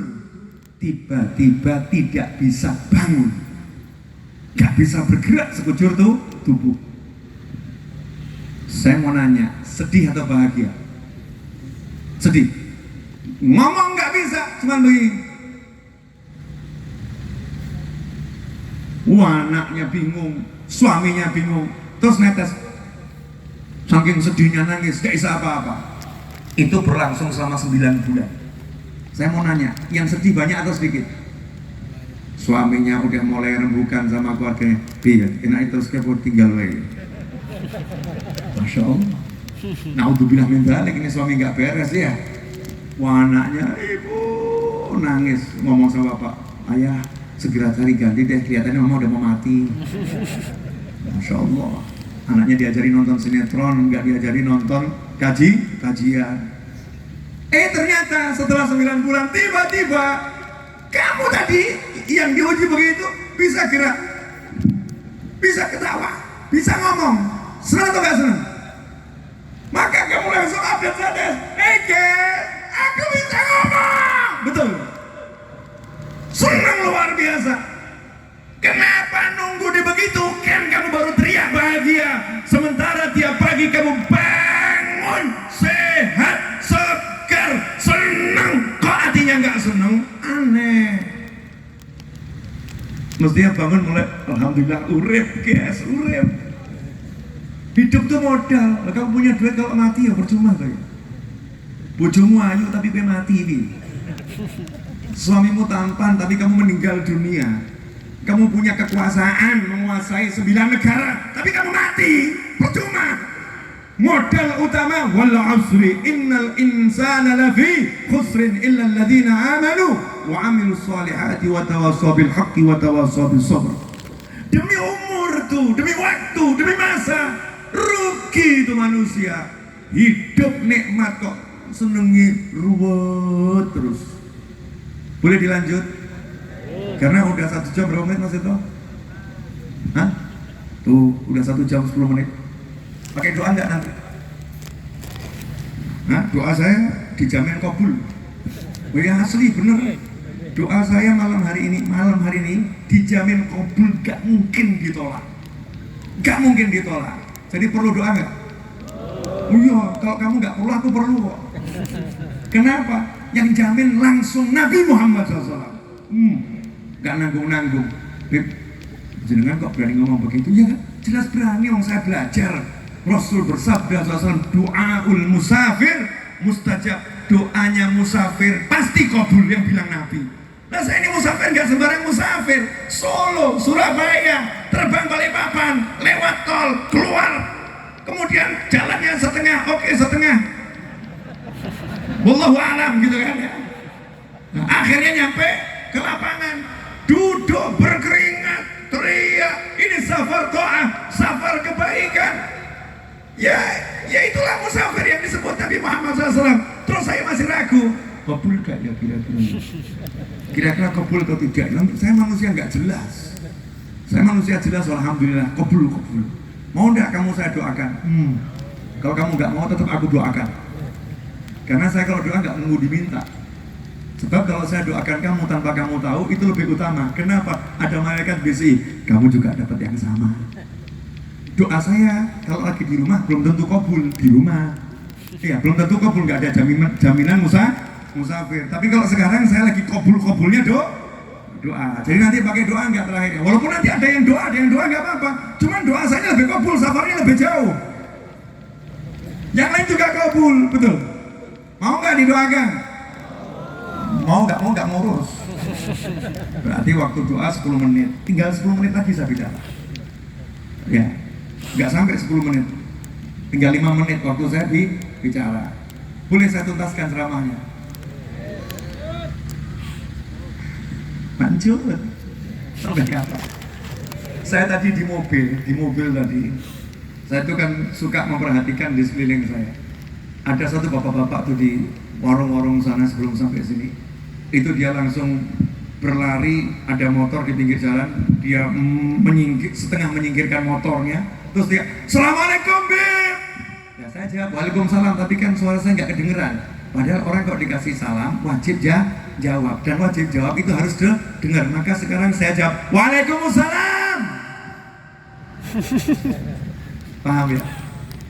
tiba-tiba tidak bisa bangun, nggak bisa bergerak sekujur tubuh. Saya mau nanya, sedih atau bahagia? Sedih. Ngomong nggak bisa, cuman begini. Anaknya bingung, suaminya bingung, terus netes. Saking sedihnya nangis, gak bisa apa-apa. Itu berlangsung selama 9 bulan. Saya mau nanya, yang sedih banyak atau sedikit? Suaminya udah mulai rembukan sama keluarganya. Iya, enak terus kebut tinggal lagi. Masya Allah. Naudzubillah min dzalik, ini suami gak beres ya. Wah, anaknya ibu nangis, ngomong sama bapak, ayah segera cari ganti deh, kelihatannya mama udah mau mati. Masya Allah. Anaknya diajari nonton sinetron, nggak diajari nonton kajian. Ternyata setelah 9 bulan tiba-tiba kamu tadi yang diuji begitu bisa gerak, bisa ketawa, bisa ngomong. Senang atau nggak senang? Maka kamu langsung update status, guys, aku bisa ngomong. Betul. Senang luar biasa. Kenapa nunggu di begitu? Kan kamu baru teriak bahagia. Sementara tiap pagi kamu bangun sehat, segar, senang. Kok hatinya nggak senang? Aneh. Mestinya bangun mulai, alhamdulillah urip guys, urip. Hidup tuh modal. Kamu punya duit, kalau mati ya percuma kayak. Bojomu ayu tapi gue mati nih. Suamimu tampan tapi kamu meninggal dunia. Kamu punya kekuasaan menguasai 9 negara tapi kamu mati, percuma. Modal utama wal asri innal insana lafi khusrin illa alladhina amanu wa amilus solihati wa tawassaw bil haqqi wa tawassaw bis sabr. Demi umur tuh, demi waktu, demi masa, rugi itu manusia. Hidup nikmat kok senengi ruwet terus. Boleh dilanjut? Karena udah 1 jam berapa menit Mas Ito? Hah? Tuh udah 1 jam 10 menit. Pakai doa enggak nanti? Nah, doa saya dijamin kabul. Oh ya asli bener. Doa saya malam hari ini dijamin kabul, gak mungkin ditolak. Gak mungkin ditolak. Jadi perlu doa nggak? Oh iya, kalau kamu nggak perlu, aku perlu kok. Kenapa? Yang jamin langsung Nabi Muhammad SAW. Gak nanggung-nanggung. Beb, jenengan kok berani ngomong begitu? Ya kan? Jelas berani, orang saya belajar. Rasul bersabda SAW, doaul musafir mustajab. Doanya musafir pasti kabul, yang bilang Nabi. Nah saya ini musafir, gak sembarang musafir. Solo, Surabaya, terbang Balikpapan, lewat tol, keluar. Kemudian jalannya setengah, oke setengah. Wallahu a'lam gitu kan ya. Nah, akhirnya nyampe ke lapangan, duduk berkeringat, teriak, ini safar to'ah, safar kebaikan. Ya itulah musafir yang disebut Nabi Muhammad SAW. Terus saya masih ragu, kabul gak ya kira-kira? Kira-kira kabul atau tidak? Saya manusia nggak jelas. Saya manusia jelas, alhamdulillah, kabul. Mau enggak kamu saya doakan? Kalau kamu enggak mau, tetap aku doakan. Karena saya kalau doa enggak nunggu diminta. Sebab kalau saya doakan kamu tanpa kamu tahu, itu lebih utama. Kenapa? Ada malaikat bisi, kamu juga dapat yang sama. Doa saya kalau lagi di rumah belum tentu kabul di rumah. Iya, belum tentu kabul, nggak ada jaminan musafir. Tapi kalau sekarang saya lagi kabulnya doa. Jadi nanti pakai doa nggak terakhir. Walaupun nanti ada yang doa nggak apa-apa. Cuman doa saya lebih kabul, safarnya lebih jauh. Yang lain juga kabul, betul. Mau nggak didoakan? Mau nggak ngurus. Berarti waktu doa 10 menit. Tinggal 10 menit lagi saya bicara. Ya, nggak sampai 10 menit. Tinggal 5 menit waktu saya bicara. Boleh saya tuntaskan ceramahnya? Manjur. Sampai kata. Saya tadi di mobil tadi. Saya itu kan suka memperhatikan di sekeliling saya. Ada satu bapak-bapak tuh di warung-warung sana sebelum sampai sini. Itu dia langsung berlari, ada motor di pinggir jalan, dia setengah menyingkirkan motornya, terus dia, Assalamualaikum Bim. Ya saya jawab, Waalaikumsalam, tapi kan suara saya nggak kedengeran. Padahal orang kalau dikasih salam wajib jawab, dan wajib jawab itu harus dengar. Maka sekarang saya jawab, Waalaikumsalam. Paham ya?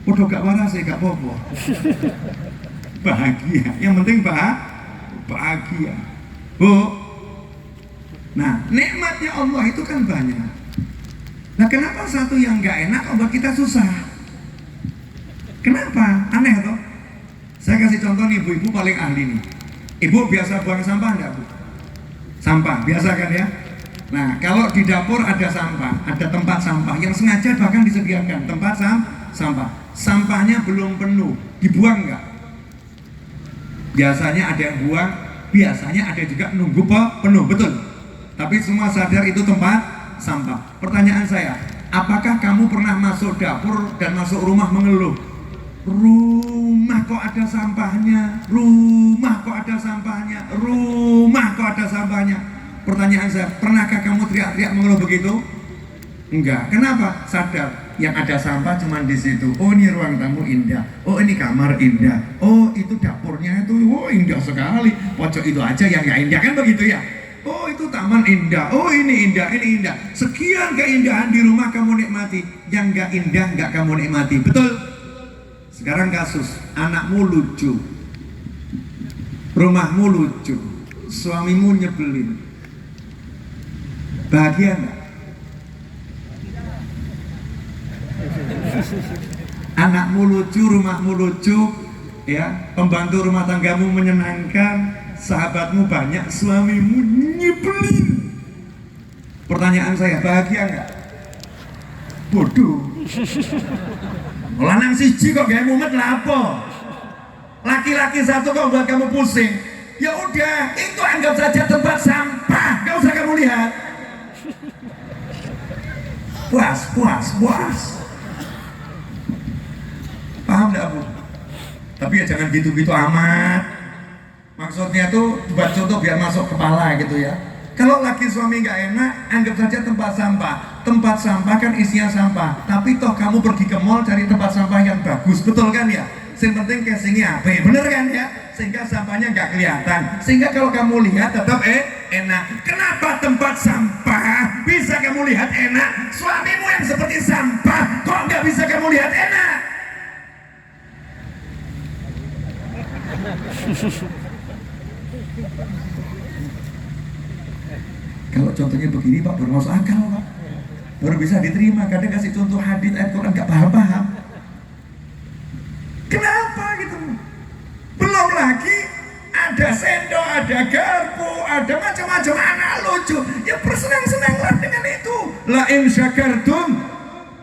Udah gak waras sih, gak apa-apa. Bahagia, yang penting bahagia. Bu, nah nikmatnya Allah itu kan banyak. Nah kenapa satu yang gak enak buat kita susah? Kenapa? Aneh toh? Saya kasih contoh nih, ibu-ibu paling ahli nih. Ibu biasa buang sampah enggak, Bu? Sampah, biasa kan ya? Nah, kalau di dapur ada sampah, ada tempat sampah yang sengaja bahkan disediakan tempat sampah. Sampahnya belum penuh, dibuang enggak? Biasanya ada yang buang, biasanya ada juga nunggu penuh, betul? Tapi semua sadar itu tempat sampah. Pertanyaan saya, apakah kamu pernah masuk dapur dan masuk rumah mengeluh? Rumah kok ada sampahnya, rumah kok ada sampahnya, rumah kok ada sampahnya. Pertanyaan saya, pernahkah kamu teriak-teriak mengeluh begitu? Enggak. Kenapa? Sadar yang ada sampah cuma di situ. Oh ini ruang tamu indah. Oh ini kamar indah. Oh itu dapurnya itu, oh indah sekali. Pojok itu aja yang nggak indah kan begitu ya? Oh itu taman indah. Oh ini indah, ini indah. Sekian keindahan di rumah kamu nikmati. Yang nggak indah nggak kamu nikmati. Betul? Sekarang kasus, anakmu lucu, rumahmu lucu, suamimu nyebelin, bahagia enggak? Anakmu lucu, rumahmu lucu, ya, pembantu rumah tanggamu menyenangkan, sahabatmu banyak, suamimu nyebelin. Pertanyaan saya, bahagia enggak? Bodoh. Lanang siji kok gak mumet lah apa? Laki-laki satu kok buat kamu pusing. Ya udah, itu anggap saja tempat sampah, gak usah kamu lihat. Puas. Paham gak Bu? Tapi ya jangan gitu-gitu amat. Maksudnya tuh buat contoh biar masuk kepala gitu ya. Kalau laki suami nggak enak, anggap saja tempat sampah. Tempat sampah kan isinya sampah. Tapi toh kamu pergi ke mall cari tempat sampah yang bagus, betul kan ya? Yang penting casingnya apa? Bener kan ya? Sehingga sampahnya nggak kelihatan. Sehingga kalau kamu lihat tetap enak. Kenapa tempat sampah bisa kamu lihat enak? Suamimu yang seperti sampah, kok nggak bisa kamu lihat enak? Kalau contohnya begini Pak, baru masuk akal Pak, baru bisa diterima. Kadang kasih contoh hadits ayat Quran nggak paham. Kenapa gitu? Belum lagi ada sendok, ada garpu, ada macam-macam anak lucu. Ya bersenang-senanglah dengan itu. La in syakartum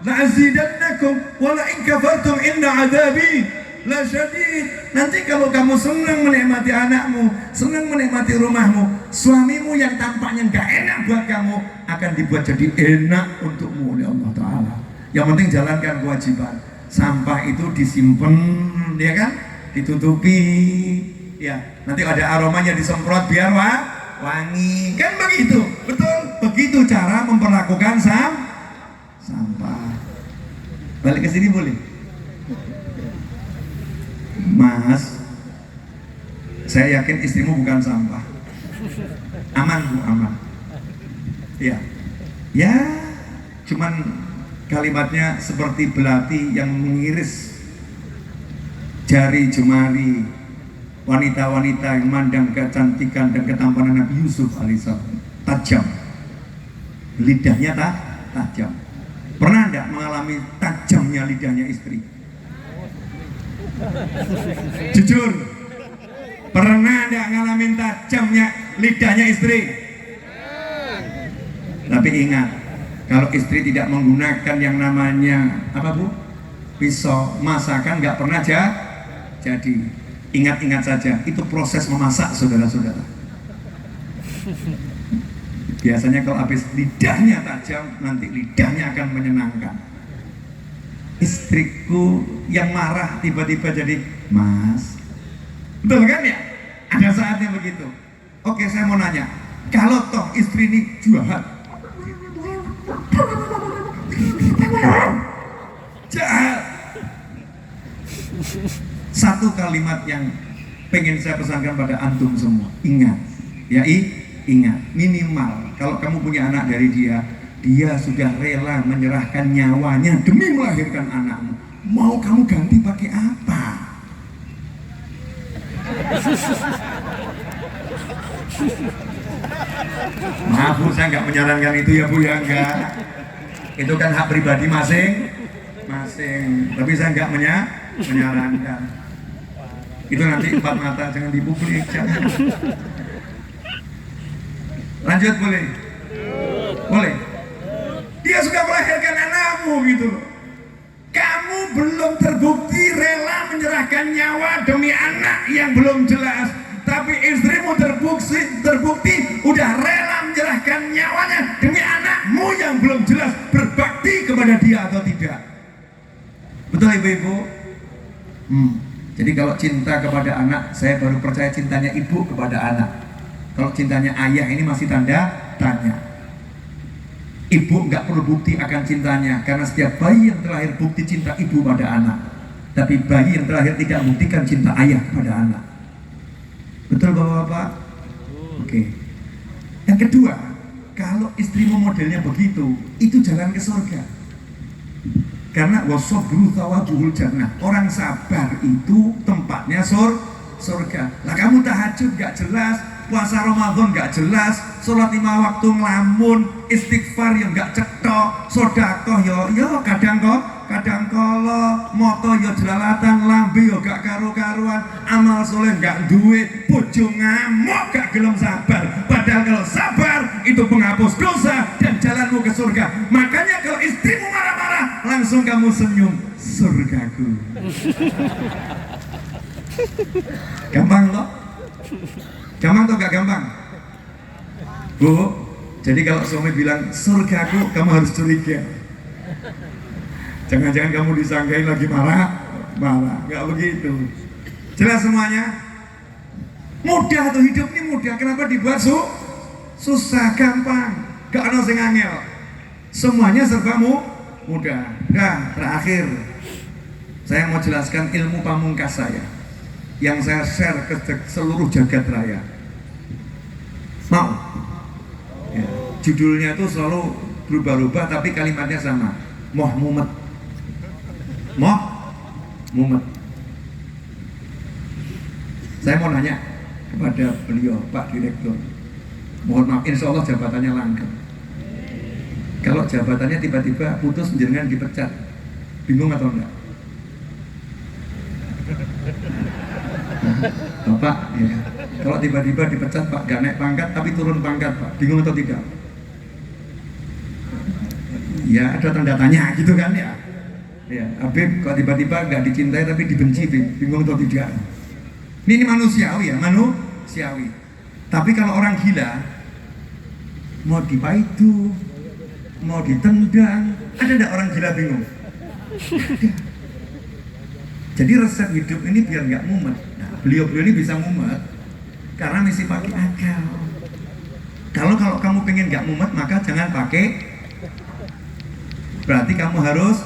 la azidannakum wa la in kafartum inna adzabi la syadid. Nanti kalau kamu senang menikmati anakmu, senang menikmati rumahmu, suamimu yang tampaknya nggak enak buat kamu akan dibuat jadi enak untukmu oleh Allah Ta'ala. Yang penting jalankan kewajiban. Sampah itu disimpan, ya kan? Ditutupi, ya. Nanti ada aromanya disemprot biar wangi, kan begitu? Betul? Begitu cara memperlakukan Balik ke sini boleh? Mas, saya yakin istrimu bukan sampah. Aman Bu, aman. Ya, ya, cuman kalimatnya seperti belati yang mengiris jari jemari wanita-wanita yang memandang kecantikan dan ketampanan Nabi Yusuf alaihissalam. Tajam, lidahnya tajam. Pernah tidak mengalami tajamnya lidahnya istri? Jujur, pernah tidak ngalamin tajamnya lidahnya istri? Tapi ingat, kalau istri tidak menggunakan yang namanya apa Bu? Pisau, masakan nggak pernah jadi. Ingat-ingat saja, itu proses memasak saudara-saudara. Biasanya kalau habis lidahnya tajam, nanti lidahnya akan menyenangkan. Istriku yang marah tiba-tiba jadi, Mas, betul kan ya? Ada saatnya begitu. Oke, saya mau nanya, kalau toh istri ini jahat, satu kalimat yang pengen saya pesankan pada antum semua, ingat, ya ingat, minimal kalau kamu punya anak dari dia sudah rela menyerahkan nyawanya demi melahirkan anakmu. Mau kamu ganti pakai apa? Maaf Bu, saya nggak menyarankan itu ya Bu ya, enggak. Itu kan hak pribadi masing-masing. Tapi saya nggak menyarankan. Itu nanti empat mata, jangan dipublik, jangan. Lanjut boleh? Boleh? Dia sudah melahirkan anakmu gitu loh. Kamu belum terbukti rela menyerahkan nyawa demi anak yang belum jelas, tapi istrimu terbukti udah rela menyerahkan nyawanya demi anakmu yang belum jelas, berbakti kepada dia atau tidak. Betul ibu-ibu? Jadi kalau cinta kepada anak, saya baru percaya cintanya ibu kepada anak. Kalau cintanya ayah ini masih tanda tanya. Ibu nggak perlu bukti akan cintanya, karena setiap bayi yang terlahir bukti cinta ibu pada anak. Tapi bayi yang terlahir tidak buktikan cinta ayah pada anak. Betul bapak-bapak? Oke. Yang kedua, kalau istrimu modelnya begitu, itu jalan ke surga. Karena wasobru thawabuhul jannah. Orang sabar itu tempatnya surga. Lah kamu tahajud nggak jelas, puasa Ramadan nggak jelas, sholat 5 waktu ngelamun, istighfar yang nggak cetok, sodakoh yo kadang kala, moto yo jelalatan, lambe yo gak karu-karuan, amal soleh nggak duwe, bojo ngamuk gak gelem sabar. Padahal kalau sabar itu penghapus dosa dan jalanmu ke surga. Makanya kalau istrimu marah-marah, langsung kamu senyum, surgaku. Gampang loh? Gampang atau gak gampang? Bu, jadi kalau suami bilang surgaku, kamu harus curiga. Jangan-jangan kamu disangkain lagi marah, gak begitu. Jelas semuanya? Mudah tuh, hidup ini mudah. Kenapa dibuat susah? Gampang, gak ada sing angel. Semuanya serba mudah. Nah, terakhir saya mau jelaskan ilmu pamungkas saya yang saya share ke seluruh jagat raya. Mau? Ya, judulnya tuh selalu berubah-ubah tapi kalimatnya sama. Moh mumet. Saya mau nanya kepada beliau, Pak Direktur. Mohon maaf, insya Allah jabatannya langgeng. Kalau jabatannya tiba-tiba putus, jangan dipecat. Bingung atau enggak? Bapak, ya. Kalau tiba-tiba dipecat Pak, gak naik pangkat tapi turun pangkat Pak, bingung atau tidak? Ya ada tanda tanya gitu kan ya. Ya, Habib kalau tiba-tiba gak dicintai tapi dibenci, bingung atau tidak? Ini manusiawi ya, manusiawi. Tapi kalau orang gila, mau dipaidu, mau ditendang, ada enggak orang gila bingung? Jadi resep hidup ini biar nggak mumet. Nah, beliau-beliau ini bisa mumet karena mesti pakai akal. Kalau kamu pengen nggak mumet, maka jangan pakai. Berarti kamu harus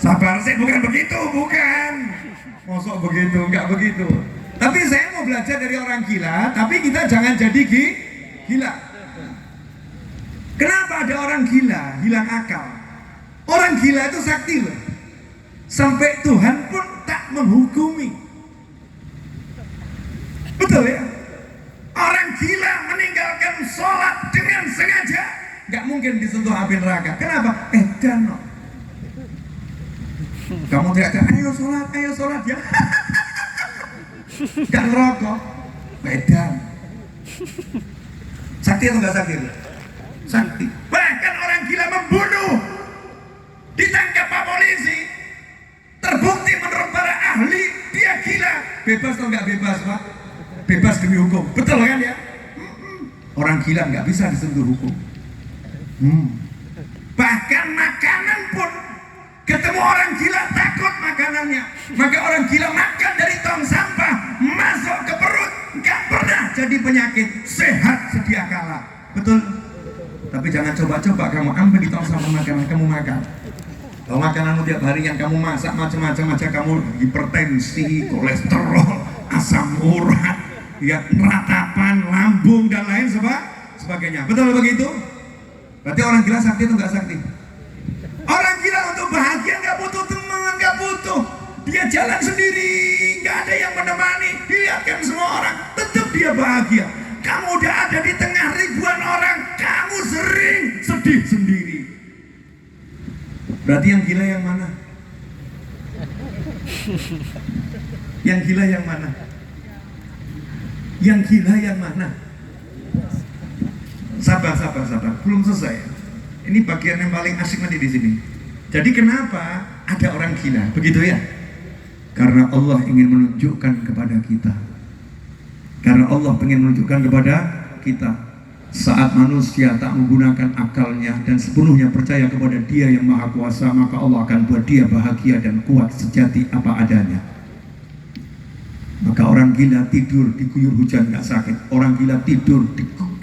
Sabar sih, bukan begitu, bukan. Mosok begitu, enggak begitu. Tapi saya mau belajar dari orang gila, tapi kita jangan jadi gila. Kenapa ada orang gila, hilang akal? Orang gila itu sakti loh. Sampai Tuhan pun tak menghukumi. Betul ya? Orang gila meninggalkan sholat dengan sengaja, nggak mungkin disentuh api neraka. Kenapa? Edan no. Kamu teriak, ayo sholat ya. Gak ngerokok, edan. Sakti atau nggak sakti? Sakti. Bahkan orang gila membunuh, ditangkap Pak polisi, terbukti menurut para ahli dia gila. Bebas atau nggak bebas Pak? Bebas demi hukum, betul kan ya? Orang gila nggak bisa disentuh hukum. Bahkan makanan pun, ketemu orang gila takut makanannya, maka orang gila makan dari tong sampah masuk ke perut, nggak pernah jadi penyakit, sehat sedia kala. Betul? Tapi jangan coba-coba kamu ambil di tong sampah makanan kamu makan. Kalau makananmu tiap hari yang kamu masak macam-macam aja, kamu hipertensi, kolesterol, asam urat, ya ratapan, lambung dan lain sebagainya. Betul begitu? Berarti orang gila sakti itu nggak sakti? Orang gila untuk bahagia nggak butuh teman, nggak butuh. Dia jalan sendiri, nggak ada yang menemani. Dilihatkan semua orang, tetap dia bahagia. Kamu udah ada di tengah ribuan orang, kamu sering sedih sendiri. Berarti yang gila yang mana? Yang gila yang mana? Yang gila yang mana? Sabar, belum selesai. Ini bagian yang paling asik nanti di sini. Jadi kenapa ada orang gila? Begitu ya? Karena Allah ingin menunjukkan kepada kita. Karena Allah ingin menunjukkan kepada kita. Saat manusia tak menggunakan akalnya dan sepenuhnya percaya kepada Dia yang Maha Kuasa, maka Allah akan buat dia bahagia dan kuat sejati apa adanya. Maka orang gila tidur diguyur hujan nggak sakit. Orang gila tidur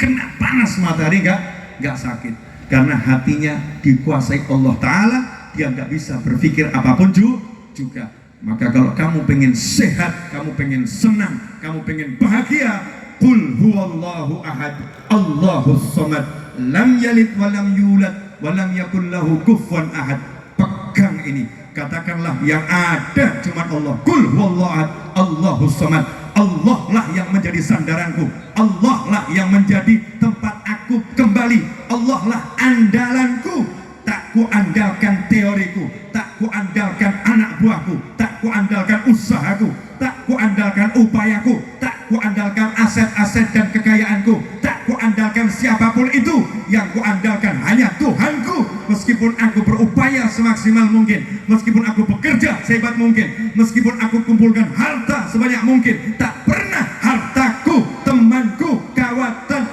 kena panas matahari nggak sakit. Karena hatinya dikuasai Allah Ta'ala, dia nggak bisa berpikir apapun juga. Maka kalau kamu pengen sehat, kamu pengen senang, kamu pengen bahagia, qul huwallahu ahad, Allahus samad, lam yalid walam yulad, walam yakul lahu kufuwan ahad. Pegang ini, katakanlah yang ada cuma Allah. Qul huwallahu ahad, Allahus samad. Allah lah yang menjadi sandaranku, Allah lah yang menjadi tempat aku kembali, Allah lah andalanku. Tak ku andalkan teoriku, tak ku andalkan anak buahku, tak ku andalkan usahaku, tak ku andalkan upayaku, tak ku andalkan aset-aset dan kekayaanku, tak ku andalkan siapapun itu. Yang ku andalkan hanya Tuhanku. Meskipun aku berupaya semaksimal mungkin, meskipun aku bekerja sehebat mungkin, meskipun aku kumpulkan harta sebanyak mungkin, tak pernah hartaku, temanku,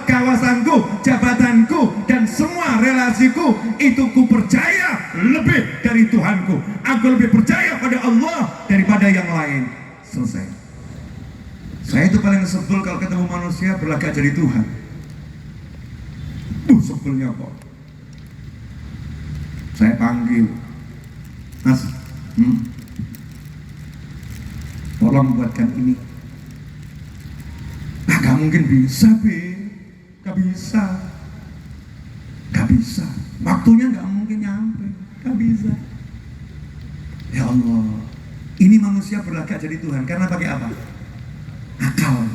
kawasanku, jabatanku, dan semua relasiku itu ku percaya lebih dari Tuhanku. Aku lebih percaya pada Allah daripada yang lain. Selesai. Saya itu paling sebel kalau ketemu manusia berlagak jadi Tuhan. Sebelnya kok. Saya panggil, Mas, tolong buatkan ini. Gak mungkin bisa, gak bisa. Waktunya gak mungkin nyampe, gak bisa. Ya Allah, ini manusia berlagak jadi Tuhan karena pakai apa? Akal,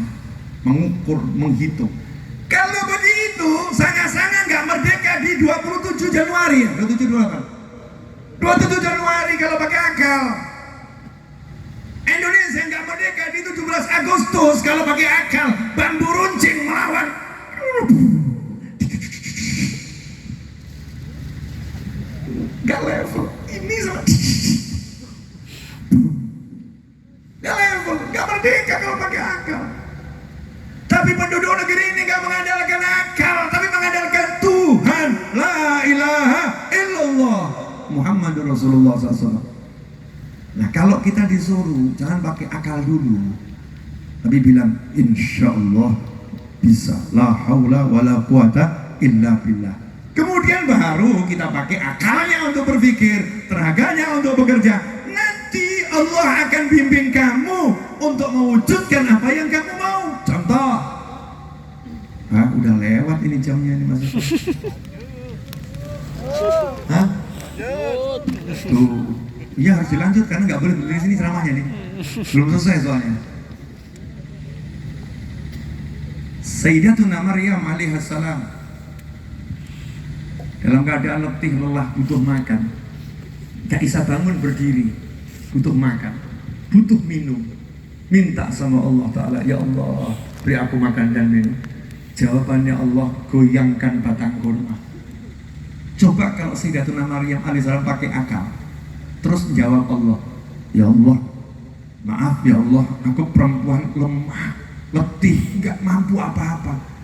mengukur, menghitung. Kalau begitu, sangat-sangat nggak merdeka di 27 Januari ya? 27 Januari kalau pakai akal. Indonesia nggak merdeka di 17 Agustus kalau pakai akal. Bambu runcing melawan. Gak level. Ini sama. Gak level. Gak merdeka kalau pakai akal. Tapi penduduk negeri ini gak mengandalkan akal, tapi mengandalkan Tuhan. La ilaha illallah Muhammadur Rasulullah SAW. Nah kalau kita disuruh jangan pakai akal dulu, tapi bilang insya Allah bisa. La haula wa la quwata illa billah. Kemudian baru kita pakai akalnya untuk berpikir, tenaganya untuk bekerja. Nanti Allah akan bimbing kamu untuk mewujudkan apa yang kamu mau. Contoh, udah lewat ini jamnya ini Mas. Tuh, iya harus dilanjut karena nggak boleh berdiri sini ceramahnya nih. Belum selesai soalnya. Sayyidatuna Maryam alaihissalam dalam keadaan letih, lelah, butuh makan, gak bisa bangun berdiri, butuh makan, butuh minum, minta sama Allah Ta'ala, ya Allah beri aku makan dan minum. Jawabannya Allah, goyangkan batang kurma. Coba kalau Sayyidatuna Maryam alaihissalam pakai akal, terus jawab Allah, ya Allah maaf ya Allah, aku perempuan lemah, letih, gak mampu apa-apa.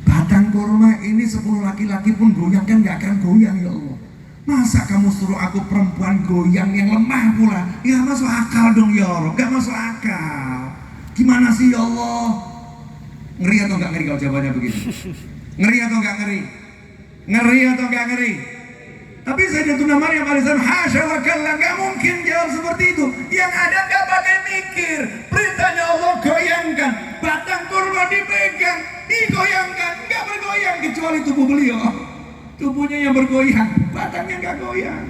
Batang kurma ini 10 laki-laki pun goyangkan gak akan goyang ya Allah. Masa kamu suruh aku perempuan goyang yang lemah pula? Ya masuk akal dong ya Allah, gak masuk akal. Gimana sih ya Allah? Ngeri atau gak ngeri kalau jawabannya begitu? Ngeri atau gak ngeri? Ngeri atau gak ngeri? Tapi Sayyidatuna Maryam alaihissalam hasya wa kalla, gak mungkin jawab seperti itu. Yang ada gak pakai mikir. Perintahnya Allah goyangkan, batang kurma dipegang, digoyangkan, gak bergoyang kecuali tubuh beliau. Tubuhnya yang bergoyang, batangnya gak goyang.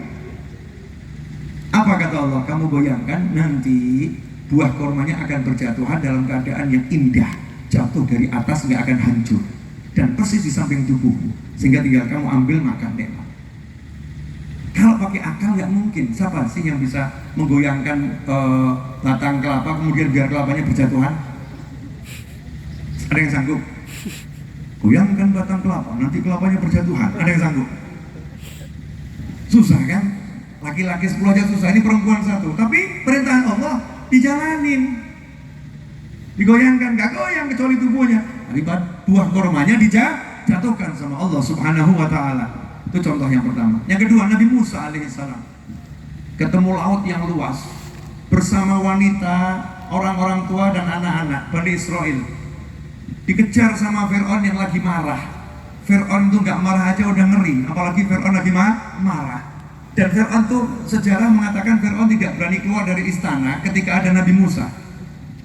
Apa kata Allah? Kamu goyangkan, nanti buah kurmanya akan berjatuhan dalam keadaan yang indah, jatuh dari atas gak akan hancur, dan persis di samping tubuhmu, sehingga tinggal kamu ambil makan nikmat. Kalau pakai akal nggak mungkin. Siapa sih yang bisa menggoyangkan batang kelapa kemudian biar kelapanya berjatuhan? Ada yang sanggup? Goyangkan batang kelapa, nanti kelapanya berjatuhan. Ada yang sanggup? Susah kan? Laki-laki 10 aja susah, ini perempuan 1. Tapi perintah Allah dijalanin. Digoyangkan, nggak goyang kecuali tubuhnya. Akibat buah kurmanya dijatuhkan sama Allah Subhanahu wa Ta'ala. Itu contoh yang pertama. Yang kedua, Nabi Musa alaihissalam ketemu laut yang luas bersama wanita, orang-orang tua dan anak-anak Bani Israel. Dikejar sama Fir'aun yang lagi marah. Fir'aun tuh nggak marah aja udah ngeri, apalagi Fir'aun lagi marah. Dan Fir'aun tuh sejarah mengatakan Fir'aun tidak berani keluar dari istana ketika ada Nabi Musa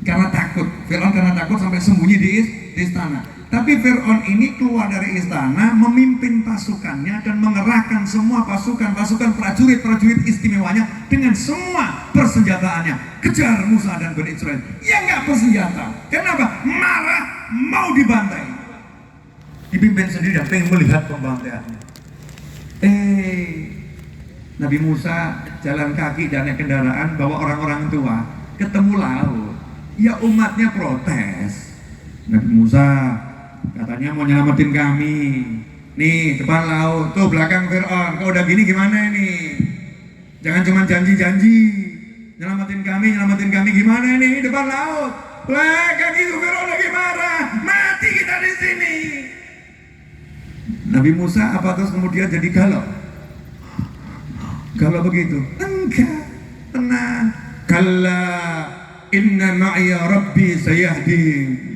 karena takut. Fir'aun karena takut sampai sembunyi di istana. Tapi Fir'aun ini keluar dari istana, memimpin pasukannya dan mengerahkan semua pasukan prajurit istimewanya dengan semua persenjataannya. Kejar Musa dan Bani Israel yang nggak bersenjata. Kenapa? Marah, mau dibantai. Dipimpin sendiri dan pengen melihat pembantaiannya. Nabi Musa jalan kaki dan naik kendaraan bawa orang-orang tua, ketemu laut. Ya umatnya protes. Nabi Musa katanya mau nyelamatin kami. Nih depan laut, tuh belakang Fir'aun. Kau udah gini gimana ini? Jangan cuma janji-janji. Nyelamatin kami gimana ini? Depan laut. Belakang itu Fir'aun lagi marah. Mati kita di sini. Nabi Musa apa terus kemudian jadi galau? Galau begitu? Enggak, tenang. Kalla inna ma'iya rabbi sayahdin.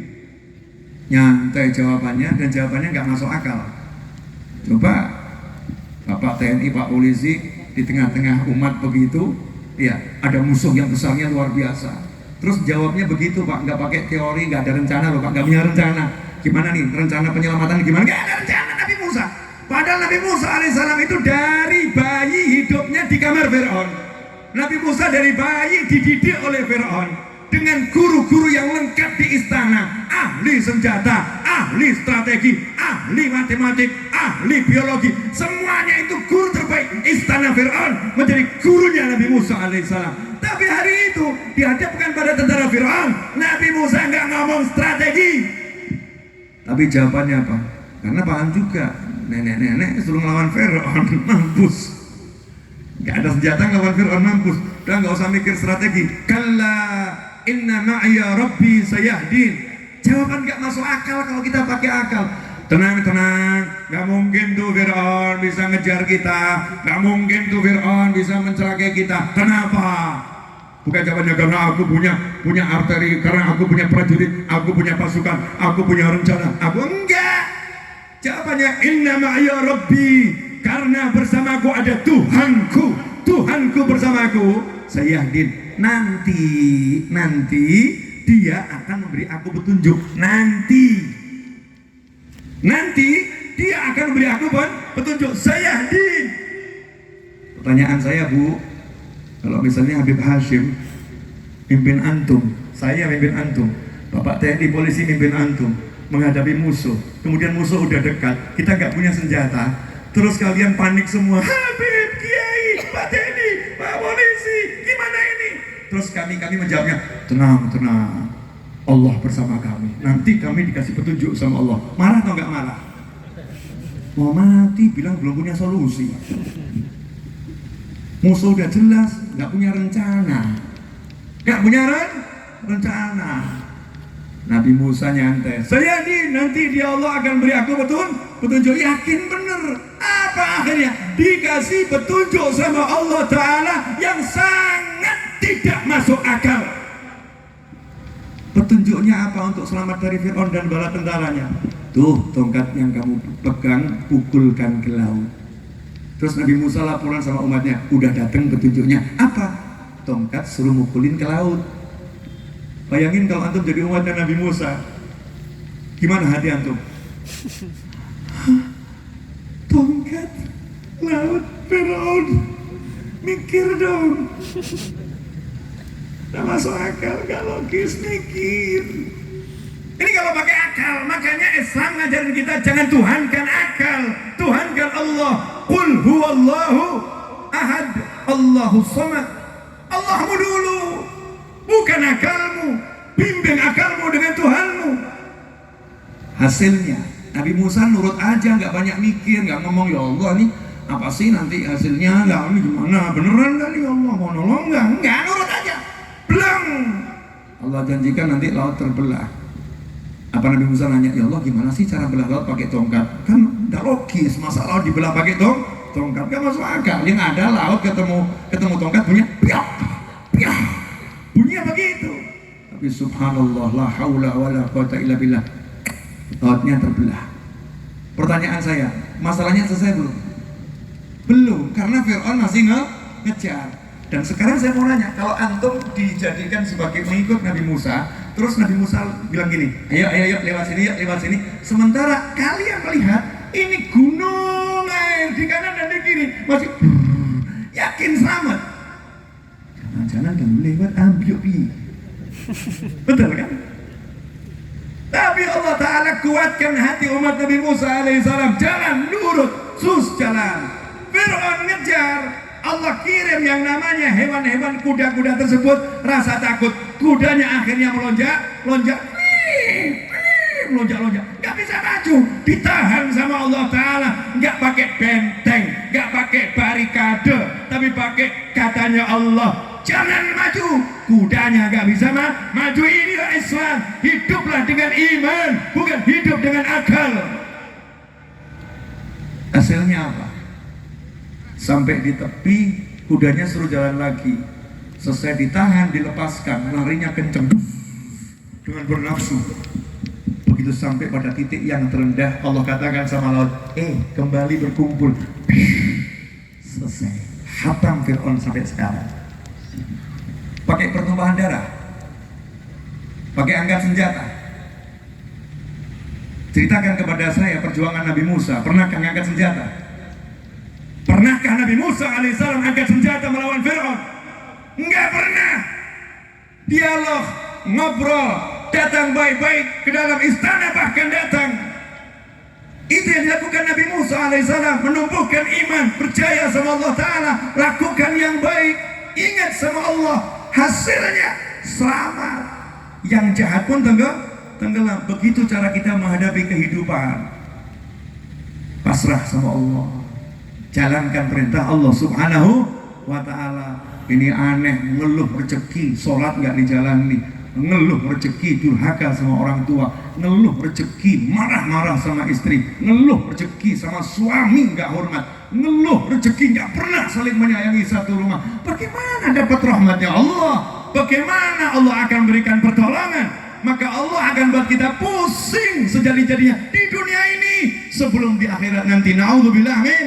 Nyantai jawabannya, dan jawabannya nggak masuk akal. Coba Bapak TNI, Pak Polisi di tengah-tengah umat begitu, ya ada musuh yang besarnya luar biasa. Terus jawabnya begitu Pak, nggak pakai teori, nggak ada rencana loh Pak, nggak punya rencana. Gimana nih rencana penyelamatan gimana? Nggak ada rencana Nabi Musa. Padahal Nabi Musa alaihissalam itu dari bayi hidupnya di kamar Fir'aun. Nabi Musa dari bayi dididik oleh Fir'aun dengan guru-guru yang lengkap di istana, ahli senjata, ahli strategi, ahli matematik, ahli biologi, semuanya itu guru terbaik. Istana Fir'aun menjadi gurunya Nabi Musa alaihissalam. Tapi hari itu dihadapkan pada tentara Fir'aun, Nabi Musa nggak ngomong strategi. Tapi jawabannya apa? Karena paham juga, nenek-nenek suruh melawan Fir'aun, mampus. Nggak ada senjata ngelawan Fir'aun, mampus. Udah nggak usah mikir strategi. Kalla inna ma'iya rabbi sayahdin. Jawaban gak masuk akal kalau kita pakai akal. Tenang, gak mungkin tuh Fir'aun bisa ngejar kita, gak mungkin tuh Fir'aun bisa mencelakai kita. Kenapa? Bukan jawabannya karena aku punya arteri, karena aku punya prajurit, aku punya pasukan, aku punya rencana. Aku enggak. Jawabannya inna ma'iya rabbi, karena bersamaku ada Tuhanku. Tuhanku bersamaku. Sayahdin, nanti dia akan memberi aku petunjuk. Nanti dia akan memberi aku petunjuk. Sayahdin. Pertanyaan saya, Bu, kalau misalnya Habib Hashim pimpin antum, saya pimpin antum, Bapak TNI polisi pimpin antum menghadapi musuh, kemudian musuh udah dekat, kita nggak punya senjata, terus kalian panik semua, Habib, Kiai, Pak TNI, Pak polisi, gimana ini? Terus kami menjawabnya, tenang, Allah bersama kami, nanti kami dikasih petunjuk sama Allah. Marah atau nggak marah? Mau mati, bilang belum punya solusi. Musuh udah jelas, nggak punya rencana. Nabi Musa nyantai, nanti dia Allah akan beri aku petunjuk. Yakin bener. Apa akhirnya? Dikasih petunjuk sama Allah Ta'ala yang sangat tidak masuk akal. Petunjuknya apa? Untuk selamat dari Fir'aun dan bala tentaranya. Tuh, tongkat yang kamu pegang, pukulkan ke laut. Terus Nabi Musa laporan sama umatnya, udah datang petunjuknya. Apa? Tongkat suruh mukulin ke laut. Bayangin kalau antum jadi umatnya Nabi Musa, gimana hati antum? Tongkat, laut, Fir'aun, mikir dong. Nggak masuk akal, gak logis, mikir. Ini kalau pakai akal, makanya Islam ngajarin kita jangan tuhankan akal, tuhankan Allah. Qul huwallahu ahad, Allahus samad. Allahmu dulu, bukan akalmu. Bimbing akalmu dengan Tuhanmu. Hasilnya Nabi Musa nurut aja, nggak banyak mikir, nggak ngomong ya Allah nih apa sih nanti hasilnya, nggak ini gimana, beneran nggak nih Allah mau nolong nggak, nurut aja, belang. Allah janjikan nanti laut terbelah. Apa Nabi Musa nanya, ya Allah gimana sih cara belah laut pakai tongkat? Kan nggak logis, masa laut dibelah pakai tongkat, nggak masuk akal. Yang ada laut ketemu tongkat bunyinya piak, bunyinya begitu. Tapi subhanallah, la haula wala quwata illa billah, lautnya terbelah. Pertanyaan saya, masalahnya selesai belum? Belum, karena Fir'aun masih ngejar. Dan sekarang saya mau nanya, kalau antum dijadikan sebagai pengikut Nabi Musa, terus Nabi Musa bilang gini, ayo lewat sini. Sementara kalian melihat ini gunung air di kanan dan di kiri masih yakin selamat. Jangan-jangan kamu lewat ambil betul kan? Tapi Allah Ta'ala kuatkan hati umat Nabi Musa alaihissalam, jalan nurut, jalan. Fir'aun ngejar, Allah kirim yang namanya hewan-hewan kuda-kuda tersebut rasa takut, kudanya akhirnya melonjak, nggak bisa maju, ditahan sama Allah Ta'ala, nggak pakai benteng, nggak pakai barikade, tapi pakai katanya Allah, jangan maju, kudanya nggak bisa maju. Inilah Islam, hiduplah dengan iman, bukan hidup dengan akal. Hasilnya apa? Sampai di tepi, kudanya suruh jalan lagi. Selesai ditahan, dilepaskan, larinya kenceng dengan bernafsu. Begitu sampai pada titik yang terendah, Allah katakan sama laut, kembali berkumpul. Selesai. Hatam Fir'aun sampai sekarang. Pakai pertumpahan darah, pakai angkat senjata. Ceritakan kepada saya perjuangan Nabi Musa. Pernahkah angkat senjata? Pernahkah Nabi Musa alaihissalam angkat senjata melawan Fir'aun? Enggak pernah. Dialog, ngobrol, datang baik-baik ke dalam istana, bahkan datang. Itu yang dilakukan Nabi Musa alaihissalam, menumbuhkan iman, percaya sama Allah Ta'ala, lakukan yang baik, ingat sama Allah. Hasilnya selamat. Yang jahat pun tenggelam. Begitu cara kita menghadapi kehidupan. Pasrah sama Allah, jalankan perintah Allah Subhanahu wa Ta'ala. Ini aneh, ngeluh rezeki, sholat nggak dijalani, ngeluh rezeki durhaka sama orang tua, ngeluh rezeki marah-marah sama istri, ngeluh rezeki sama suami nggak hormat, ngeluh rezeki nggak pernah saling menyayangi satu rumah. Bagaimana dapat rahmatnya Allah? Bagaimana Allah akan berikan pertolongan? Maka Allah akan buat kita pusing sejadi-jadinya di dunia ini. sebelum di akhirat nanti. Naudzubillah, amin.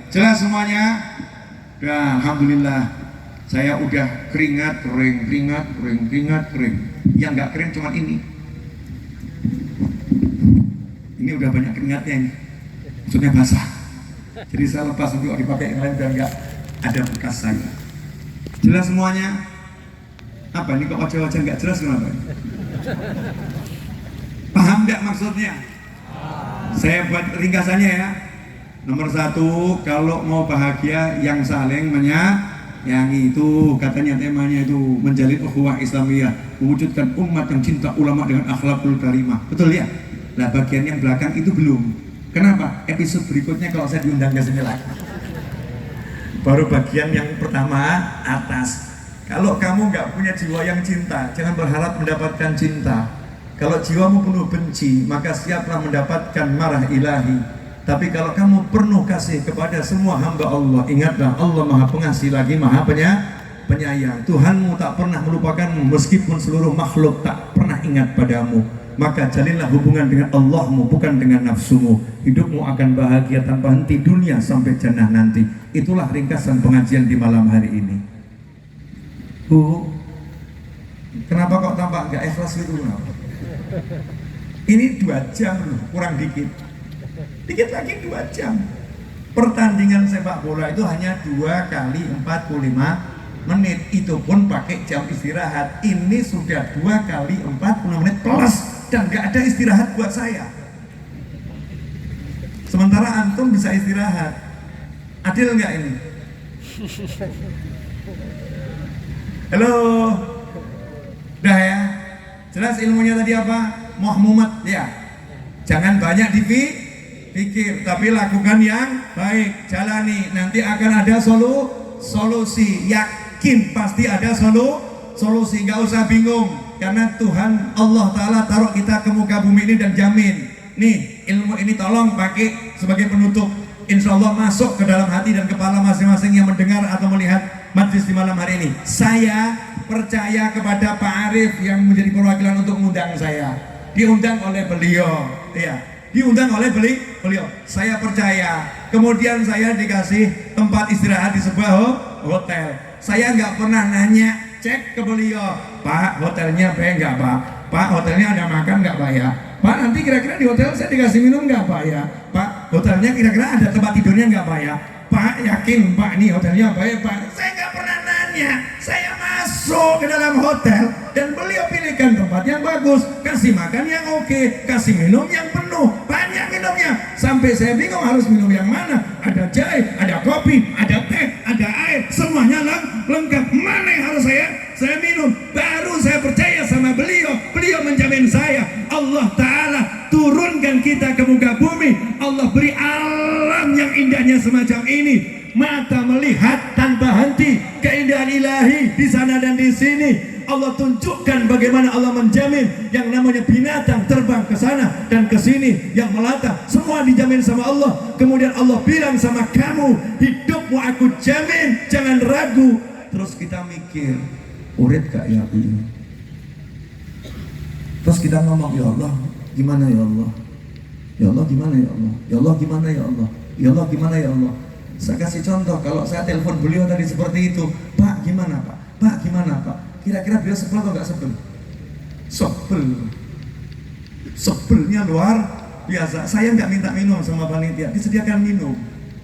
Jelas semuanya? Ya, alhamdulillah. Saya udah keringat, kering. Yang nggak kering cuma ini. Ini udah banyak keringatnya ini. Maksudnya basah. Jadi saya lepas untuk dipakai yang lain dan nggak ada bekas saya. Jelas semuanya? Apa ini kok wajah-wajah nggak jelas kenapa? Paham nggak maksudnya? Saya buat ringkasannya ya. Nomor 1, kalau mau bahagia yang saling menyayangi, itu katanya temanya itu menjalin ukhuwah Islamiyah, mewujudkan umat yang cinta ulama dengan akhlakul karimah. Betul ya? Nah, bagian yang belakang itu belum. Kenapa? Episode berikutnya kalau saya diundang ke sini lagi. Baru bagian yang pertama atas. Kalau kamu nggak punya jiwa yang cinta, jangan berharap mendapatkan cinta. Kalau jiwamu penuh benci, maka siaplah mendapatkan marah ilahi. Tapi kalau kamu penuh kasih kepada semua hamba Allah, ingatlah Allah Maha Pengasih lagi Maha Penyayang. Tuhanmu tak pernah melupakanmu meskipun seluruh makhluk tak pernah ingat padamu. Maka jalinlah hubungan dengan Allahmu, bukan dengan nafsumu. Hidupmu akan bahagia tanpa henti dunia sampai jannah nanti. Itulah ringkasan pengajian di malam hari ini. Bu, kenapa kok tampak gak ikhlas gitu? Ini 2 jam loh, kurang dikit. Dikit lagi 2 jam. Pertandingan sepak bola itu hanya 2 kali 45 menit. Itu pun pakai jam istirahat. Ini sudah 2 kali 40 menit plus. Dan gak ada istirahat buat saya. Sementara antum bisa istirahat. Adil nggak ini? Halo. Udah ya? Jelas ilmunya tadi apa? Muhammad ya. Jangan banyak dipikir, tapi lakukan yang baik. Jalani, nanti akan ada solusi. Yakin pasti ada solusi. Nggak usah bingung. Karena Tuhan Allah Ta'ala taruh kita ke muka bumi ini dan jamin. Nih, ilmu ini tolong pakai sebagai penutup. Insya Allah masuk ke dalam hati dan kepala masing-masing yang mendengar atau melihat majlis di malam hari ini. Saya percaya kepada Pak Arif yang menjadi perwakilan untuk mengundang saya. Diundang oleh beliau. Ya, diundang oleh beliau. Saya percaya. Kemudian saya dikasih tempat istirahat di sebuah hotel. Saya nggak pernah nanya, cek ke beliau, Pak, hotelnya baik nggak Pak? Pak, hotelnya ada makan nggak Pak ya? Pak, nanti kira-kira di hotel saya dikasih minum nggak Pak ya? Pak, hotelnya kira-kira ada tempat tidurnya nggak Pak ya? Pak, yakin Pak nih hotelnya baik Pak? Saya nggak pernah nanya. Saya masuk ke dalam hotel dan beliau pilihkan tempat yang bagus, kasih makan yang oke, kasih minum yang penuh, banyak minumnya. Sampai saya bingung harus minum yang mana. Ada jahe, ada kopi, ada teh, ada air, semuanya lengkap. Mana yang harus saya minum? Baru saya percaya sama beliau. Beliau menjamin saya. Allah Ta'ala turunkan kita ke muka bumi. Allah beri alam yang indahnya semacam ini. Mata melihat tanpa henti keindahan ilahi di sana dan di sini. Allah tunjukkan bagaimana Allah menjamin yang namanya binatang terbang ke sana dan ke sini, yang melata semua dijamin sama Allah. Kemudian Allah bilang sama kamu, hidupmu aku jamin, jangan ragu. Terus kita mikir, urip gak ya ini? Terus kita ngomong, ya Allah, gimana ya Allah? Ya Allah gimana ya Allah? Ya Allah gimana ya Allah? Ya Allah gimana ya Allah? Saya kasih contoh, kalau saya telepon beliau tadi seperti itu, Pak gimana Pak? Pak gimana Pak? Kira-kira beliau sebel atau nggak sebel? Sebelnya luar biasa. Saya nggak minta minum sama panitia, disediakan minum.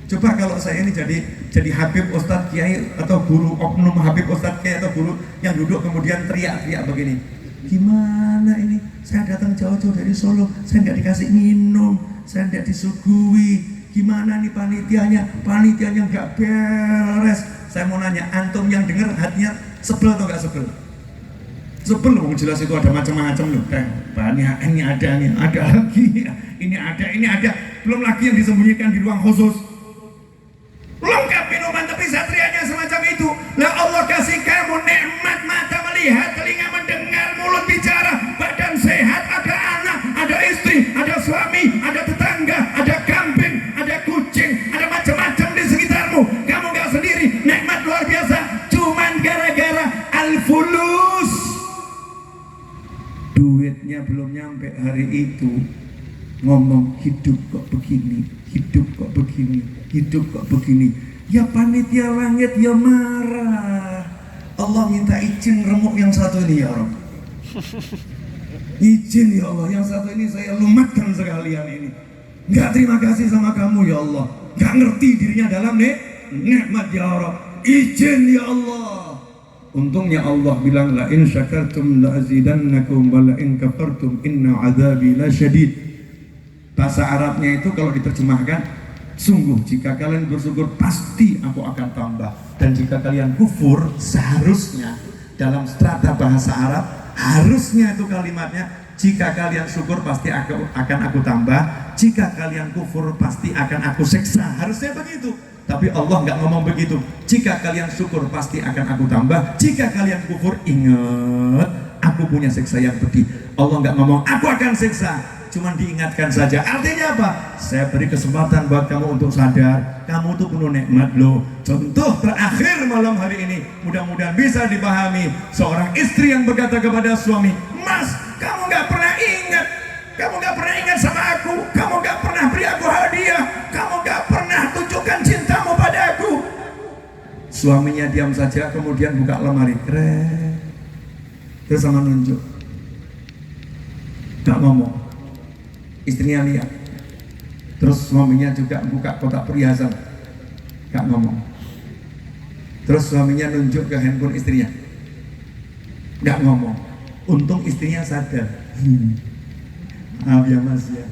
Coba kalau saya ini jadi Habib Ustadz Kiai atau guru oknum Habib Ustadz Kiai atau guru yang duduk kemudian teriak-teriak begini, gimana ini? Saya datang jauh-jauh dari Solo, saya nggak dikasih minum, saya nggak disuguhi. Gimana nih panitianya nggak beres. Saya mau nanya, antum yang dengar hatinya sebel atau nggak sebel? Sebel loh, jelas itu ada macam-macam loh. Banyak, ini ada lagi, ini ada. Belum lagi yang disembunyikan di ruang khusus. Lengkap minuman, tapi satrianya semacam itu. Lah Allah kasih kamu nikmat mata melihat, telinga mendengar, mulut bicara, badan sehat, ada anak, ada istri, ada suami, ada tetangga, ada kambing, ada kucing, ada macam-macam di sekitarmu. Kamu nggak sendiri, nikmat luar biasa. Cuman gara-gara al-fulus, duitnya belum nyampe hari itu. ngomong hidup kok begini, hidup kok begini, hidup kok begini. Ya panitia langit ya marah. Allah minta izin remuk yang satu ini ya Rabb. Izin ya Allah, yang satu ini saya lumatkan sekalian ini. Enggak terima kasih sama kamu ya Allah. Enggak ngerti dirinya dalam nikmat ya Rabb. Izin ya Allah. Untungnya Allah bilang la in syakartum la azidannakum wa la in kafartum inna azabi lasyadid. Bahasa Arabnya itu kalau diterjemahkan, sungguh jika kalian bersyukur pasti aku akan tambah, dan jika kalian kufur, seharusnya dalam strata bahasa Arab harusnya itu kalimatnya, jika kalian syukur pasti akan aku tambah, jika kalian kufur pasti akan aku siksa. Harusnya begitu. Tapi Allah nggak ngomong begitu. Jika kalian syukur pasti akan aku tambah, jika kalian kufur ingat aku punya siksa yang pedih. Allah nggak ngomong aku akan siksa, cuman diingatkan saja. Artinya apa? Saya beri kesempatan buat kamu untuk sadar, kamu tuh penuh nikmat loh. Contoh terakhir malam hari ini, mudah-mudahan bisa dipahami. Seorang istri yang berkata kepada suami, Mas, kamu nggak pernah ingat, kamu nggak pernah ingat sama aku, kamu nggak pernah beri aku hadiah, kamu nggak pernah tunjukkan cintamu pada aku. Suaminya diam saja, kemudian buka lemari, keren, terus sama nunjuk, nggak ngomong. Istrinya lihat, terus suaminya juga buka kotak perhiasan, nggak ngomong. Terus suaminya nunjuk ke handphone istrinya, nggak ngomong. Untung istrinya sadar. Maaf ya Mas ya,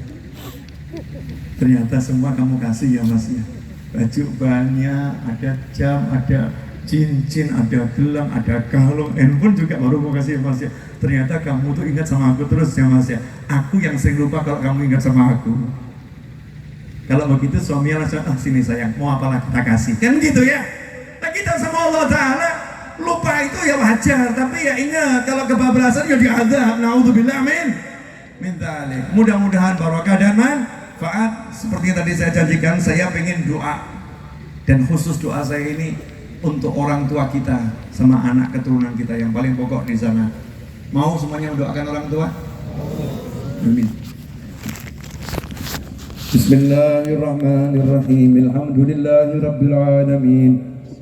ternyata semua kamu kasih ya Mas ya. Baju banyak, ada jam, ada cincin, ada gelang, ada kalung, handphone juga baru mau kasih ya Mas ya. Ternyata kamu tuh ingat sama aku terus ya Mas ya. Aku yang sering lupa kalau kamu ingat sama aku. Kalau begitu suaminya langsung, sini sayang, mau apalah kita kasih. Kan gitu ya. Nah kita sama Allah Ta'ala, lupa itu ya wajar, tapi ya ingat kalau kebablasan ya diazab. Naudzubillah min dzalik. Mudah-mudahan barokah dan manfaat. Seperti yang tadi saya janjikan, saya pengen doa, dan khusus doa saya ini untuk orang tua kita sama anak keturunan kita yang paling pokok di sana. Mau semuanya mendoakan orang tua? Amin. Bismillahirrahmanirrahim. Alhamdulillahirabbil alamin.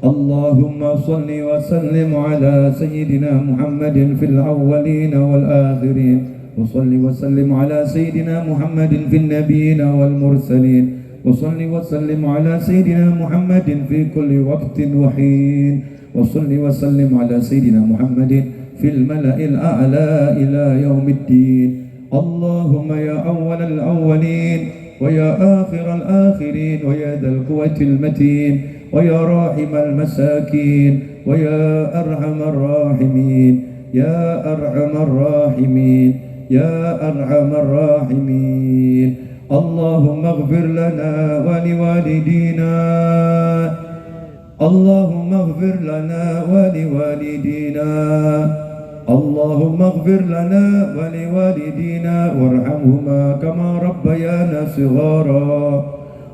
Allahumma shalli wa sallim ala sayyidina Muhammadin fil awwalin wal akhirin. وصل وسلم على سيدنا محمد في النبيين والمرسلين وصل وسلم على سيدنا محمد في كل وقت وحين وصل وسلم على سيدنا محمد في الملأ الأعلى إلى يوم الدين اللهم يا أول الأولين ويا آخر الآخرين ويا ذا القوة المتين ويا راحم المساكين ويا أرحم الراحمين يا أرحم الراحمين يا أرحم الراحمين اللهم اغفر لنا ولوالدينا اللهم اغفر لنا ولوالدينا اللهم اغفر لنا ولوالدينا وارحمهما كما ربيانا صغارا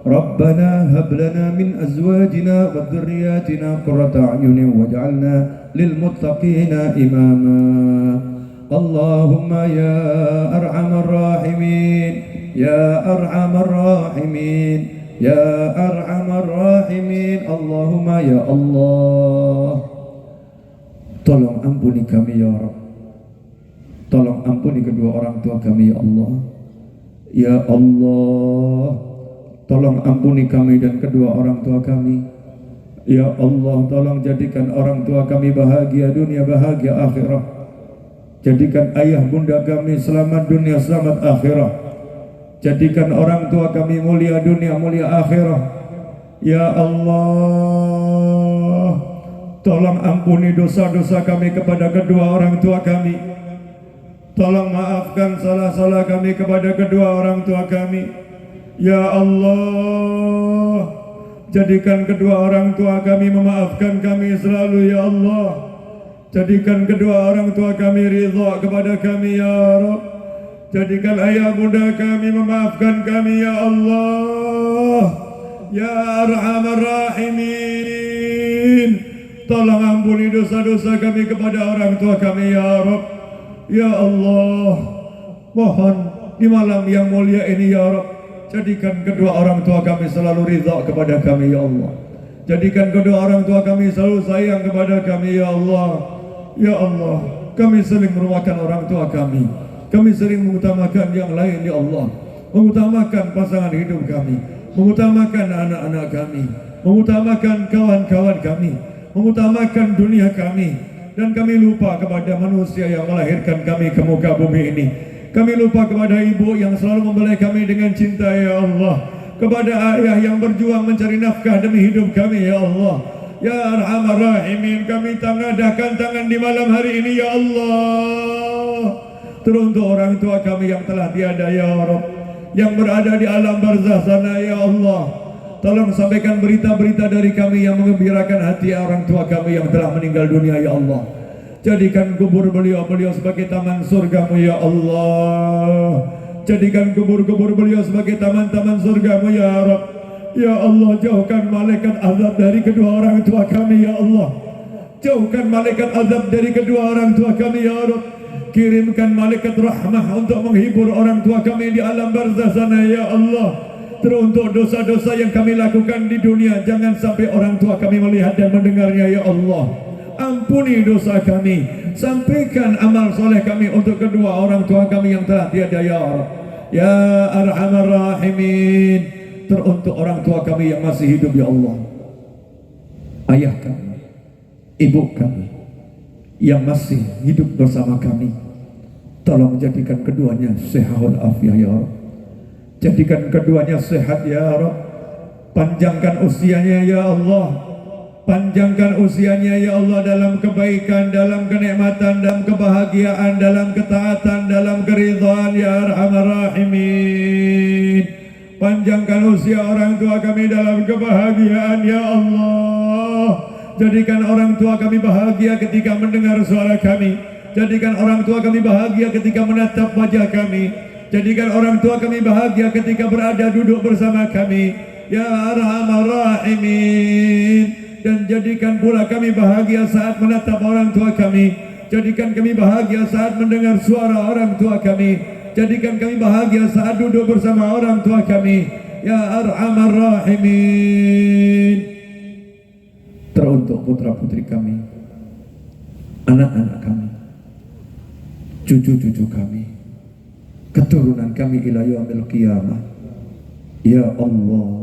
ربنا هب لنا من أزواجنا وذرياتنا قرة أعين واجعلنا للمتقين إماما اللهم يا أرحم الراحمين يا أرحم الراحمين يا أرحم الراحمين اللهم يا الله tolong ampuni kami ya Rabb, tolong ampuni kedua orang tua kami ya Allah, ya Allah tolong ampuni kami dan kedua orang tua kami ya Allah, tolong jadikan orang tua kami bahagia dunia bahagia akhirah. Jadikan ayah bunda kami selamat dunia selamat akhirah. Jadikan orang tua kami mulia dunia mulia akhirah. Ya Allah, tolong ampuni dosa-dosa kami kepada kedua orang tua kami. Tolong maafkan salah-salah kami kepada kedua orang tua kami. Ya Allah, jadikan kedua orang tua kami memaafkan kami selalu ya Allah. Jadikan kedua orang tua kami ridha kepada kami ya Rabb. Jadikan ayah bunda kami memaafkan kami ya Allah, ya Arhamar Rahimin. Tolong ampuni dosa-dosa kami kepada orang tua kami ya Rabb. Ya Allah, mohon di malam yang mulia ini ya Rabb. Jadikan kedua orang tua kami selalu ridha kepada kami ya Allah. Jadikan kedua orang tua kami selalu sayang kepada kami ya Allah. Ya Allah, kami sering merupakan orang tua kami. Kami sering mengutamakan yang lain ya Allah. Mengutamakan pasangan hidup kami, mengutamakan anak-anak kami, mengutamakan kawan-kawan kami, mengutamakan dunia kami, dan kami lupa kepada manusia yang melahirkan kami ke muka bumi ini. Kami lupa kepada ibu yang selalu membelai kami dengan cinta ya Allah, kepada ayah yang berjuang mencari nafkah demi hidup kami ya Allah. Ya Arhamar Rahimin, kami tangadahkan tangan di malam hari ini ya Allah, teruntuk orang tua kami yang telah tiada ya Rabb, yang berada di alam barzah sana ya Allah. Tolong sampaikan berita-berita dari kami yang mengembirakan hati orang tua kami yang telah meninggal dunia ya Allah. Jadikan kubur beliau-beliau sebagai taman surgamu ya Allah. Jadikan kubur-kubur beliau sebagai taman-taman surgamu ya Rabb. Ya Allah, jauhkan malaikat azab dari kedua orang tua kami ya Allah. Jauhkan malaikat azab dari kedua orang tua kami ya Rabb. Kirimkan malaikat rahmah untuk menghibur orang tua kami di alam barzah sana ya Allah. Teruntuk dosa-dosa yang kami lakukan di dunia, jangan sampai orang tua kami melihat dan mendengarnya ya Allah. Ampuni dosa kami, sampaikan amal soleh kami untuk kedua orang tua kami yang telah tiada ya Allah. Ya Arhamar Rahimin, teruntuk orang tua kami yang masih hidup ya Allah, ayah kami, ibu kami yang masih hidup bersama kami, tolong jadikan keduanya sehat walafiat ya Allah. Jadikan keduanya sehat ya Rabb. Panjangkan usianya ya Allah. Panjangkan usianya ya Allah dalam kebaikan, dalam kenikmatan, dalam kebahagiaan, dalam ketaatan, dalam keridhaan ya Arhamar Rahimin. Panjangkan usia orang tua kami dalam kebahagiaan ya Allah. Jadikan orang tua kami bahagia ketika mendengar suara kami. Jadikan orang tua kami bahagia ketika menatap wajah kami. Jadikan orang tua kami bahagia ketika berada duduk bersama kami ya Arhamar Rahimin. Dan jadikan pula kami bahagia saat menatap orang tua kami. Jadikan kami bahagia saat mendengar suara orang tua kami. Jadikan kami bahagia saat duduk bersama orang tua kami ya Arhamar Rahimin. Teruntuk putra-putri kami, anak-anak kami, cucu-cucu kami, keturunan kami ila yaumil qiyamah ya Allah.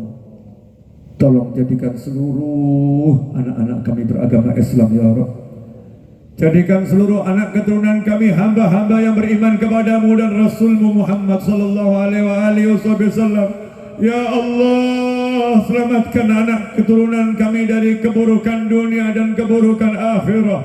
Tolong jadikan seluruh anak-anak kami beragama Islam ya Rabb. Jadikan seluruh anak keturunan kami hamba-hamba yang beriman kepadamu dan Rasulmu Muhammad sallallahu alaihi wasallam. Ya Allah, selamatkan anak keturunan kami dari keburukan dunia dan keburukan akhirah.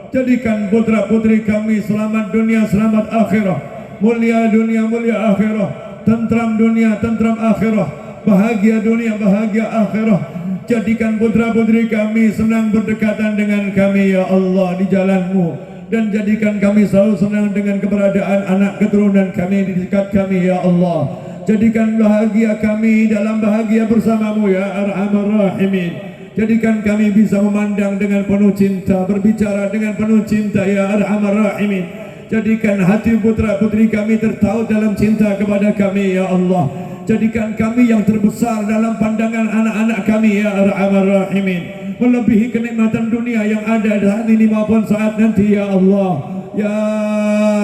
Jadikan putra-putri kami selamat dunia, selamat akhirah. Mulia dunia, mulia akhirah. Tentram dunia, tentram akhirah. Bahagia dunia, bahagia akhirah. Jadikan putra-putri kami senang berdekatan dengan kami ya Allah di jalan-Mu. Dan jadikan kami selalu senang dengan keberadaan anak keturunan kami di dekat kami ya Allah. Jadikan bahagia kami dalam bahagia bersama-Mu ya Arhamar Rahimin. Jadikan kami bisa memandang dengan penuh cinta, berbicara dengan penuh cinta ya Arhamar Rahimin. Jadikan hati putra-putri kami tertaut dalam cinta kepada kami ya Allah. Jadikan kami yang terbesar dalam pandangan anak-anak kami ya Arhamar Rahimin, melebihi kenikmatan dunia yang ada saat ini maupun saat nanti ya Allah. Ya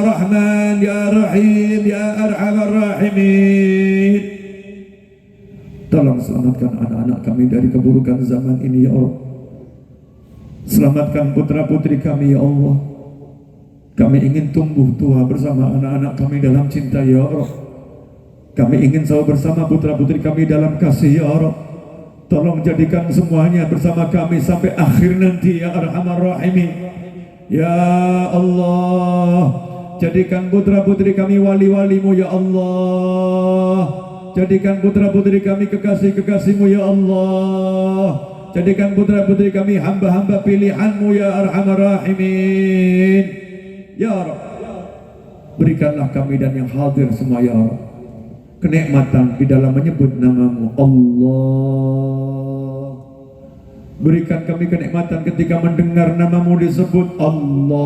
Rahman, ya Rahim, ya Arhamar Rahimin. Tolong selamatkan anak-anak kami dari keburukan zaman ini ya Allah. Selamatkan putra-putri kami ya Allah. Kami ingin tumbuh tua bersama anak-anak kami dalam cinta ya Allah. Kami ingin selalu bersama putra-putri kami dalam kasih ya Allah. Tolong jadikan semuanya bersama kami sampai akhir nanti ya Arhamar Rahimin. Ya Allah, jadikan putra-putri kami wali-wali-Mu ya Allah. Jadikan putra-putri kami kekasih-kekasih-Mu ya Allah. Jadikan putra-putri kami hamba-hamba pilihan-Mu ya Arhamar Rahimin. Ya Rabb, berikanlah kami dan yang hadir semua ya Rabb kenikmatan di dalam menyebut nama-Mu Allah. Berikan kami kenikmatan ketika mendengar nama-Mu disebut Allah.